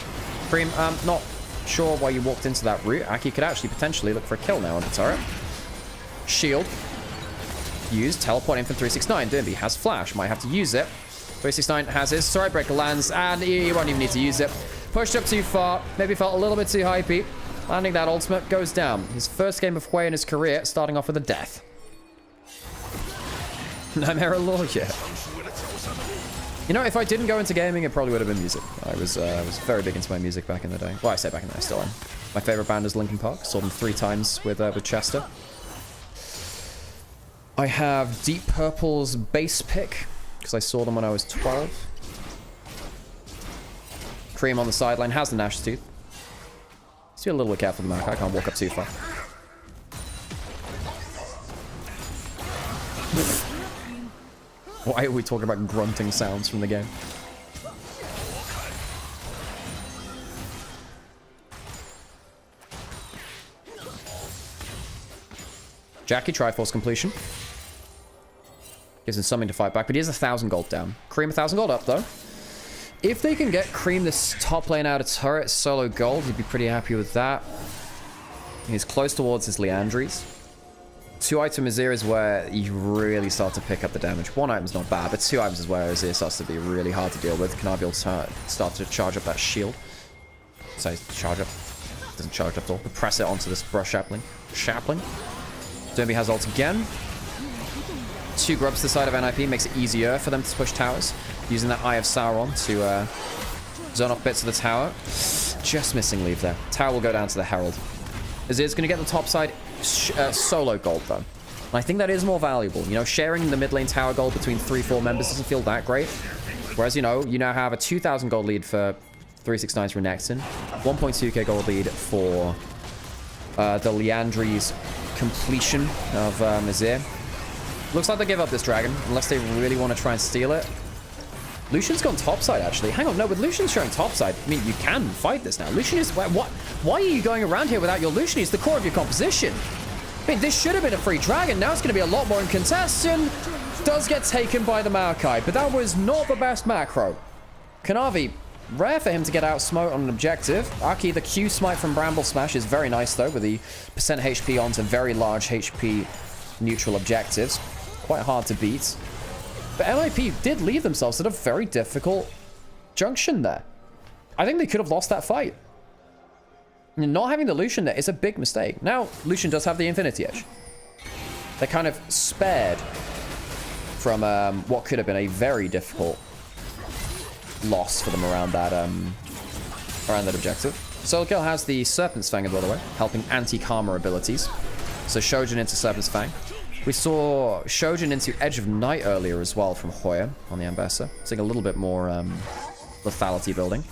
Cream, not sure why you walked into that route. Aki could actually potentially look for a kill now on the turret. Shield. Used. Teleport in from 369. Dimby has flash. Might have to use it. 369 has his Sword Breaker lands, and he won't even need to use it. Pushed up too far. Maybe felt a little bit too hypey. Landing that ultimate goes down. His first game of Hwei in his career, starting off with a death. Nymaera Lawyer. You know, if I didn't go into gaming, it probably would have been music. I was very big into my music back in the day. Well, I say back in the day, I still am. My favorite band is Linkin Park. Saw them 3 times with Chester. I have Deep Purple's bass pick, because I saw them when I was 12. Cream on the sideline has the Gnash's Tooth. Just be a little bit careful with the Mac. I can't walk up too far. Why are we talking about grunting sounds from the game? Jackie, Triforce completion. Gives him something to fight back, but he has 1,000 gold down. Cream 1,000 gold up, though. If they can get Cream this top lane out of turret solo gold, he'd be pretty happy with that. He's close towards his Leandries. 2 item Azir is where you really start to pick up the damage. 1 item's not bad, but 2 items is where Azir starts to be really hard to deal with. Kanavi will start to charge up that shield. So charge up. Doesn't charge up at all. But press it onto this brush sapling. Derby has ult again. 2 grubs to the side of NIP makes it easier for them to push towers. Using that Eye of Sauron to zone off bits of the tower. Just missing leave there. Tower will go down to the Herald. Azir's going to get the top side solo gold, though. And I think that is more valuable. You know, sharing the mid lane tower gold between 3-4 members doesn't feel that great. Whereas, you know, you now have a 2,000 gold lead for 369's Renekton. 1.2k gold lead for the Leandry's completion of Azir. Looks like they give up this dragon, unless they really want to try and steal it. Lucian's gone topside, actually. Hang on, no, with Lucian showing topside, I mean, you can fight this now. Lucian is... Why are you going around here without your Lucian? He's the core of your composition. I mean, this should have been a free dragon. Now it's going to be a lot more in contestant. Does get taken by the Maokai, but that was not the best macro. Kanavi, rare for him to get out smote on an objective. Aki, the Q smite from Bramble Smash is very nice, though, with the percent HP onto very large HP neutral objectives. Quite hard to beat. But MIP did leave themselves at a very difficult junction there. I think they could have lost that fight. Not having the Lucian there is a big mistake. Now, Lucian does have the Infinity Edge. They're kind of spared from what could have been a very difficult loss for them around that objective. Soulkill has the Serpent's Fang, by the way, helping anti-karma abilities. So Shojin into Serpent's Fang. We saw Shojin into Edge of Night earlier as well from Hoya on the Ambassador. Seeing a little bit more lethality building.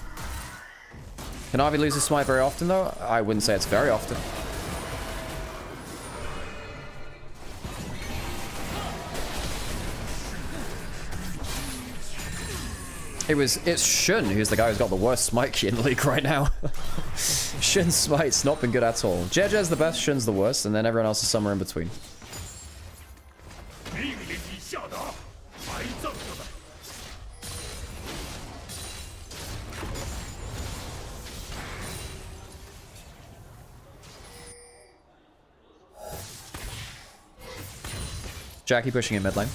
Can Ivy lose his smite very often, though? I wouldn't say it's very often. It's Shun who's the guy who's got the worst smite key in the league right now. Shun's smite's not been good at all. Jeje's the best, Shun's the worst, and then everyone else is somewhere in between. Jackie pushing in mid lane.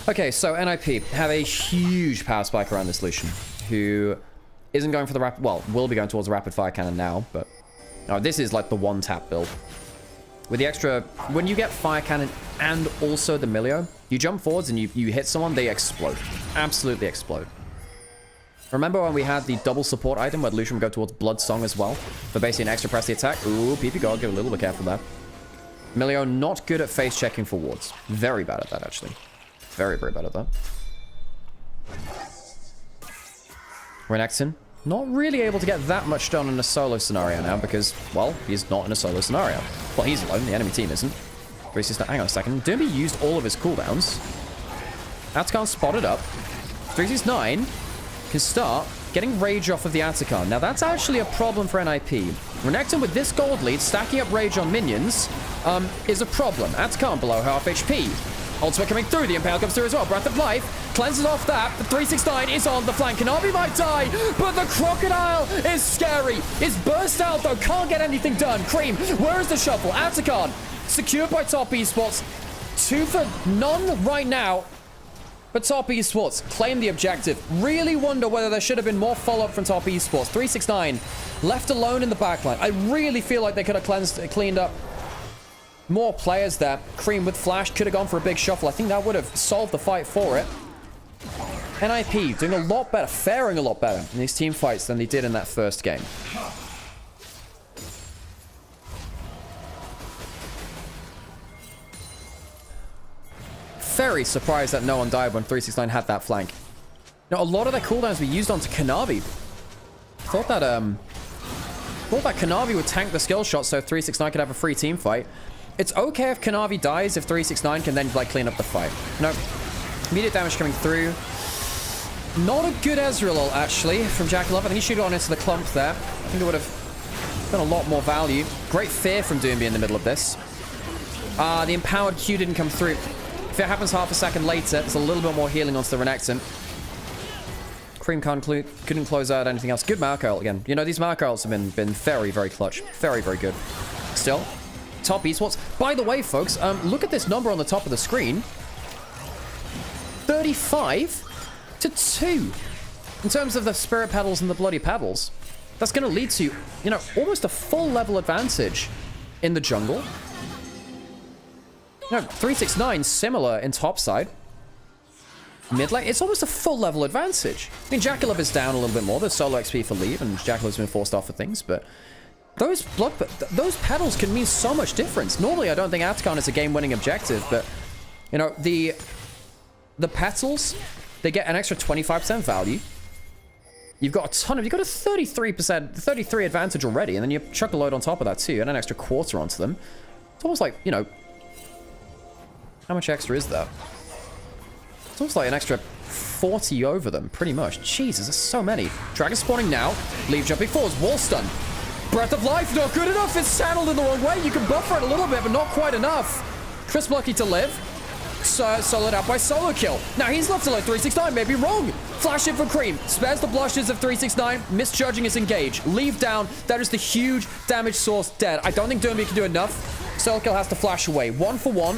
Okay, so NIP have a huge power spike around this Lucian, who isn't going for the rapid... Well, will be going towards the rapid fire cannon now, but Oh, this is like the one-tap build. With the extra... When you get Fire Cannon and also the Milio, you jump forwards and you hit someone, they explode. Absolutely explode. Remember when we had the double support item where Lucian would go towards Blood Song as well? For basically an extra press the attack? Ooh, PP God, get a little bit careful there. Milio not good at face checking for wards. Very bad at that, actually. Very, very bad at that. Renekton, not really able to get that much done in a solo scenario now because, well, he's not in a solo scenario. Well, he's alone, the enemy team isn't. Hang on a second. Doomby used all of his cooldowns. Atakan spotted up. 369 can start getting rage off of the Atakan. Now, that's actually a problem for NIP. Renekton with this gold lead, stacking up rage on minions, is a problem. Atakan below half HP. Ultimate coming through. The Impale comes through as well. Breath of Life cleanses off that. The 369 is on the flank. Kanavi might die, but the Crocodile is scary. It's burst out, though. Can't get anything done. Cream, where is the shuffle? Atakan, secured by Top Esports. 2 for none right now. But Top Esports claim the objective. Really wonder whether there should have been more follow-up from Top Esports. 369 left alone in the backline. I really feel like they could have cleaned up more players there. Cream with Flash could have gone for a big shuffle. I think that would have solved the fight for it. NIP doing a lot better, faring a lot better in these team fights than they did in that first game. Very surprised that no one died when 369 had that flank. Now, a lot of their cooldowns were used onto Kanavi. Thought that Kanavi would tank the skill shot so 369 could have a free team fight. It's okay if Kanavi dies if 369 can then like clean up the fight. No, immediate damage coming through. Not a good Ezreal ult, actually, from Jackalope. I think he should have gone into the clump there. I think it would have done a lot more value. Great fear from Doomby in the middle of this. The empowered Q didn't come through. If it happens half a second later, there's a little bit more healing onto the Renekton. Cream couldn't close out anything else. Good Maokai ult again. You know, these Maokai ults have been very, very clutch. Very, very good. Still, Top Esports. By the way, folks, look at this number on the top of the screen. 35-2. In terms of the Spirit Pedals and the Bloody Pedals, that's going to lead to, you know, almost a full level advantage in the jungle. You know, 369 similar in top side. Mid lane, it's almost a full level advantage. I mean, Jackalope is down a little bit more. There's solo XP for leave, and Jackalope's been forced off for things, but those pedals can mean so much difference. Normally, I don't think Atakan is a game-winning objective, but, you know, the petals, they get an extra 25% value. You've got a 33% advantage already, and then you chuck a load on top of that too, and an extra quarter onto them. It's almost like, you know, how much extra is that? It's almost like an extra 40 over them, pretty much. Jesus, there's so many. Dragon spawning now. Leave jumping forwards. Wall stun. Breath of Life, not good enough. It's channeled in the wrong way. You can buffer it a little bit, but not quite enough. Crisp lucky to live. Soloed out by solo kill. Now he's left to like 369, maybe wrong. Flash in for Cream. Spares the blushes of 369. Misjudging his engage. Leave down. That is the huge damage source dead. I don't think Doomby can do enough. Solo kill has to flash away. 1 for 1.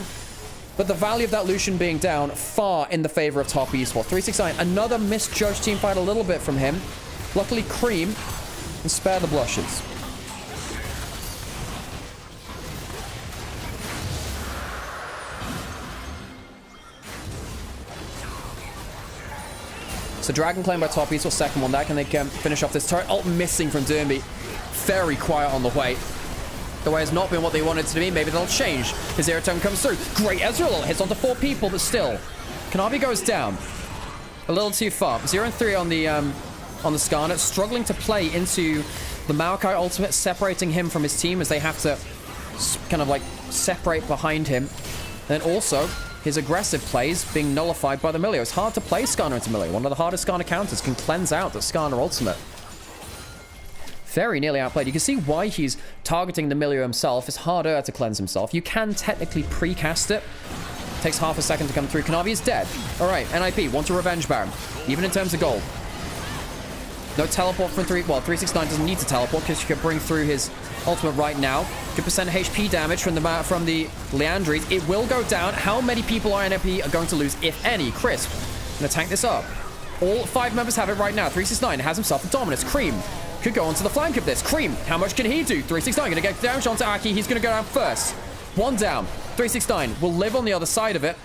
But the value of that Lucian being down far in the favor of Top Esports. 369, another misjudged team fight a little bit from him. Luckily, Cream can spare the blushes. So Dragon claim by Top Esports, second one. That can they finish off this turret. Ult missing from Doomby. Very quiet on the way. The way has not been what they wanted it to be. Maybe they'll change. His air tone comes through. Great Ezreal hits onto 4 people, but still. Kanavi goes down. A little too far. 0 and 3 on the Skarner. Struggling to play into the Maokai ultimate, separating him from his team as they have to kind of like separate behind him. And also, his aggressive plays being nullified by the Milio. It's hard to play Skarner into Milio. One of the hardest Skarner counters can cleanse out the Skarner ultimate. Very nearly outplayed. You can see why he's targeting the Milio himself. It's harder to cleanse himself. You can technically precast it. Takes half a second to come through. Kanavi is dead. All right, NIP wants a revenge baron, even in terms of gold. No teleport from 369 doesn't need to teleport because you can bring through his ultimate right now. Good percent HP damage from the Leandries. It will go down. How many people are NIP are going to lose, if any? Crisp gonna tank this up. All 5 members have it right now. 369 has himself a dominance. Cream could go onto the flank of this. Cream, how much can he do? 369 going to get down onto Aki. He's going to go down first. One down. 369 will live on the other side of it.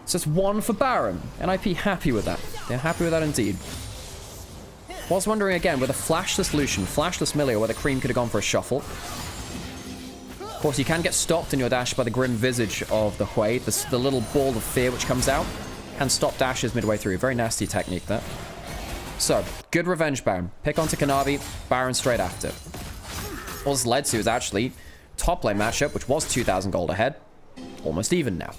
It's just one for Baron. NIP happy with that. They're happy with that indeed. Was wondering again, with a flashless Lucian, flashless Milio, whether Cream could have gone for a shuffle. Of course, you can get stopped in your dash by the grim visage of the Hui, the little ball of fear which comes out, and stop dashes midway through. Very nasty technique there. So, good revenge Baron. Pick onto Kanavi, Baron straight after. All this led to is actually top lane matchup, which was 2,000 gold ahead. Almost even now.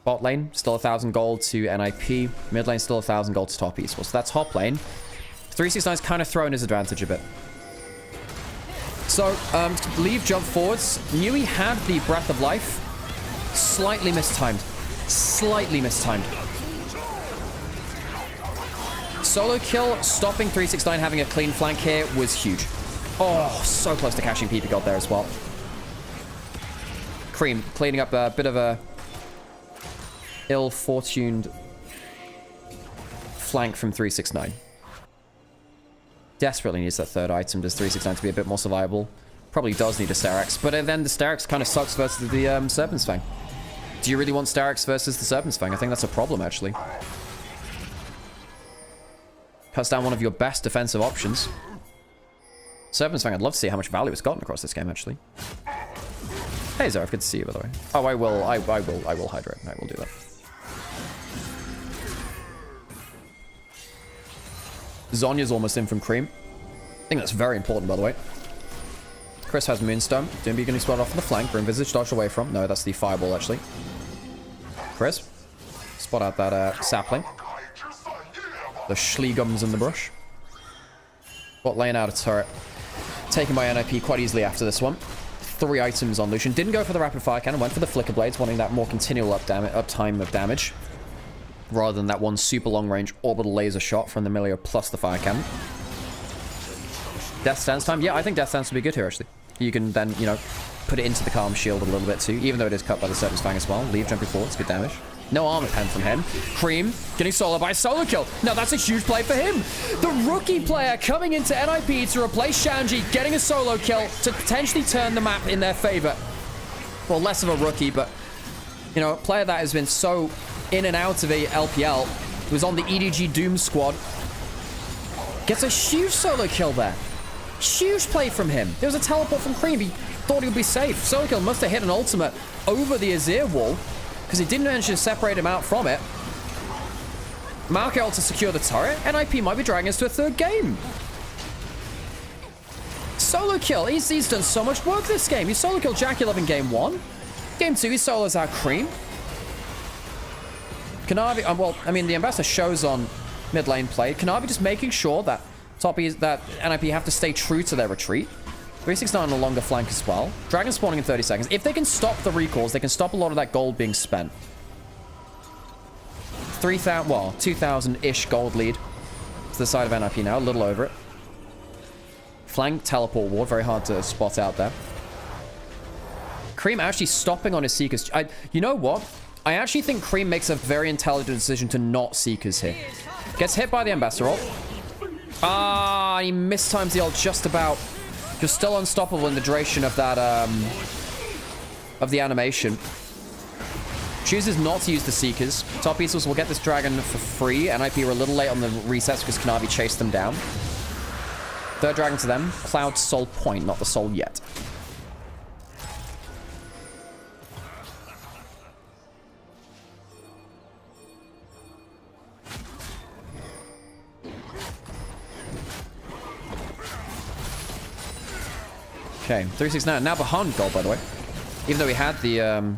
Bot lane, still 1,000 gold to NIP. Mid lane, still 1,000 gold to top esports. So that's top lane. 369's kind of thrown his advantage a bit. So, leave jump forwards. Knew he had the Breath of Life. Slightly mistimed. Slightly mistimed. Solo kill, stopping 369 having a clean flank here was huge. Oh, so close to cashing PP God there as well. Cream cleaning up a bit of a ill-fortuned flank from 369. Desperately needs that third item. Does 369 to be a bit more survivable? Probably does need a Sterak's, but then the Sterak's kind of sucks versus the Serpent's Fang. Do you really want Sterak's versus the Serpent's Fang? I think that's a problem, actually. Cuts down one of your best defensive options. Serpent's Fang, I'd love to see how much value it's gotten across this game, actually. Hey, Zaref, good to see you, by the way. Oh, I will hydrate. I will do that. Zonya's almost in from Cream. I think that's very important, by the way. Chris has Moonstone. Doomby getting spotted off on the flank. Grim Visage dodge away from. No, that's the Fireball, actually. Chris. Spot out that sapling. The Schlegums in the brush. Bot lane out of turret. Taken by NIP quite easily after this one. 3 items on Lucian. Didn't go for the rapid fire cannon. Went for the flicker blades, wanting that more continual uptime of damage. Rather than that one super long range orbital laser shot from the Milio plus the fire cannon. Death Stance time? Yeah, I think Death Stance would be good here, actually. You can then, you know, put it into the Calm Shield a little bit too, even though it is cut by the Serpent's Fang as well. Leave jumping forward, it's good damage. No armor pen from him. Cream getting solo by a solo kill. Now that's a huge play for him. The rookie player coming into NIP to replace Shanji, getting a solo kill to potentially turn the map in their favor. Well, less of a rookie, but, you know, a player that has been so in and out of a LPL, was on the EDG Doom squad. Gets a huge solo kill there. Huge play from him. There was a teleport from Cream. He thought he would be safe. Solo kill must have hit an ultimate over the Azir wall, because he didn't manage to separate him out from it. Marco ult to secure the turret. NIP might be dragging us to a third game. Solo kill. He's done so much work this game. He solo killed Jackie Love in game 1. Game 2, he solos out Cream. Kanavi, well, I mean, the Ambassador shows on mid lane play. Kanavi just making sure that that NIP have to stay true to their retreat. 369 on a longer flank as well. Dragon spawning in 30 seconds. If they can stop the recalls, they can stop a lot of that gold being spent. 3,000, well, 2,000-ish gold lead to the side of NIP now. A little over it. Flank teleport ward. Very hard to spot out there. Cream actually stopping on his Seekers. You know what? I actually think Cream makes a very intelligent decision to not Seekers here. Gets hit by the Ambassador ult. Ah, he mistimes the ult just about. You're still unstoppable in the duration of that, of the animation. Chooses not to use the Seekers. Top Esports will get this dragon for free. NIP were a little late on the resets because Kanavi chased them down. Third dragon to them. Cloud Soul Point, not the soul yet. Okay, 369 now behind gold, by the way. Even though he had the,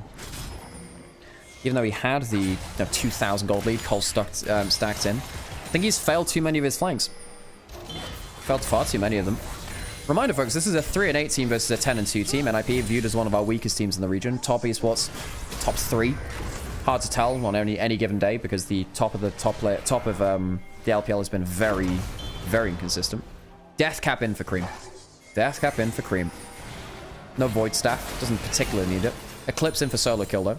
2,000 gold lead, Cole stacked in. I think he's failed too many of his flanks. Failed far too many of them. Reminder, folks, this is a 3-8 team versus a 10-2 team. NIP viewed as one of our weakest teams in the region. Top esports, top 3. Hard to tell on any given day because the top of the LPL has been very, very inconsistent. Death cap in for Cream. Death cap in for Cream. No Void Staff. Doesn't particularly need it. Eclipse in for solo kill, though.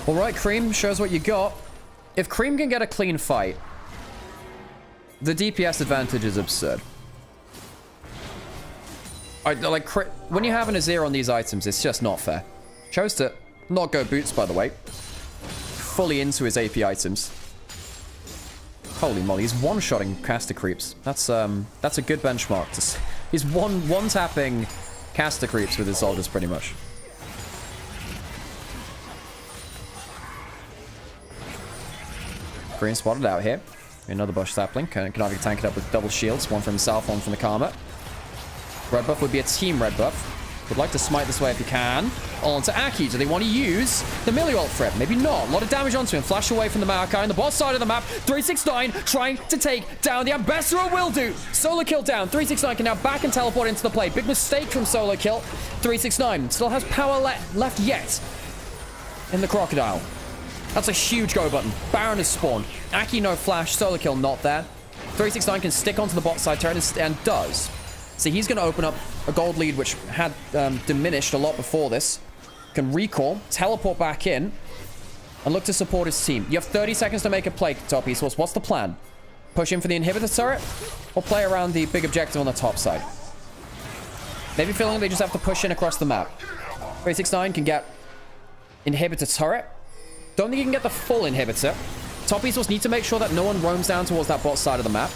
Alright, Cream. Shows what you got. If Cream can get a clean fight, The DPS advantage is absurd. When you have an Azir on these items, it's just not fair. Chose to not go boots, by the way. Fully into his AP items. Holy moly, he's one-shotting caster creeps. That's a good benchmark. He's one-tapping caster creeps with his soldiers, pretty much. Green spotted out here. Another bush sapling. Can Onivia tank it up with double shields. One for himself, one from the Karma. Red buff would be a team red buff. Would like to smite this way if you can. On to Aki. Do they want to use the melee ult for it? Maybe not. A lot of damage onto him. Flash away from the Maokai on the boss side of the map. 369 trying to take down the Ambassador. Will do. Solo kill down. 369 can now back and teleport into the play. Big mistake from solo kill. 369 still has power left yet in the Crocodile. That's a huge go button. Baron is spawned. Aki no flash. Solo kill not there. 369 can stick onto the bot side turret and does. So he's going to open up a gold lead, which had diminished a lot before this. Can recall, teleport back in, and look to support his team. You have 30 seconds to make a play, top esports. What's the plan? Push in for the inhibitor turret, or play around the big objective on the top side? Maybe feeling they just have to push in across the map. 369 can get inhibitor turret. Don't think he can get the full inhibitor. Top esports need to make sure that no one roams down towards that bot side of the map.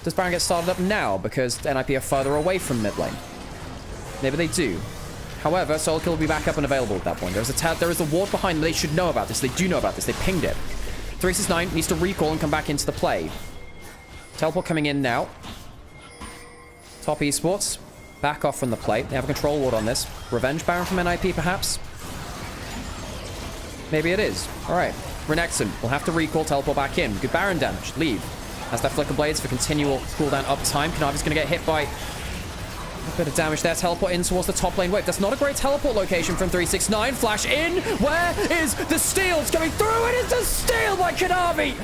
Does Baron get started up now because NIP are further away from mid lane? Maybe they do. However, solo kill will be back up and available at that point. There is a ward behind them. They should know about this. They do know about this. They pinged it. 369 needs to recall and come back into the play. Teleport coming in now. Top esports. Back off from the play. They have a control ward on this. Revenge Baron from NIP, perhaps? Maybe it is. All right. Renekton will have to recall, teleport back in. Good Baron damage. Leave. Has that Flicker Blades for continual cooldown uptime. Kanavi's going to get hit by a bit of damage there. Teleport in towards the top lane wave. That's not a great teleport location from 369. Flash in. Where is the steal? It's coming through. It is the steal by Kanavi.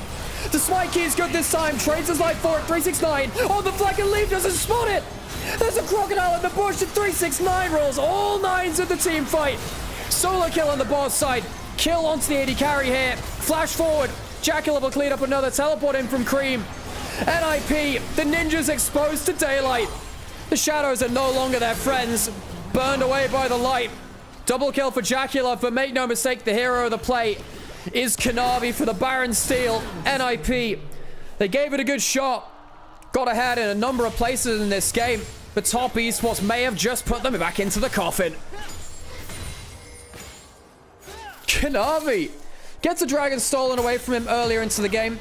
The smite key is good this time. Trades his life for it. 369. Oh, the Flicker Leaf doesn't spot it. There's a Crocodile in the bush. And 369 rolls all nines of the team fight. Solo kill on the boss side. Kill onto the AD carry here. Flash forward. Jackal will clean up another teleport in from Cream. NIP, the ninjas exposed to daylight. The shadows are no longer their friends. Burned away by the light. Double kill for Jackula, but make no mistake, the hero of the play is Kanavi for the Baron steal. NIP, they gave it a good shot. Got ahead in a number of places in this game, but top esports may have just put them back into the coffin. Kanavi gets a dragon stolen away from him earlier into the game.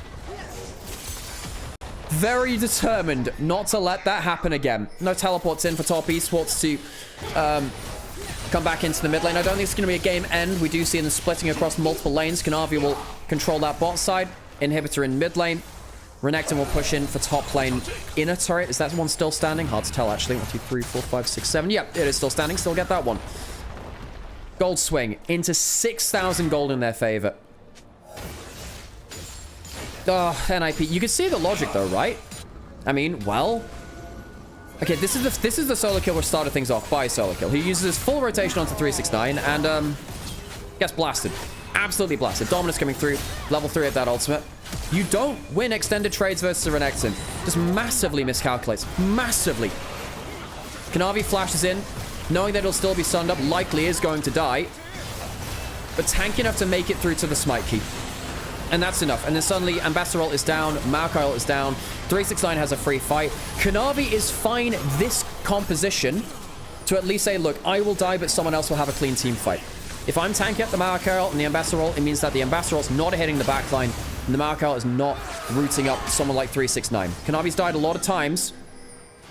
Very determined not to let that happen again. No teleports in for top esports to come back into the mid lane. I don't think it's going to be a game end. We do see them splitting across multiple lanes. Kanavi will control that bot side. Inhibitor in mid lane. Renekton will push in for top lane inner turret. Is that one still standing? Hard to tell, actually. 1, 2, 3, 4, 5, 6, 7. Yep, it is still standing. Still get that one. Gold swing into 6,000 gold in their favor. Oh, NIP. You can see the logic, though, right? I mean, well... Okay, this is the solo kill which started things off by solo kill. He uses his full rotation onto 369 and gets blasted. Absolutely blasted. Dominus coming through. Level 3 at that ultimate. You don't win extended trades versus a Renekton. Just massively miscalculates. Massively. Kanavi flashes in, knowing that it'll still be sunned up. Likely is going to die. But tank enough to make it through to the smite key. And that's enough. And then suddenly, Ambassador is down. Maokai is down. 369 has a free fight. Kanavi is fine this composition to at least say, look, I will die, but someone else will have a clean team fight. If I'm tanking up the Maokai and the Ambassador, it means that the Ambassador is not hitting the backline, and the Maokai is not rooting up someone like 369. Kanavi's died a lot of times,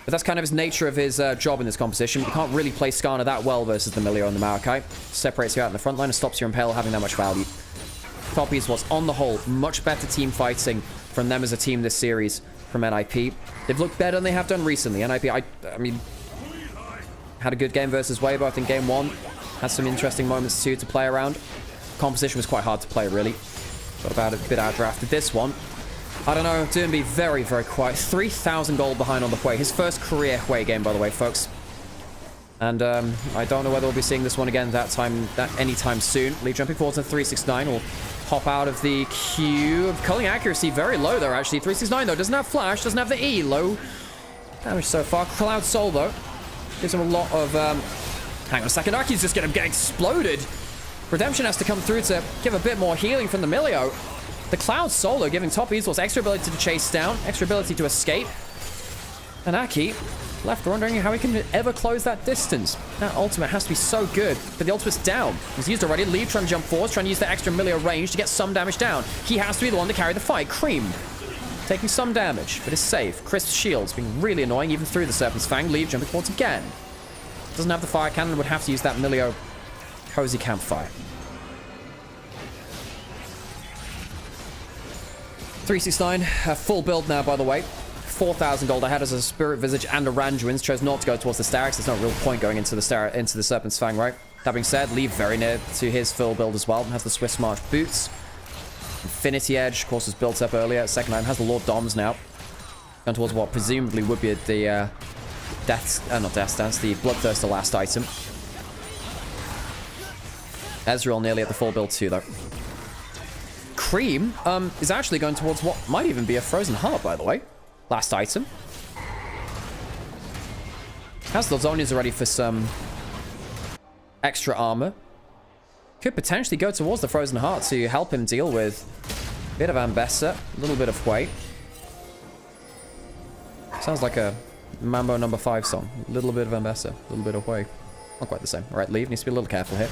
but that's kind of his nature of his job in this composition. You can't really play Skarner that well versus the Milio and the Maokai. Separates you out in the front line and stops your Impale having that much value. Top esports, on the whole, much better team fighting from them as a team this series from NIP. They've looked better than they have done recently. NIP, I mean, had a good game versus Weibo, I think game 1. Had some interesting moments too to play around. Composition was quite hard to play, really. Got about a bit outdrafted this one. I don't know, Doomby very, very quiet. 3,000 gold behind on the Hui. His first career Hui game, by the way, folks. And I don't know whether we'll be seeing this one again anytime soon. Leave jumping forward to 369 will hop out of the queue. Culling accuracy very low there, actually. 369, though, doesn't have flash, doesn't have the E. Low damage so far. Cloud Soul, though, gives him a lot of... hang on a second. Aki's just going to get exploded. Redemption has to come through to give a bit more healing from the Milio. The Cloud Soul, though, giving top esports extra ability to chase down, extra ability to escape. And Aki left wondering how he can ever close that distance. That ultimate has to be so good, but the ultimate's down. He's used already. Leave trying to jump forward, trying to use the extra Milio range to get some damage down. He has to be the one to carry the fight. Cream taking some damage, but is safe. Crisp's shield's being really annoying, even through the Serpent's Fang. Leave jumping forwards again. Doesn't have the fire cannon, would have to use that Milio cozy campfire. 369, full build now, by the way. 4,000 gold ahead as a Spirit Visage and a Randuin's. Chose not to go towards the Starix. There's no real point going into the Serpent's Fang, right? That being said, Leave very near to his full build as well. Has the Swiss March boots. Infinity Edge, of course, was built up earlier. Second line has the Lord Doms now. Going towards what presumably would be the not Death Dance, the Bloodthirster last item. Ezreal nearly at the full build too, though. Cream is actually going towards what might even be a Frozen Heart, by the way. Last item. Has the Zonias already for some extra armor. Could potentially go towards the Frozen Heart to help him deal with a bit of Ambessa, a little bit of Hwei. Sounds like a Mambo No. 5 song. A little bit of Ambessa, a little bit of Hwei. Not quite the same. All right, Leave needs to be a little careful here.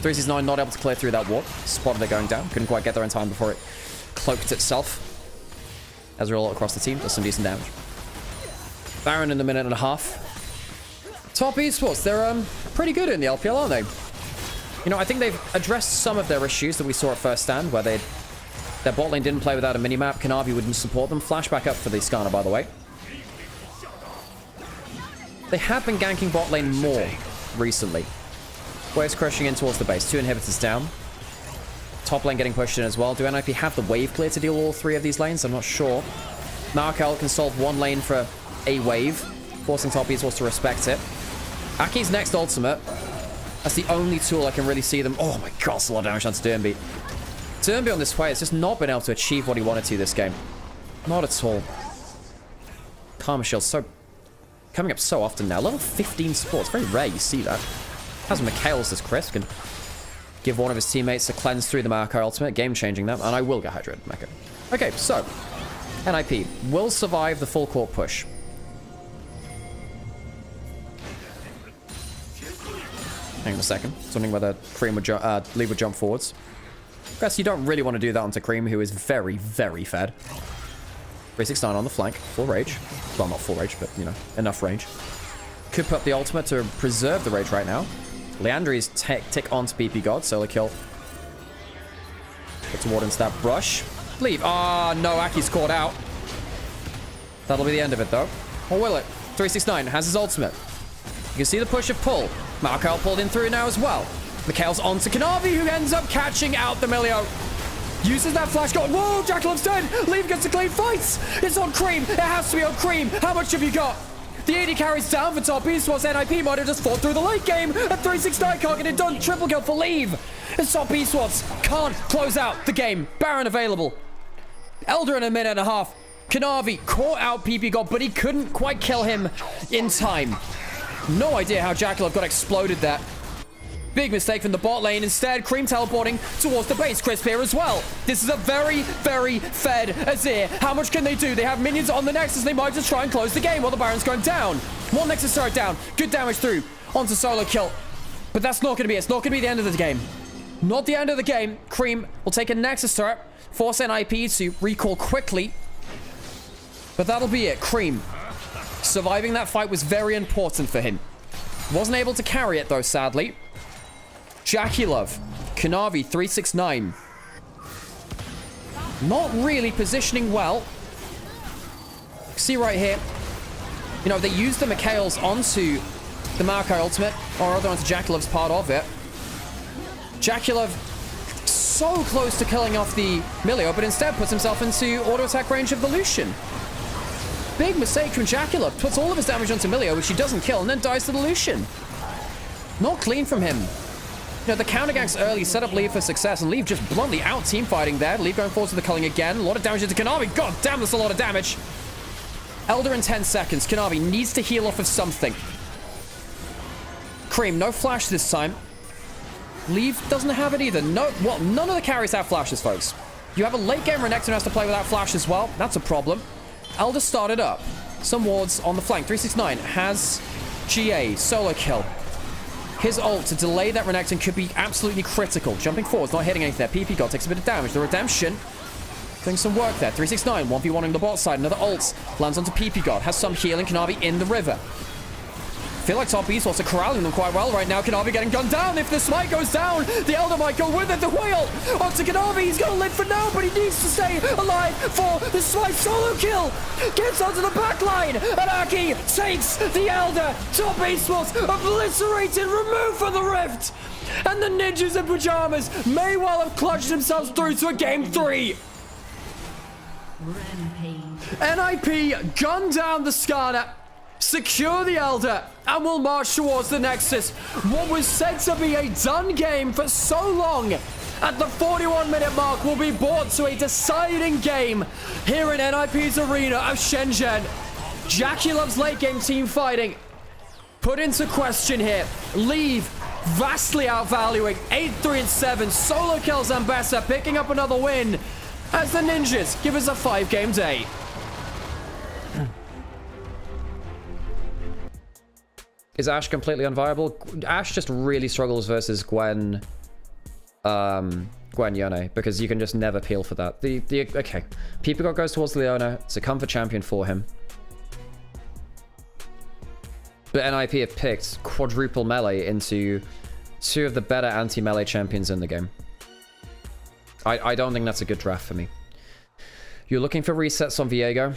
369 not able to clear through that warp. Spotted it going down. Couldn't quite get there in time before it cloaked itself. Ezreal across the team does some decent damage. Baron in the minute and a half. Top esports, they're pretty good in the LPL, aren't they? You know, I think they've addressed some of their issues that we saw at first stand, where their bot lane didn't play without a minimap. Kanavi wouldn't support them. Flashback up for the Skarner, by the way. They have been ganking bot lane more recently. Waves crushing in towards the base. 2 inhibitors down. Top lane getting pushed in as well. Do NIP have the wave clear to deal with all 3 of these lanes? I'm not sure. Markel can solve 1 lane for a wave, forcing top esports to respect it. Aki's next ultimate. That's the only tool I can really see them. Oh my god, it's a lot of damage onto Durnby. Durnby on this way has just not been able to achieve what he wanted to this game. Not at all. Karma Shield's so coming up so often now. Level 15 support. It's very rare you see that. Has Mikhail's as Crisp can give one of his teammates a cleanse through the Marco ultimate. Game changing them. And I will get hydrated, Mecha. Okay, so NIP will survive the full court push. Hang on a second. Wondering whether Cream would Leave would jump forwards. I guess you don't really want to do that onto Cream, who is very, very fed. 369 on the flank. Full rage. Well, not full rage, but, you know, enough range. Could put up the ultimate to preserve the rage right now. Leandri's tick onto PP God. Solo kill. Put toward into that brush. Leave. Ah, no. Aki's caught out. That'll be the end of it, though. Or will it? 369 has his ultimate. You can see the push of pull. Markel pulled in through now as well. Mikhail's onto Kanavi, who ends up catching out the Milio. Uses that flash gun. Whoa, Jackalov's dead. Leave gets a clean fight. It's on Cream. It has to be on Cream. How much have you got? The AD carries down for top esports. NIP might have just fought through the late game. And 369 can't get it done. Triple kill for Leave. And top esports can't close out the game. Baron available. Elder in a minute and a half. Kanavi caught out PP God, but he couldn't quite kill him in time. No idea how Jackalov got exploded there. Big mistake from the bot lane. Instead, Cream teleporting towards the base. Crisp here as well. This is a very, very fed Azir. How much can they do? They have minions on the Nexus. They might just try and close the game while the Baron's going down. 1 Nexus turret down. Good damage through. Onto solo kill. But that's not going to be it. It's not going to be the end of the game. Not the end of the game. Cream will take a Nexus turret. Force NIP to recall quickly. But that'll be it. Cream. Surviving that fight was very important for him. Wasn't able to carry it, though, sadly. Jackalov, Kanavi, 369. Not really positioning well. See right here. You know, they used the Mikhail's onto the Marco ultimate, or rather onto Jackalov's part of it. Jackalov so close to killing off the Milio, but instead puts himself into auto attack range of the Lucian. big mistake from Dracula. Puts all of his damage onto Milio, which he doesn't kill, and then dies to the Lucian. Not clean from him. You know, the counter ganks early set up Leave for success, and Leave just bluntly out team fighting there. Leave going forward to the culling again. A lot of damage into Kanavi. God damn, that's a lot of damage. Elder in 10 seconds. Kanavi needs to heal off of something. Cream, no flash this time. Leave doesn't have it either. No, well, none of the carries have flashes, folks. You have a late game Renekton who has to play without flash as well. That's a problem. Elder started up. Some wards on the flank. 369 has GA. Solo kill. His ult to delay that Renekton could be absolutely critical. Jumping forwards, not hitting anything there. PP God takes a bit of damage. The Redemption doing some work there. 369, 1v1ing the bot side. Another ult lands onto PP God. Has some healing. Kanavi in the river. Feel like top esports are corralling them quite well right now. Kanavi getting gunned down. If the smite goes down, the Elder might go with it. The whale onto Kanavi. He's going to live for now, but he needs to stay alive for the smite solo kill. Gets onto the back line. And Aki takes the Elder. Top esports obliterated, removed from the rift. And the ninjas in pajamas may well have clutched themselves through to a game 3. Rampage. NIP gun down the Skarner. Secure the Elder, and we'll march towards the Nexus. What was said to be a done game for so long, at the 41-minute mark, will be brought to a deciding game here in NIP's arena of Shenzhen. Jaculov's late game team fighting put into question here. Leave vastly outvaluing 8-3 and 7. Solo kills Ambessa, picking up another win as the Ninjas give us a 5-game day. Is Ashe completely unviable? Ashe just really struggles versus Gwen Yone, because you can just never peel for that. Okay. PP goes towards Leona. It's a comfort champion for him. But NIP have picked quadruple melee into 2 of the better anti-melee champions in the game. I don't think that's a good draft for me. You're looking for resets on Viego.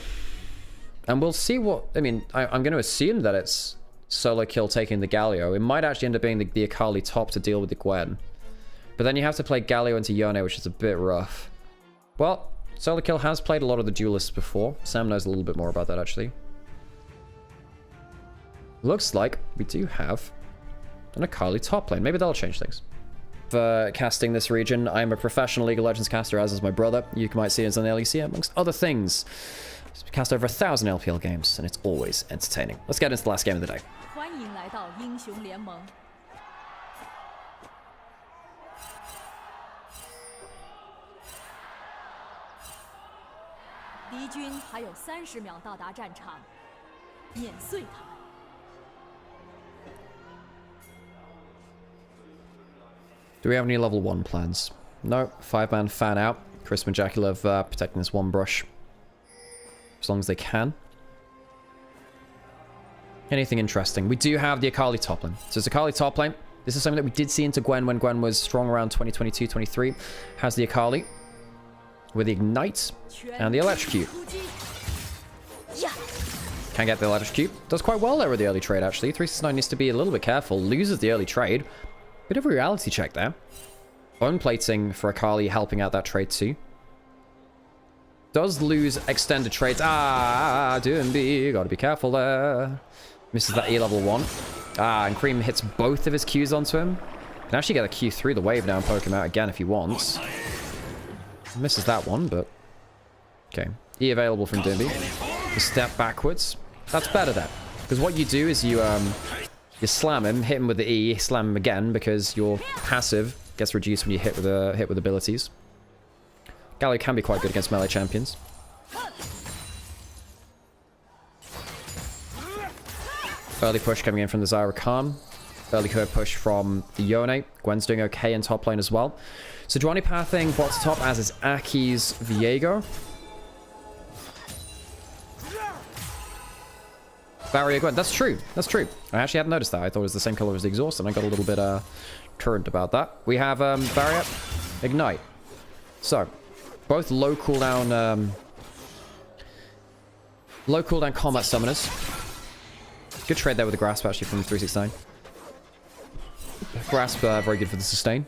And we'll see what... I mean, I'm going to assume that it's solo kill taking the Galio. It might actually end up being the Akali top to deal with the Gwen. But then you have to play Galio into Yone, which is a bit rough. Well, solo kill has played a lot of the duelists before. Sam knows a little bit more about that, actually. Looks like we do have an Akali top lane. Maybe that'll change things. For casting this region, I'm a professional League of Legends caster, as is my brother. You might see it as an LEC, amongst other things. He's cast over 1,000 LPL games, and it's always entertaining. Let's get into the last game of the day. 欢迎来到英雄联盟。敌军还有30秒到达战场，碾碎他们。 Do we have any level 1 plans? No. 5-man fan out. Chris and Jaculov protecting this one brush. As long as they can. Anything interesting? We do have the Akali top lane. So it's Akali top lane. This is something that we did see into Gwen when Gwen was strong around 2022-23. Has the Akali with the Ignite and the Electrocute. Can get the Electrocute. Does quite well there with the early trade, actually. 369 needs to be a little bit careful. Loses the early trade. Bit of a reality check there. Bone plating for Akali helping out that trade too. Does lose extended trades. Doomby. Gotta be careful there. Misses that E level 1. And Cream hits both of his Qs onto him. Can actually get a Q through the wave now and poke him out again if he wants. Misses that one, but... Okay. E available from Doomby. A step backwards. That's better then. Because what you do is you slam him, hit him with the E, slam him again, because your passive gets reduced when you hit with abilities. Galio can be quite good against melee champions. Early push coming in from the Zyra Khan. Early curve push from the Yone. Gwen's doing okay in top lane as well. So Dwani pathing bot to top, as is Aki's Viego. Barrier Gwen. That's true. That's true. I actually hadn't noticed that. I thought it was the same color as the exhaust, and I got a little bit current about that. We have Barrier, Ignite. So, both low cooldown combat summoners. Good trade there with the Grasp, actually, from 369. Grasp, very good for the sustain.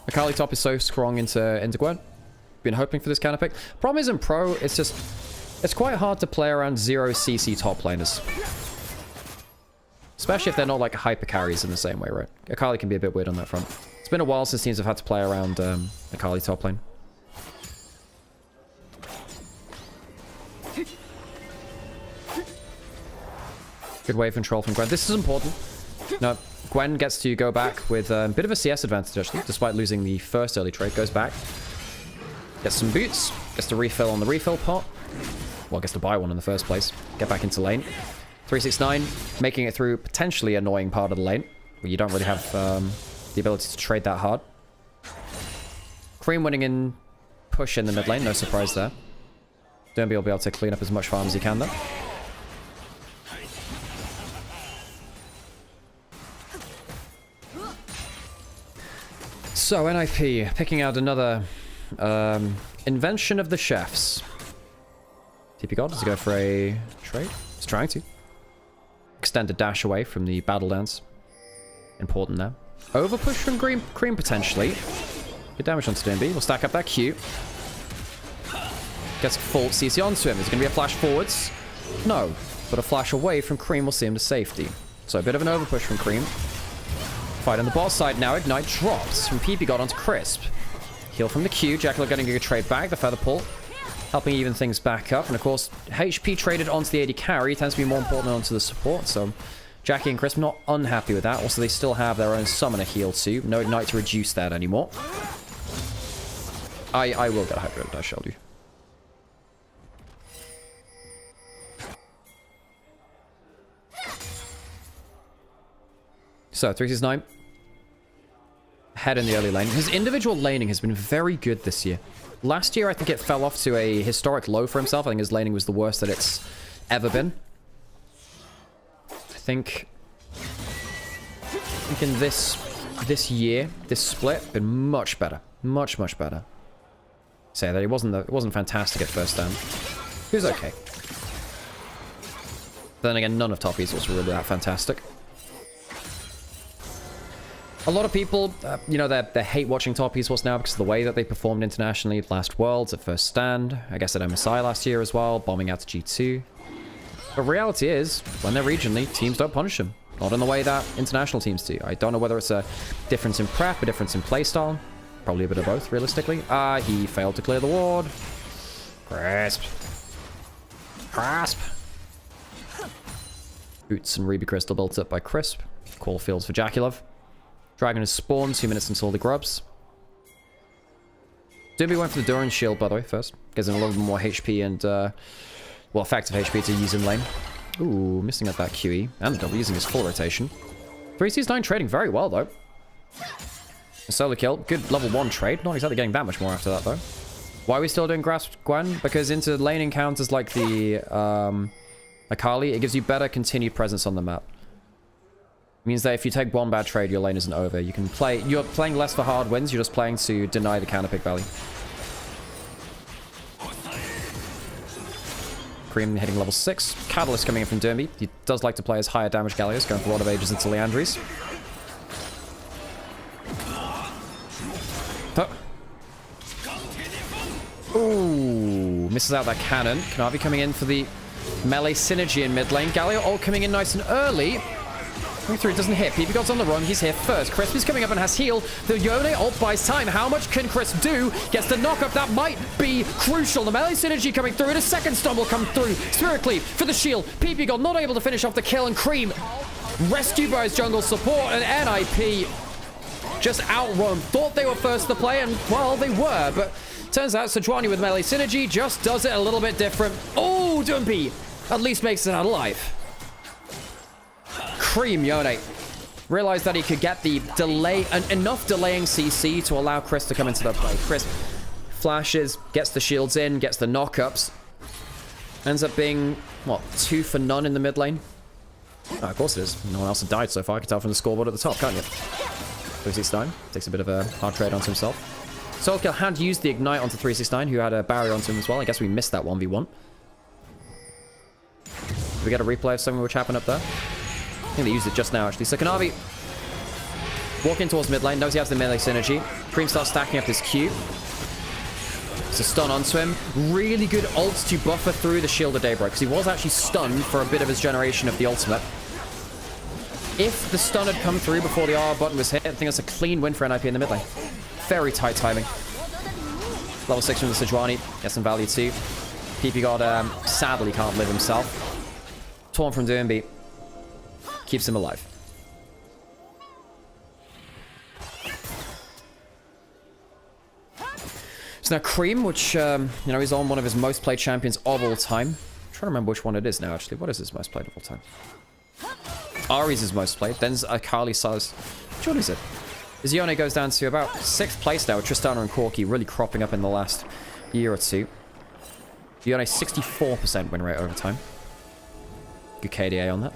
Akali top is so strong into Gwen. been hoping for this counter pick. Problem is in pro, it's just... It's quite hard to play around 0 CC top laners. Especially if they're not like hyper carries in the same way, right? Akali can be a bit weird on that front. It's been a while since teams have had to play around Akali top lane. Good wave control from Gwen. This is important. No, Gwen gets to go back with a bit of a CS advantage, actually, despite losing the first early trade. Goes back. Gets some boots. Gets to refill on the refill pot. Well, gets to buy one in the first place. Get back into lane. 369, making it through potentially annoying part of the lane, where you don't really have the ability to trade that hard. Cream winning in push in the mid lane. No surprise there. Derby will be able to clean up as much farm as he can, though. So, NIP, picking out another invention of the chefs. TP God, does he go for a trade? He's trying to. Extend a dash away from the battle dance. Important there. Overpush from Cream potentially. Good damage onto DMB. We'll stack up that Q. Gets full CC onto him. Is it going to be a flash forwards? No. But a flash away from Cream will see him to safety. So a bit of an overpush from Cream. Fight on the bot side now. Ignite drops from PP God onto Crisp. Heal from the Q. Jackal getting a trade back. The feather pull. Helping even things back up. And of course, HP traded onto the AD carry tends to be more important than onto the support. So Jackie and Crisp not unhappy with that. Also, they still have their own summoner heal too. No Ignite to reduce that anymore. I will get a Hyper, I shall do. So, 369. Head in the early lane. His individual laning has been very good this year. Last year, I think it fell off to a historic low for himself. I think his laning was the worst that it's ever been. I think in this year, this split, been much better. Much better. Say that it wasn't fantastic at first stand. He was okay. Then again, none of top E's was really that fantastic. A lot of people, you know, they hate watching top esports now because of the way that they performed internationally at last Worlds, at first stand, I guess at MSI last year as well, bombing out to G2. But reality is, when they're regionally, teams don't punish them. Not in the way that international teams do. I don't know whether it's a difference in prep, a difference in playstyle. Probably a bit of both, realistically. He failed to clear the ward. Crisp. Crisp. Boots and Ruby Crystal built up by Crisp. Call fields for Jaculov. Dragon has spawned, 2 minutes until the grubs. Doomby went for the Duran shield, by the way, first. Gives him a little bit more HP and, well, effective HP to use in lane. Ooh, missing out that QE. And the double using his full rotation. 369 trading very well, though. A solo kill. Good level 1 trade. Not exactly getting that much more after that, though. Why are we still doing Grasp Gwen? Because into lane encounters like the Akali, it gives you better continued presence on the map. Means that if you take one bad trade, your lane isn't over. You can play... You're playing less for hard wins. You're just playing to deny the counter pick value. Cream hitting level 6. Catalyst coming in from Derby. He does like to play as higher damage Gallios, going for a lot of ages into Leandries. Ooh, misses out that cannon. Kanavi coming in for the melee synergy in mid lane. Galio ult coming in nice and early. Through doesn't hit. PP God's on the run. He's here first. Crisp is coming up and has heal. The Yone ult buys time. How much can Crisp do? Gets the knock-up. That might be crucial. The melee synergy coming through. And a second stun will come through. Spirit Cleave for the shield. PP God not able to finish off the kill. And Cream rescued by his jungle support. And NIP just outrun. Thought they were first to play. And, well, they were. But turns out Sejuani with melee synergy just does it a little bit different. Oh, Dumpy at least makes it out alive. Cream Yone realized that he could get the delay, enough delaying CC to allow Chris to come into the play. Chris flashes, gets the shields in, gets the knockups. Ends up being, what, 2 for none in the mid lane? Oh, of course it is. No one else has died so far. I can tell from the scoreboard at the top, can't you? 369 takes a bit of a hard trade onto himself. Soulkill had used the Ignite onto 369, who had a barrier onto him as well. I guess we missed that 1v1. Did we get a replay of something which happened up there? I think they used it just now, actually. So Kanavi walking towards mid lane, knows he has the melee synergy. Cream starts stacking up his Q. It's a stun onto him. Really good ult to buffer through the Shield of Daybreak, because he was actually stunned for a bit of his generation of the ultimate. If the stun had come through before the R button was hit, I think that's a clean win for NIP in the mid lane. Very tight timing. Level 6 from the Sejuani. Gets some value too. PP God sadly can't live himself. Torn from Doomby. Keeps him alive. So now Cream, which, you know, is on one of his most played champions of all time. I'm trying to remember which one it is now, actually. What is his most played of all time? Ari's his most played. Then Akali Saz. Which one is it? His Yone goes down to about 6th place now with Tristana and Corki really cropping up in the last year or two. Yone 64% win rate over time. Good KDA on that.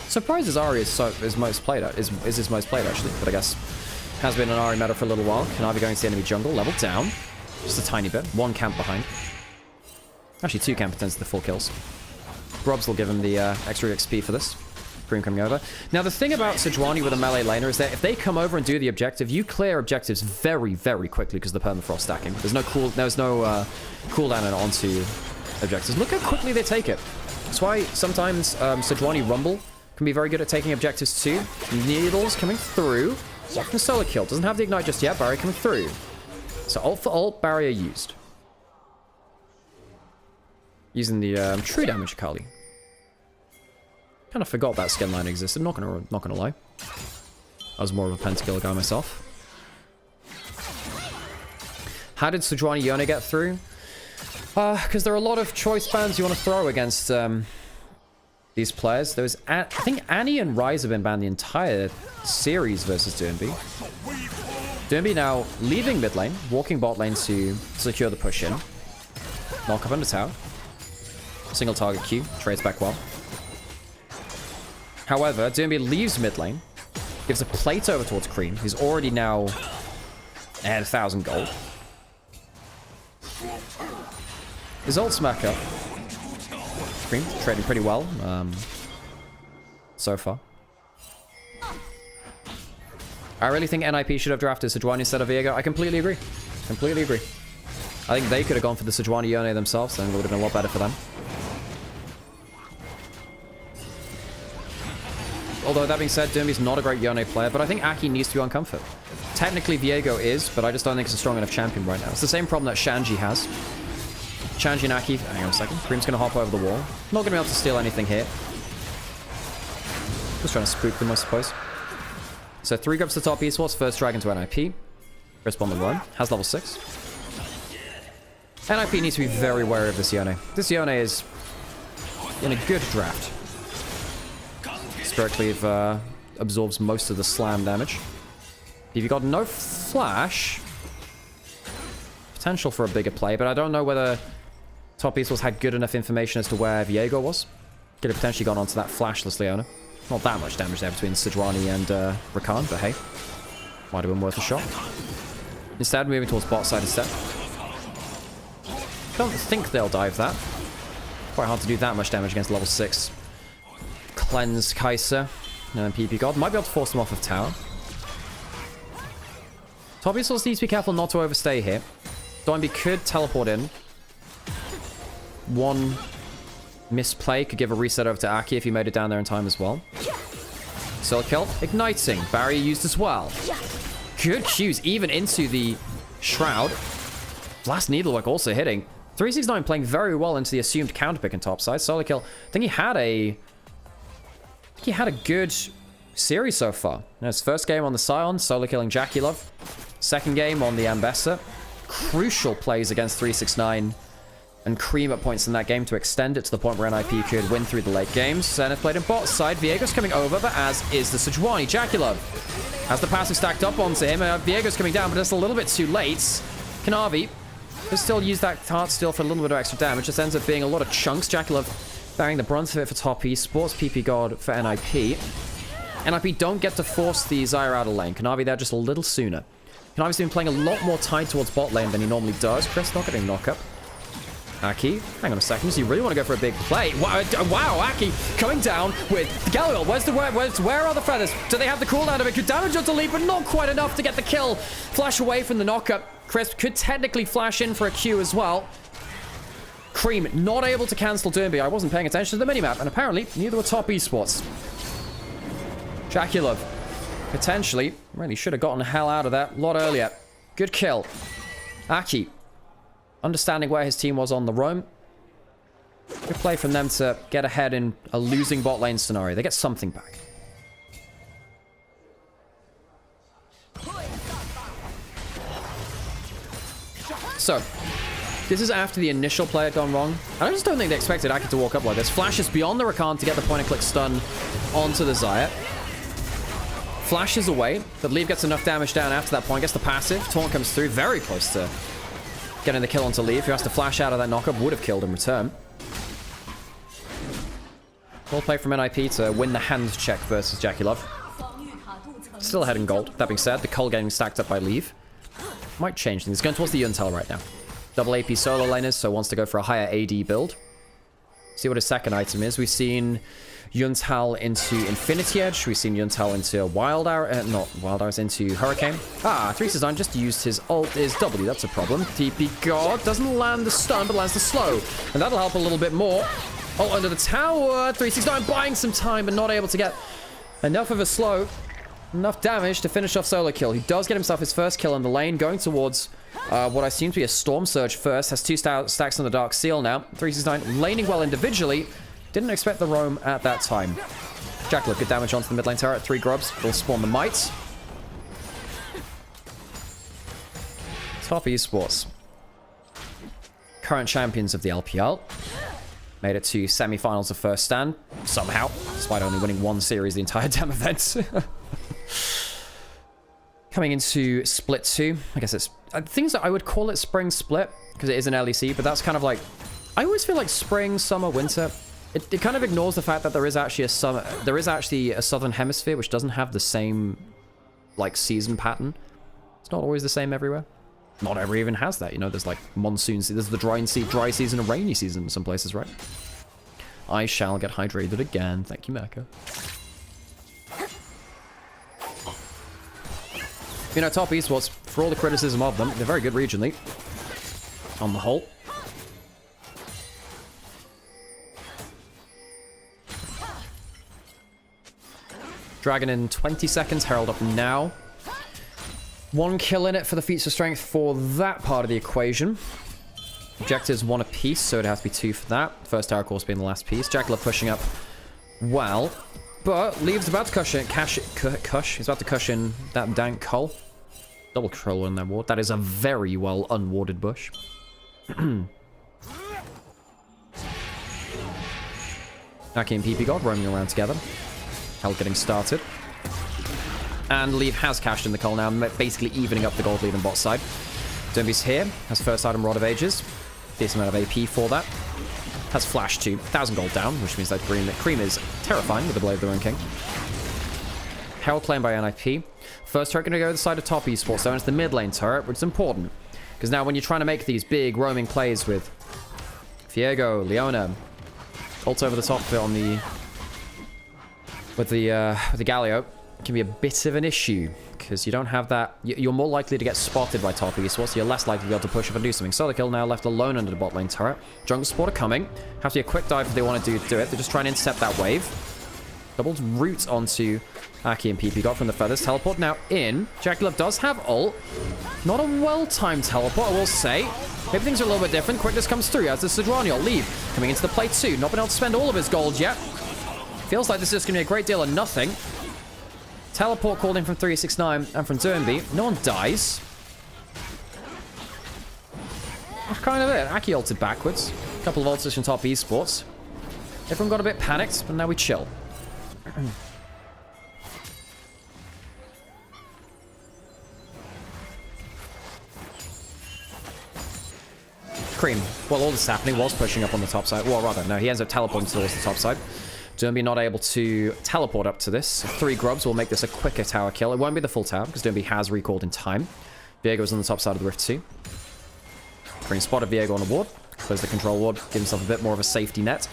Surprised as Ari is his most played actually, but I guess has been an Ari meta for a little while. Kanavi going to the enemy jungle, level down. Just a tiny bit. 1 camp behind. Actually 2 camp attempts to the 4 kills. Grobs will give him the extra XP for this. Cream coming over. Now the thing about Sejuani with a melee laner is that if they come over and do the objective, you clear objectives very, very quickly because of the permafrost stacking. There's no cooldown onto objectives. Look how quickly they take it. That's why sometimes Sejuani Rumble can be very good at taking objectives too. Needles coming through. Second solo kill. Doesn't have the ignite just yet. Barrier coming through. So ult for ult, barrier used. Using the true damage Akali. Kind of forgot that skin line existed. Not gonna lie. I was more of a pentakill guy myself. How did Sejuani Yone get through? Because there are a lot of choice bans you want to throw against these players. There was, I think Annie and Ryze have been banned the entire series versus Doomby. Doomby now leaving mid lane, walking bot lane to secure the push in. Knock up under tower. Single target Q, trades back well. However, Doomby leaves mid lane, gives a plate over towards Cream, who's already now at 1,000 gold. His ult smack up. Cream trading pretty well so far. I really think NIP should have drafted Sejuani instead of Viego. I completely agree. Completely agree. I think they could have gone for the Sejuani Yone themselves, and it would have been a lot better for them. Although, that being said, Doomby's not a great Yone player, but I think Aki needs to be on comfort. Technically, Viego is, but I just don't think it's a strong enough champion right now. It's the same problem that Shanji has. Shanji and Aki... Hang on a second. Cream's going to hop over the wall. Not going to be able to steal anything here. Just trying to spook them, I suppose. So 3 grabs to top esports, first dragon to NIP. Crisp on the run. Has level 6. NIP needs to be very wary of this Yone. This Yone is in a good draft. Spirit Cleave absorbs most of the slam damage. If you got no flash, potential for a bigger play, but I don't know whether top esports had good enough information as to where Viego was. Could have potentially gone onto that flashless Leona. Not that much damage there between Sejuani and Rakan, but hey, might have been worth a shot. Instead, moving towards bot side instead. Don't think they'll dive that. Quite hard to do that much damage against level 6. Cleanse Kai'Sa and PP God. Might be able to force them off of tower. Top esports needs to be careful not to overstay here. Doinby could teleport in. One misplay could give a reset over to Aki if he made it down there in time as well. Solo kill. Igniting. Barrier used as well. Good cues even into the Shroud. Blast Needlework also hitting. 369 playing very well into the assumed counterpick in top side. Solo kill. I think he had a good series so far. His first game on the Scion, solo killing Jackie Love. Second game on the Ambessa. Crucial plays against 369 and Cream at points in that game to extend it to the point where NIP could win through the late games. Zenith played in bot side. Viego's coming over, but as is the Sejuani. Jackie Love has the passive stacked up onto him. Viego's coming down, but it's a little bit too late. Kanavi will still use that Heart Steal for a little bit of extra damage. Just ends up being a lot of chunks. Jackie Love bearing the brunt of it for top esports. PP God for NIP. NIP don't get to force the Zyra out of lane. Kanavi there just a little sooner. Kanavi's been playing a lot more tied towards bot lane than he normally does. Chris not getting knock up. Aki, hang on a second. So you really want to go for a big play? Wow, Aki coming down with Galil. Where are the feathers? Do they have the cooldown of it? Good damage on delete, but not quite enough to get the kill. Flash away from the knockup. Crisp could technically flash in for a Q as well. Cream not able to cancel Derby. I wasn't paying attention to the minimap, and apparently neither were Top Esports. Jaculov potentially really should have gotten the hell out of that a lot earlier. Good kill. Aki understanding where his team was on the roam. Good play from them to get ahead in a losing bot lane scenario. They get something back. So, this is after the initial play had gone wrong. I just don't think they expected Aki to walk up like this. Flashes beyond the Rakan to get the point-and-click stun onto the Xayah. Flashes away, but Leave gets enough damage down after that point. Gets the passive. Taunt comes through. Very close to getting the kill onto Leave, who has to flash out of that knockup. Would have killed in return. Well play from NIP to win the hand check versus Jaculov. Still ahead in gold. That being said, the Cull getting stacked up by Leave might change things. He's going towards the Yuntal right now. Double AP solo laners, so wants to go for a higher AD build. See what his second item is. We've seen Yuntal into Infinity Edge. We've seen Yuntal into Wild Arrow. Not Wild Arrows, into Hurricane. 369 just used his ult is W. That's a problem. TP God doesn't land the stun, but lands the slow. And that'll help a little bit more. Ult under the tower. 369 buying some time, but not able to get enough of a slow. Enough damage to finish off solo kill. He does get himself his first kill in the lane, going towards what I seem to be a Storm Surge first. Has 2 stacks on the Dark Seal now. 369 laning well individually. Didn't expect the roam at that time. Jackalope, good damage onto the mid lane turret. 3 grubs will spawn the mites. Top Esports. Current champions of the LPL. Made it to semi-finals of first stand, somehow, despite only winning 1 series the entire damn event. Coming into Split 2, I guess it's... things that I would call it Spring Split, because it is an LEC, but that's kind of like... I always feel like Spring, Summer, Winter. It kind of ignores the fact that there is actually a summer... There is actually a Southern Hemisphere, which doesn't have the same, like, season pattern. It's not always the same everywhere. Not every even has that, you know, there's like monsoon season, there's the dry season and rainy season in some places, right? I shall get hydrated again. Thank you, Mako. You know, Top Esports, for all the criticism of them, they're very good regionally. On the whole. Dragon in 20 seconds, Herald up now. 1 kill in it for the feats of strength for that part of the equation. Objectives 1 apiece, so it has to be 2 for that. First tower course being the last piece. Jackalope pushing up well, but Leave's about to he's about to cushion that dank Cull. Double control in that ward. That is a very well unwarded bush. Aki and PP God roaming around together. Hell getting started. And Leave has cashed in the Cull now, basically evening up the gold lead on bot side. Derby's here, has first item Rod of Ages. Decent amount of AP for that. Has flash too, 1,000 gold down, which means that Cream is terrifying with the Blade of the Ruin King. Herald claimed by NIP. First turret going to go to the side of Top Esports, though, and it's the mid lane turret, which is important. Because now when you're trying to make these big roaming plays with Viego, Leona, ult over the top on the... with the Galio, it can be a bit of an issue, because you don't have that... You're more likely to get spotted by Top Esports, so you're less likely to be able to push up and do something. Solo kill now left alone under the bot lane turret. Jungle support are coming. Have to be a quick dive if they want to do it. They're just trying to intercept that wave. Double root onto Aki and PP. Got from the feathers. Teleport now in. Jackalope does have ult. Not a well-timed teleport, I will say. Maybe things are a little bit different. Quickness comes through as the Sidronial Leave coming into the play too. Not been able to spend all of his gold yet. Feels like this is going to be a great deal of nothing. Teleport called in from 369 and from Zernby. No one dies. That's kind of it. Aki ulted backwards. A couple of ults from Top Esports. Everyone got a bit panicked, but now we chill. Cream, while all this is happening, was pushing up on the top side. Well, rather, no, he ends up teleporting towards the top side. Derby not able to teleport up to this. 3 grubs will make this a quicker tower kill. It won't be the full tower, because Derby has recalled in time. Viego's on the top side of the Rift too. Cream spotted Viego on the ward. Close the control ward, give himself a bit more of a safety net.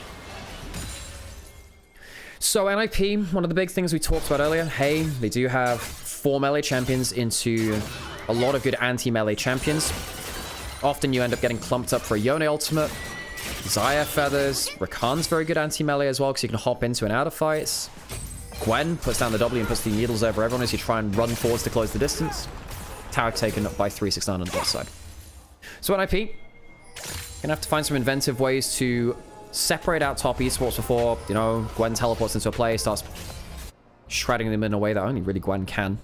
So NIP, one of the big things we talked about earlier, hey, they do have 4 melee champions into a lot of good anti-melee champions. Often you end up getting clumped up for a Yone ultimate. Xayah feathers. Rakan's very good anti-melee as well, because you can hop into and out of fights. Gwen puts down the W and puts the needles over everyone as you try and run forwards to close the distance. Tower taken up by 369 on the bot side. So NIP, gonna have to find some inventive ways to separate out top esports before, you know, Gwen teleports into a play, starts shredding them in a way that only really Gwen can.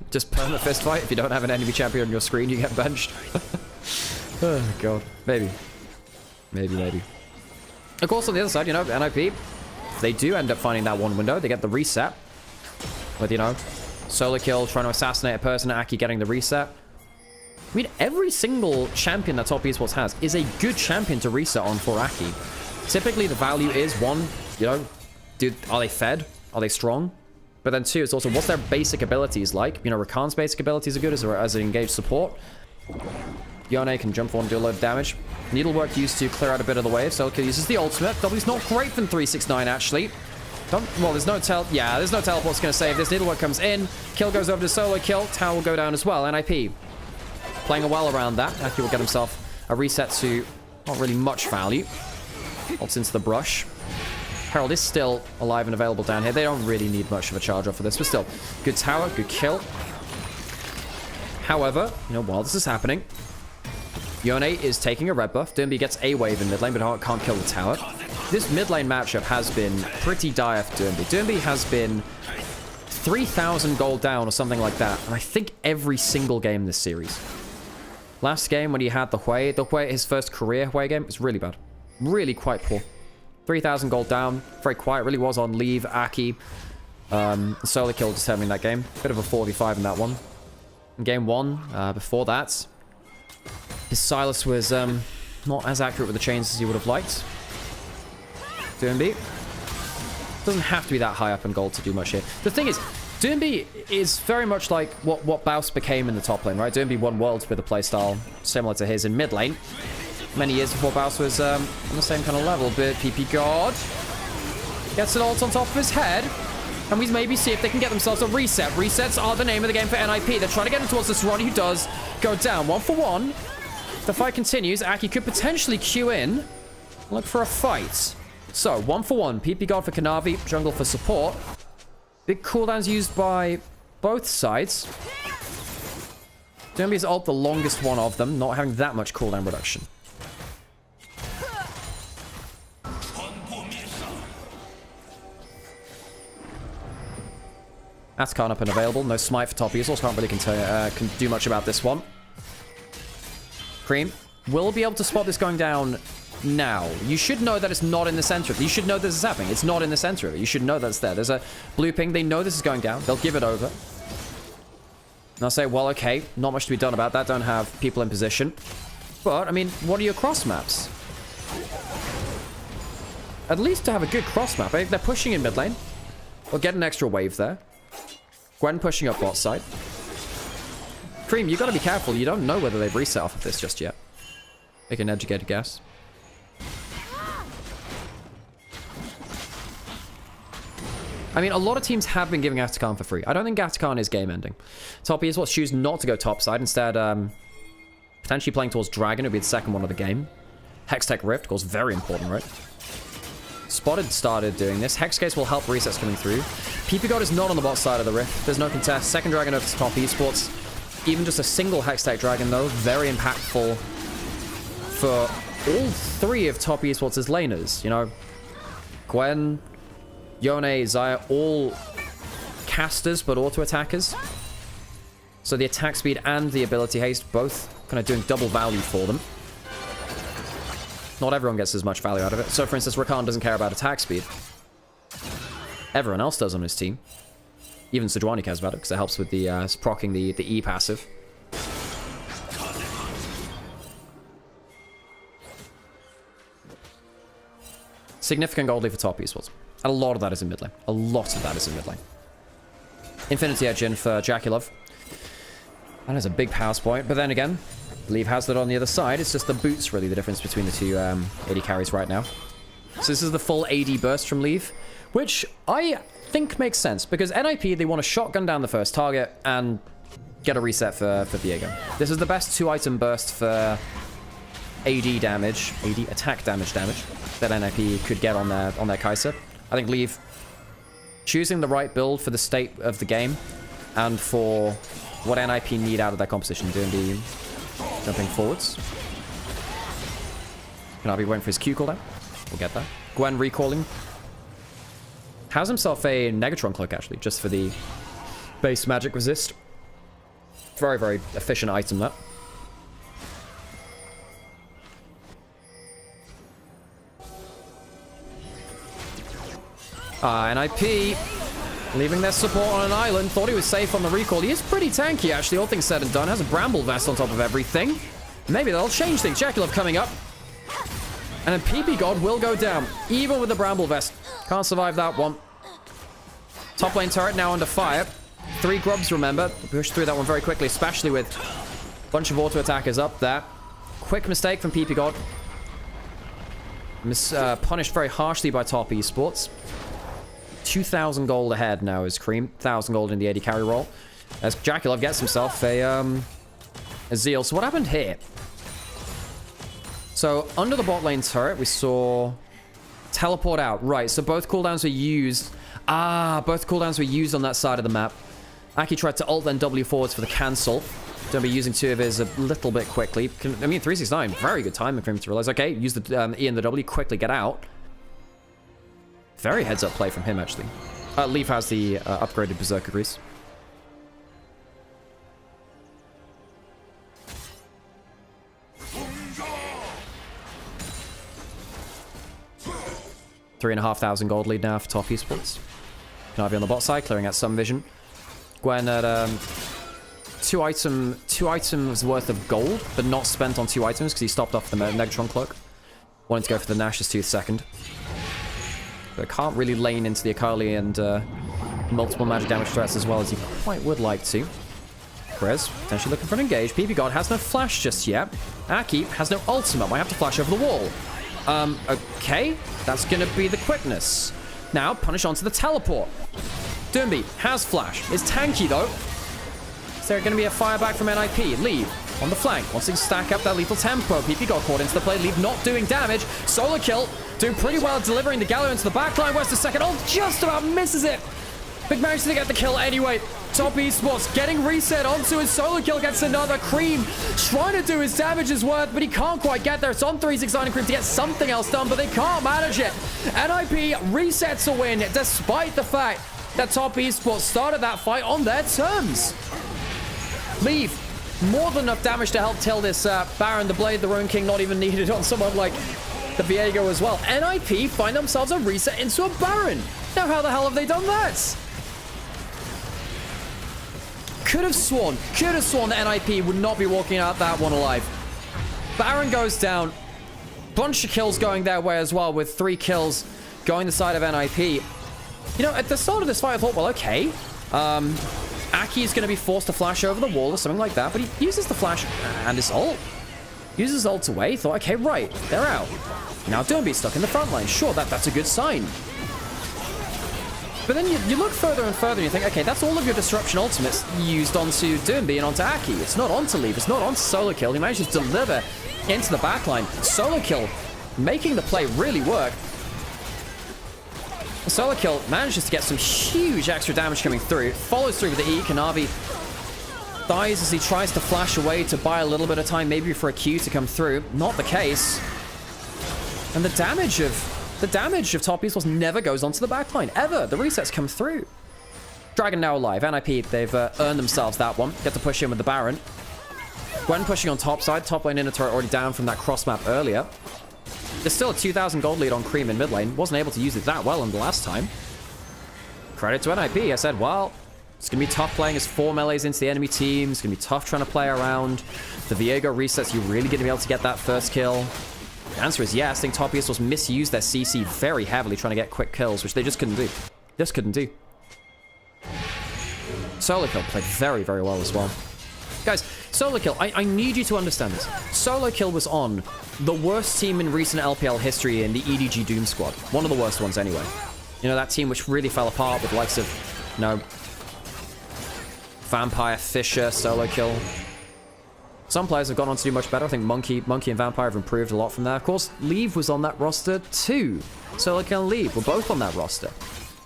Just perma fist fight. If you don't have an enemy champion on your screen, you get benched. Oh god. Maybe. Maybe. Of course, on the other side, you know, NIP, they do end up finding that one window. They get the reset. With, you know, solo kill, trying to assassinate a person, Aki getting the reset. I mean, every single champion that Top Esports has is a good champion to reset on for Aki. Typically, the value is, one, you know, dude, are they fed? Are they strong? But then two, it's also, what's their basic abilities like? You know, Rakan's basic abilities are good as an engaged support. Yone can jump forward and do a load of damage. Needlework used to clear out a bit of the wave. Solo kill uses the ultimate. W's not great from 369, actually. Well, there's no there's no teleport's going to save this. Needlework comes in. Kill goes over to solo kill. Tower will go down as well. NIP playing well around that. Aki will get himself a reset to not really much value. Ults into the brush. Herald is still alive and available down here. They don't really need much of a charge off for this, but still. Good tower, good kill. However, you know, while this is happening, Yone is taking a red buff. Doombi gets a wave in mid lane, but can't kill the tower. This mid lane matchup has been pretty dire for Doombi. Doombi has been 3,000 gold down or something like that, and I think every single game this series. Last game when he had the Hui, his first career Hui game, was really bad. Really quite poor. 3,000 gold down, very quiet, really was on leave. Aki, solo kill determining that game. Bit of a 45 in that one. In game one, before that, his Silas was not as accurate with the chains as he would have liked. Doombi doesn't have to be that high up in gold to do much here. The thing is, Doombi is very much like what Baus became in the top lane, right? Doombi won worlds with a playstyle similar to his in mid lane. Many years before Baus was on the same kind of level, but PP God gets an ult on top of his head. And we maybe see if they can get themselves a reset. Resets are the name of the game for NIP. They're trying to get him towards this Ronnie, who does go down. 1 for 1. The fight continues. Aki could potentially queue in. Look for a fight. So, 1 for 1. PP God for Kanavi. Jungle for support. Big cooldowns used by both sides. Doombi's ult the longest one of them, not having that much cooldown reduction. Atacon up and available. No smite for top users. Can't really can do much about this one. Cream will be able to spot this going down now. You should know that it's not in the center of it. You should know this is happening. It's not in the center of it. You should know that it's there. There's a blue ping. They know this is going down. They'll give it over. And I'll say, well, okay, not much to be done about that. Don't have people in position. But, I mean, what are your cross maps? At least to have a good cross map. They're pushing in mid lane. We'll get an extra wave there. Gwen pushing up bot side. Cream, you gotta be careful. You don't know whether they've reset off of this just yet. Make an educated guess. I mean, a lot of teams have been giving Atacon for free. I don't think Atacon is game ending. Top Esports choose not to go top side. Instead, potentially playing towards Dragon. It would be the second one of the game. Hextech Rift, of course, very important, right? Spotted started doing this. Hexcase will help resets coming through. PP God is not on the bot side of the Rift. There's no contest. Second Dragon over to Top Esports. Even just a single Hextech Dragon, though, very impactful for all three of Top Esports' laners. You know, Gwen, Yone, Xayah, all casters, but auto-attackers. So the attack speed and the ability haste, both kind of doing double value for them. Not everyone gets as much value out of it. So, for instance, Rakan doesn't care about attack speed. Everyone else does on his team. Even Sejuani cares about it, because it helps with the proccing the E passive. Significant gold lead for top esports. And a lot of that is in mid lane. A lot of that is in mid lane. Infinity Edge in for Jackulov. That is a big power point, but then again, Leave Hazard on the other side. It's just the boots really the difference between the two AD carries right now. So this is the full AD burst from Leave. Which I think makes sense, because NIP, they want to shotgun down the first target and get a reset for Viego. This is the best 2-item burst for AD damage, AD attack damage that NIP could get on their Kai'Sa. I think Leave choosing the right build for the state of the game and for what NIP need out of their composition, doing the jumping forwards. Can I be waiting for his Q cooldown? We'll get that. Gwen recalling. Has himself a Negatron cloak, actually, just for the base magic resist. Very, very efficient item, that. NIP leaving their support on an island. Thought he was safe on the recall. He is pretty tanky, actually, all things said and done. Has a Bramble Vest on top of everything. Maybe that'll change things. Jaculov coming up. And then PP God will go down, even with the Bramble Vest. Can't survive that one. Top lane turret now under fire. 3 grubs, remember. Push through that one very quickly, especially with a bunch of auto attackers up there. Quick mistake from PP God. Punished very harshly by Top Esports. 2,000 gold ahead now is Cream. 1,000 gold in the AD carry roll. As Jaculov gets himself a Zeal. So what happened here? So under the bot lane turret, we saw teleport out. Right, so both cooldowns were used. Both cooldowns were used on that side of the map. Aki tried to ult then W forwards for the cancel. Don't be using 2 of his a little bit quickly. 369, very good timing for him to realize, okay, use the E and the W, quickly get out. Very heads up play from him, actually. Leaf has the upgraded Berserker Grease. $3,500 gold lead now for Top Esports. Navi on the bot side, clearing out some vision. Gwen at two items worth of gold, but not spent on 2 items because he stopped off the Negatron cloak. Wanted to go for the Nash's Tooth second. But can't really lane into the Akali and multiple magic damage threats as well as he quite would like to. Perez potentially looking for an engage. PP God has no flash just yet. Aki has no ultimate. Might have to flash over the wall. Okay. That's going to be the quickness. Now, punish onto the teleport. Doomby has flash. Is tanky, though. Is there going to be a fire back from NIP? Leave on the flank. Wants to stack up that lethal tempo. PP got caught into the play. Leave not doing damage. Solar kill. Doing pretty well delivering the Gallo into the backline. Where's the second? Oh, just about misses it. Big manages to get the kill anyway. Top Esports getting reset onto his Solar kill. Gets another Cream. Trying to do his damage's worth, but he can't quite get there. It's on 369 and Cream to get something else done, but they can't manage it. NIP resets a win, despite the fact that Top Esports started that fight on their terms. Leave. More than enough damage to help kill this Baron. The Blade, the Rune King, not even needed on someone like the Viego as well. NIP find themselves a reset into a Baron. Now, how the hell have they done that? Could have sworn that NIP would not be walking out that one alive. Baron goes down. Bunch of kills going their way as well, with 3 kills going the side of NIP. You know, at the start of this fight, I thought, well, okay. Aki is going to be forced to flash over the wall or something like that, but he uses the flash and his ult. Uses his ult away. Thought, okay, right, they're out. Now Doomby's stuck in the front line. Sure, that's a good sign. But then you look further and further and you think, okay, that's all of your disruption ultimates used onto Doomby and onto Aki. It's not onto Leave. It's not onto Solar Kill. He manages to deliver into the backline. Solar Kill making the play really work. Solar Kill manages to get some huge extra damage coming through. Follows through with the E. Kanavi dies as he tries to flash away to buy a little bit of time, maybe for a Q to come through. Not the case. And the damage of Top Esports never goes onto the backline, ever. The resets come through. Dragon now alive. NIP, they've earned themselves that one. Get to push in with the Baron. Gwen pushing on top side. Top lane inner turret already down from that cross map earlier. There's still a 2,000 gold lead on Cream in mid lane. Wasn't able to use it that well in the last time. Credit to NIP. I said, well, it's going to be tough playing as 4 melees into the enemy team. It's going to be tough trying to play around. The Viego resets. You're really going to be able to get that first kill. The answer is yes. I think Top Esports misused their CC very heavily trying to get quick kills, which they just couldn't do. Just couldn't do. Solar Kill played very, very well as well. Guys, Solar Kill, I need you to understand this. Solar Kill was on the worst team in recent LPL history in the EDG Doom squad. One of the worst ones anyway. You know, that team which really fell apart with the likes of, you know, Vampire, Fisher, solo kill. Some players have gone on to do much better. I think Monkey and Vampire have improved a lot from there. Of course, Leave was on that roster too. Solo kill and Leave were both on that roster.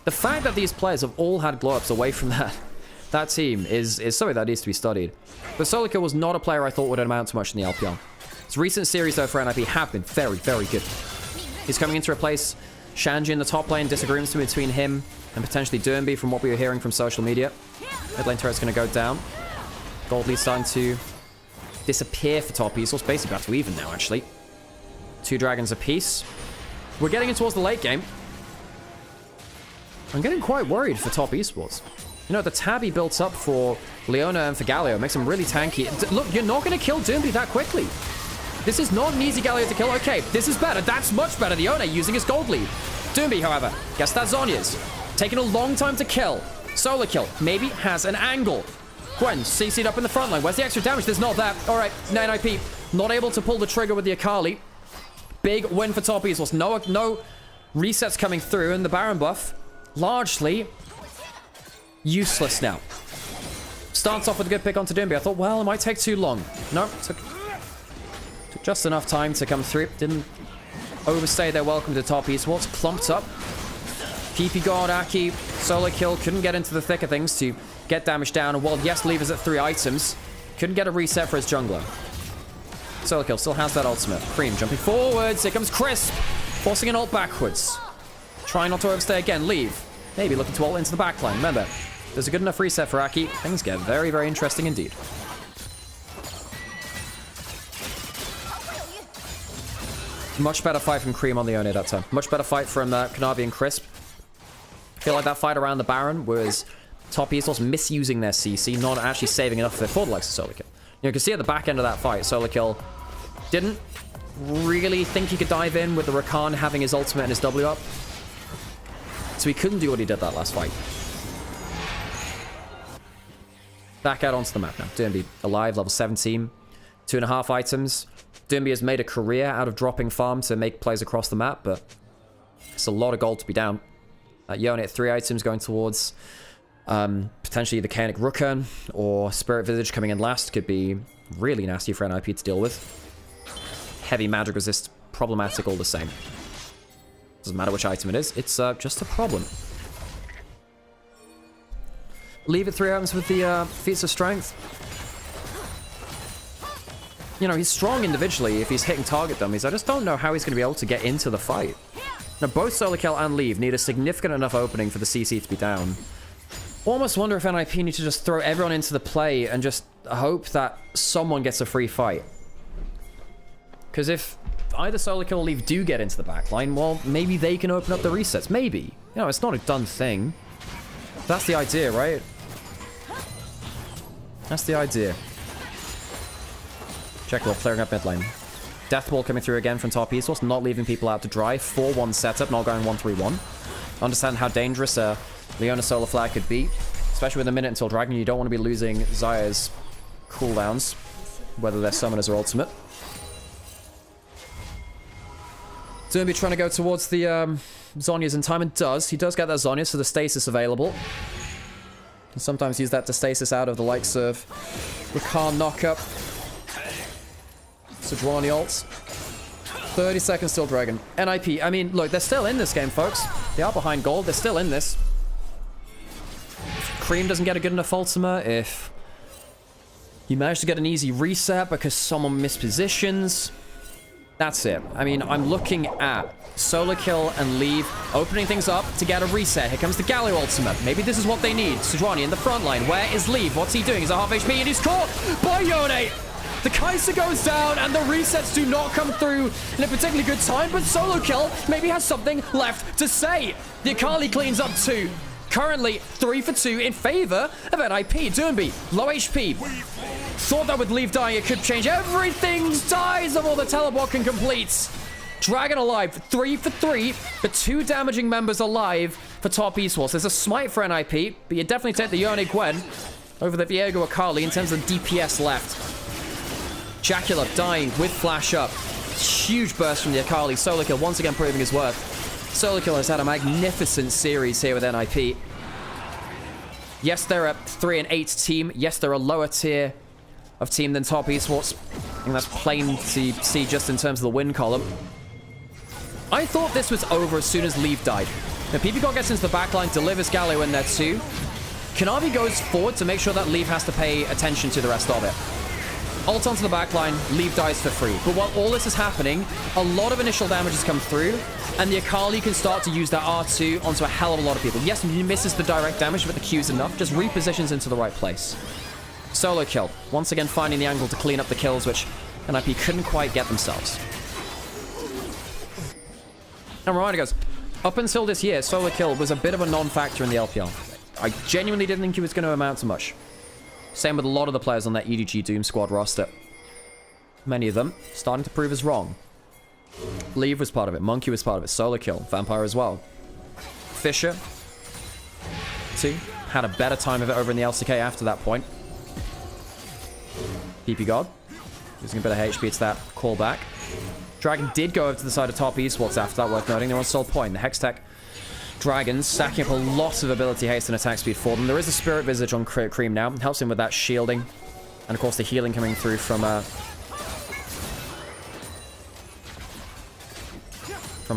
The fact that these players have all had glow-ups away from that team is something that needs to be studied. But solo kill was not a player I thought would amount to much in the LPL. His recent series, though, for NIP have been very, very good. He's coming in to replace Shanji in the top lane. Disagreements between him and potentially Durnby from what we were hearing from social media. Mid lane turret's going to go down. Gold lead starting to disappear for top esports. Basically back to even now, actually. 2 dragons apiece. We're getting in towards the late game. I'm getting quite worried for top esports. You know, the tab he built up for Leona and for Galio makes him really tanky. Look, you're not going to kill Durnby that quickly. This is not an easy Galio to kill. Okay, this is better. That's much better. The Yone using his gold lead. Durnby, however, guess that's Zhonya's. Taking a long time to kill. Solo kill. Maybe has an angle. Gwen CC'd up in the front line. Where's the extra damage? There's not that. All right, NIP not able to pull the trigger with the Akali. Big win for top esports. No resets coming through, and the Baron buff largely useless now. Starts off with a good pick onto Durnby. I thought, well, it might take too long. No, took just enough time to come through. Didn't overstay their welcome to top esports. Clumped up. PP God, Aki, solo kill. Couldn't get into the thick of things to get damage down. And while yes, Leave is at 3 items, couldn't get a reset for his jungler. Solo kill still has that ultimate. Cream jumping forwards. Here comes Crisp, forcing an ult backwards. Trying not to overstay again. Leave. Maybe looking to ult into the backline. Remember, there's a good enough reset for Aki. Things get very, very interesting indeed. Much better fight from Cream on the Yone that time. Much better fight from Kanavi and Crisp. I feel like that fight around the Baron was top esports misusing their CC, not actually saving enough for the likes of solo kill. You can see at the back end of that fight, solo kill didn't really think he could dive in with the Rakan having his ultimate and his W up. So he couldn't do what he did that last fight. Back out onto the map now. Durnby alive, level 17. 2.5 items. Durnby has made a career out of dropping farm to make plays across the map, but it's a lot of gold to be down. Yone at 3 items going towards potentially the Chaotic Rookhorn or Spirit Visage coming in last could be really nasty for NIP to deal with. Heavy magic resist, problematic all the same. Doesn't matter which item it is, it's just a problem. Leave at 3 items with the feats of strength. You know, he's strong individually if he's hitting target dummies. I just don't know how he's going to be able to get into the fight. Now, both solo kill and Leave need a significant enough opening for the CC to be down. Almost wonder if NIP need to just throw everyone into the play and just hope that someone gets a free fight. Because if either solo kill or Leave do get into the backline, well, maybe they can open up the resets. Maybe. You know, it's not a done thing. That's the idea, right? That's the idea. Jekyll clearing up mid lane. Deathball coming through again from top esports, not leaving people out to dry. 4-1 setup, not going 1-3-1. Understand how dangerous a Leona Solar Flare could be, especially with a minute until Dragon. You don't want to be losing Zaya's cooldowns, whether they're summoners or ultimate. Durnby trying to go towards the Zhonya's in time, and does. He does get that Zhonya, so the stasis available. Can sometimes use that to stasis out of the likes of Rakan knockup. Sejuani ults. 30 seconds till Dragon. NIP, I mean, look, they're still in this game, folks. They are behind gold. They're still in this. If Cream doesn't get a good enough ultimate, if you manage to get an easy reset because someone mispositions, that's it. I mean, I'm looking at solo kill and Leave, opening things up to get a reset. Here comes the Galio ultimate. Maybe this is what they need. Sejuani in the front line. Where is Leave? What's he doing? He's at half HP and he's caught by Yone. The Kai'Sa goes down, and the resets do not come through in a particularly good time, but solo kill maybe has something left to say. The Akali cleans up 2. Currently, 3 for 2 in favor of NIP. Durnby, low HP. Thought that with Leave dying, it could change everything. Dies of all the teleport and completes. Dragon alive, 3 for 3, but 2 damaging members alive for top esports. There's a smite for NIP, but you definitely take the Yone Gwen over the Viego Akali in terms of DPS left. Jacula dying with flash up. Huge burst from the Akali. Solo kill once again proving his worth. Solo Kill has had a magnificent series here with NIP. Yes, they're a 3 and 8 team. Yes, they're a lower tier of team than Top Esports. I think that's plain to see just in terms of the win column. I thought this was over as soon as Leave died. Now, PPGod gets into the backline, delivers Galio in there too. Kanavi goes forward to make sure that Leave has to pay attention to the rest of it. Ult onto the backline, Leave dies for free. But while all this is happening, a lot of initial damage has come through, and the Akali can start to use that R2 onto a hell of a lot of people. Yes, he misses the direct damage, but the Q's enough. Just repositions into the right place. Solo Kill. Once again finding the angle to clean up the kills, which NIP couldn't quite get themselves. And reminder goes, up until this year, Solo Kill was a bit of a non-factor in the LPL. I genuinely didn't think he was going to amount to much. Same with a lot of the players on that EDG Doom Squad roster. Many of them starting to prove us wrong. Leave was part of it. Monkey was part of it. Solo Kill. Vampire as well. Fisher, too. Had a better time of it over in the LCK after that point. PPGod. Using a bit of HP to that callback. Dragon did go over to the side of Top Esports after that, worth noting. They're on Soul Point. The Hextech Dragons stacking up a lot of ability haste and attack speed for them. There is a Spirit Visage on Cream now. Helps him with that shielding. And of course the healing coming through from a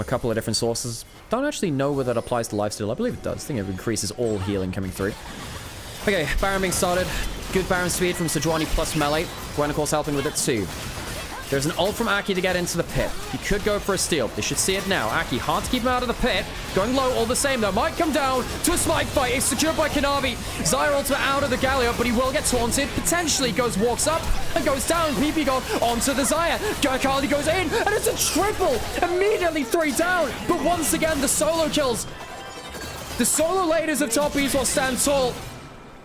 couple of different sources. Don't actually know whether that applies to lifesteal. I believe it does. I think it increases all healing coming through. Okay, Baron being started. Good Baron speed from Sejuani plus melee. Gwen of course helping with it too. There's an ult from Aki to get into the pit. He could go for a steal. They should see it now. Aki, hard to keep him out of the pit. Going low all the same, though. Might come down to a smite fight. It's secured by Kanavi. Zyra ultimate out of the Galio, but he will get taunted. Potentially walks up and goes down. PPGod onto the Zyra. Akali goes in, and it's a triple. Immediately 3 down. But once again, the solo kills. The solo ladies of Top Esports stand tall.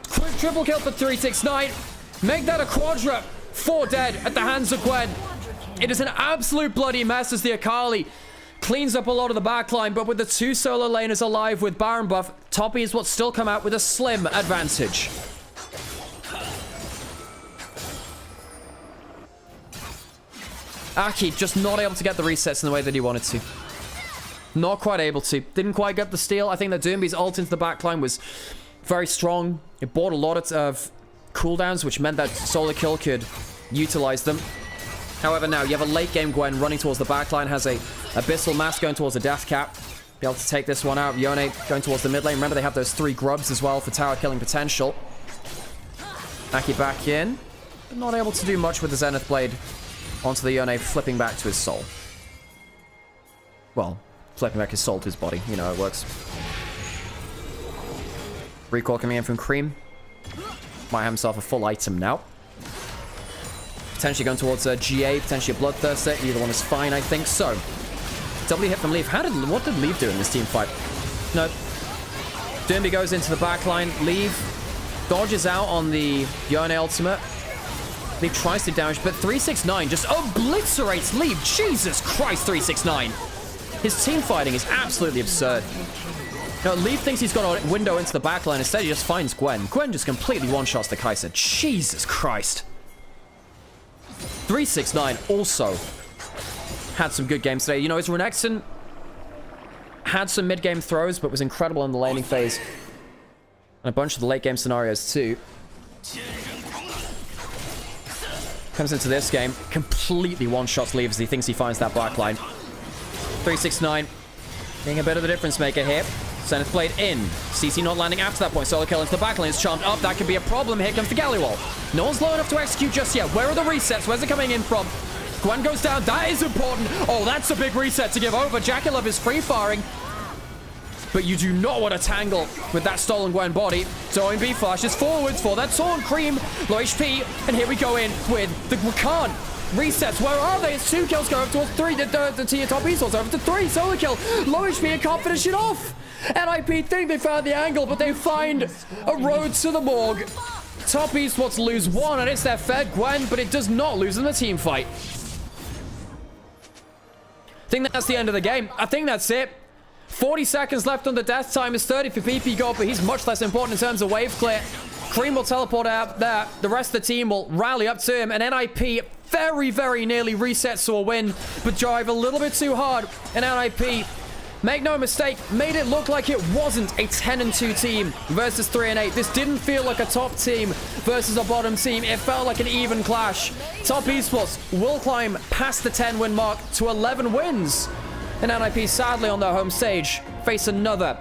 Quick triple kill for 369. Make that a quadra. 4 dead at the hands of Gwen. It is an absolute bloody mess as the Akali cleans up a lot of the backline, but with the 2 solo laners alive with Baron buff, Top Esports still come out with a slim advantage. Aki just not able to get the resets in the way that he wanted to. Not quite able to. Didn't quite get the steal. I think that Doomby's ult into the backline was very strong. It bought a lot of cooldowns, which meant that solo kill could utilize them. However, now you have a late game Gwen running towards the backline, has a Abyssal Mask going towards a Death Cap. Be able to take this one out. Yone going towards the mid lane. Remember, they have those 3 grubs as well for tower killing potential. Aki back in. But not able to do much with the Zenith Blade onto the Yone, flipping back to his soul. Well, flipping back his soul to his body. You know how it works. Recall coming in from Cream. Might have himself a full item now. Potentially going towards GA, potentially a Bloodthirster. Either one is fine, I think so. W hit from Leaf. What did Leaf do in this team fight? No. Doomby goes into the backline. Leaf dodges out on the Yone ultimate. Leaf tries to damage, but 369 just obliterates Leaf. Jesus Christ, 369. His team fighting is absolutely absurd. Now, Leaf thinks he's got a window into the backline. Instead, he just finds Gwen. Gwen just completely one-shots the Kai'Sa. Jesus Christ. 369 also had some good games today. You know, his Renekton had some mid-game throws, but was incredible in the laning phase. And a bunch of the late-game scenarios, too. Comes into this game, completely one-shots Leaf as he thinks he finds that backline. 369 being a bit of the difference maker here. Zenith Blade in. CC not landing after that point. Solo kill into the backline is charmed up. That could be a problem. Here comes the Galio wall. No one's low enough to execute just yet. Where are the resets? Where's it coming in from? Gwen goes down. That is important. Oh, that's a big reset to give over. Jackalove is free-firing. But you do not want to tangle with that stolen Gwen body. So OMB flashes forwards for that taunt. Cream, low HP. And here we go in with the Rakan. Resets, where are they? It's 2 kills, go up towards 3. The tier top esports over to 3. Solo kill. Low HP and can't finish it off. NIP think they found the angle, but they find a road to the morgue. Top esports lose 1, and it's their Fed Gwen, but it does not lose in the team fight. I think that's the end of the game. I think that's it. 40 seconds left on the death time. Is 30 for PPGod, but he's much less important in terms of wave clear. Cream will teleport out there. The rest of the team will rally up to him, and NIP very, very nearly resets to a win, but drive a little bit too hard, and NIP Make no mistake, made it look like it wasn't a 10-2 team versus 3-8. This didn't feel like a top team versus a bottom team. It felt like an even clash. Top Esports will climb past the 10-win mark to 11 wins. And NIP, sadly on their home stage, face another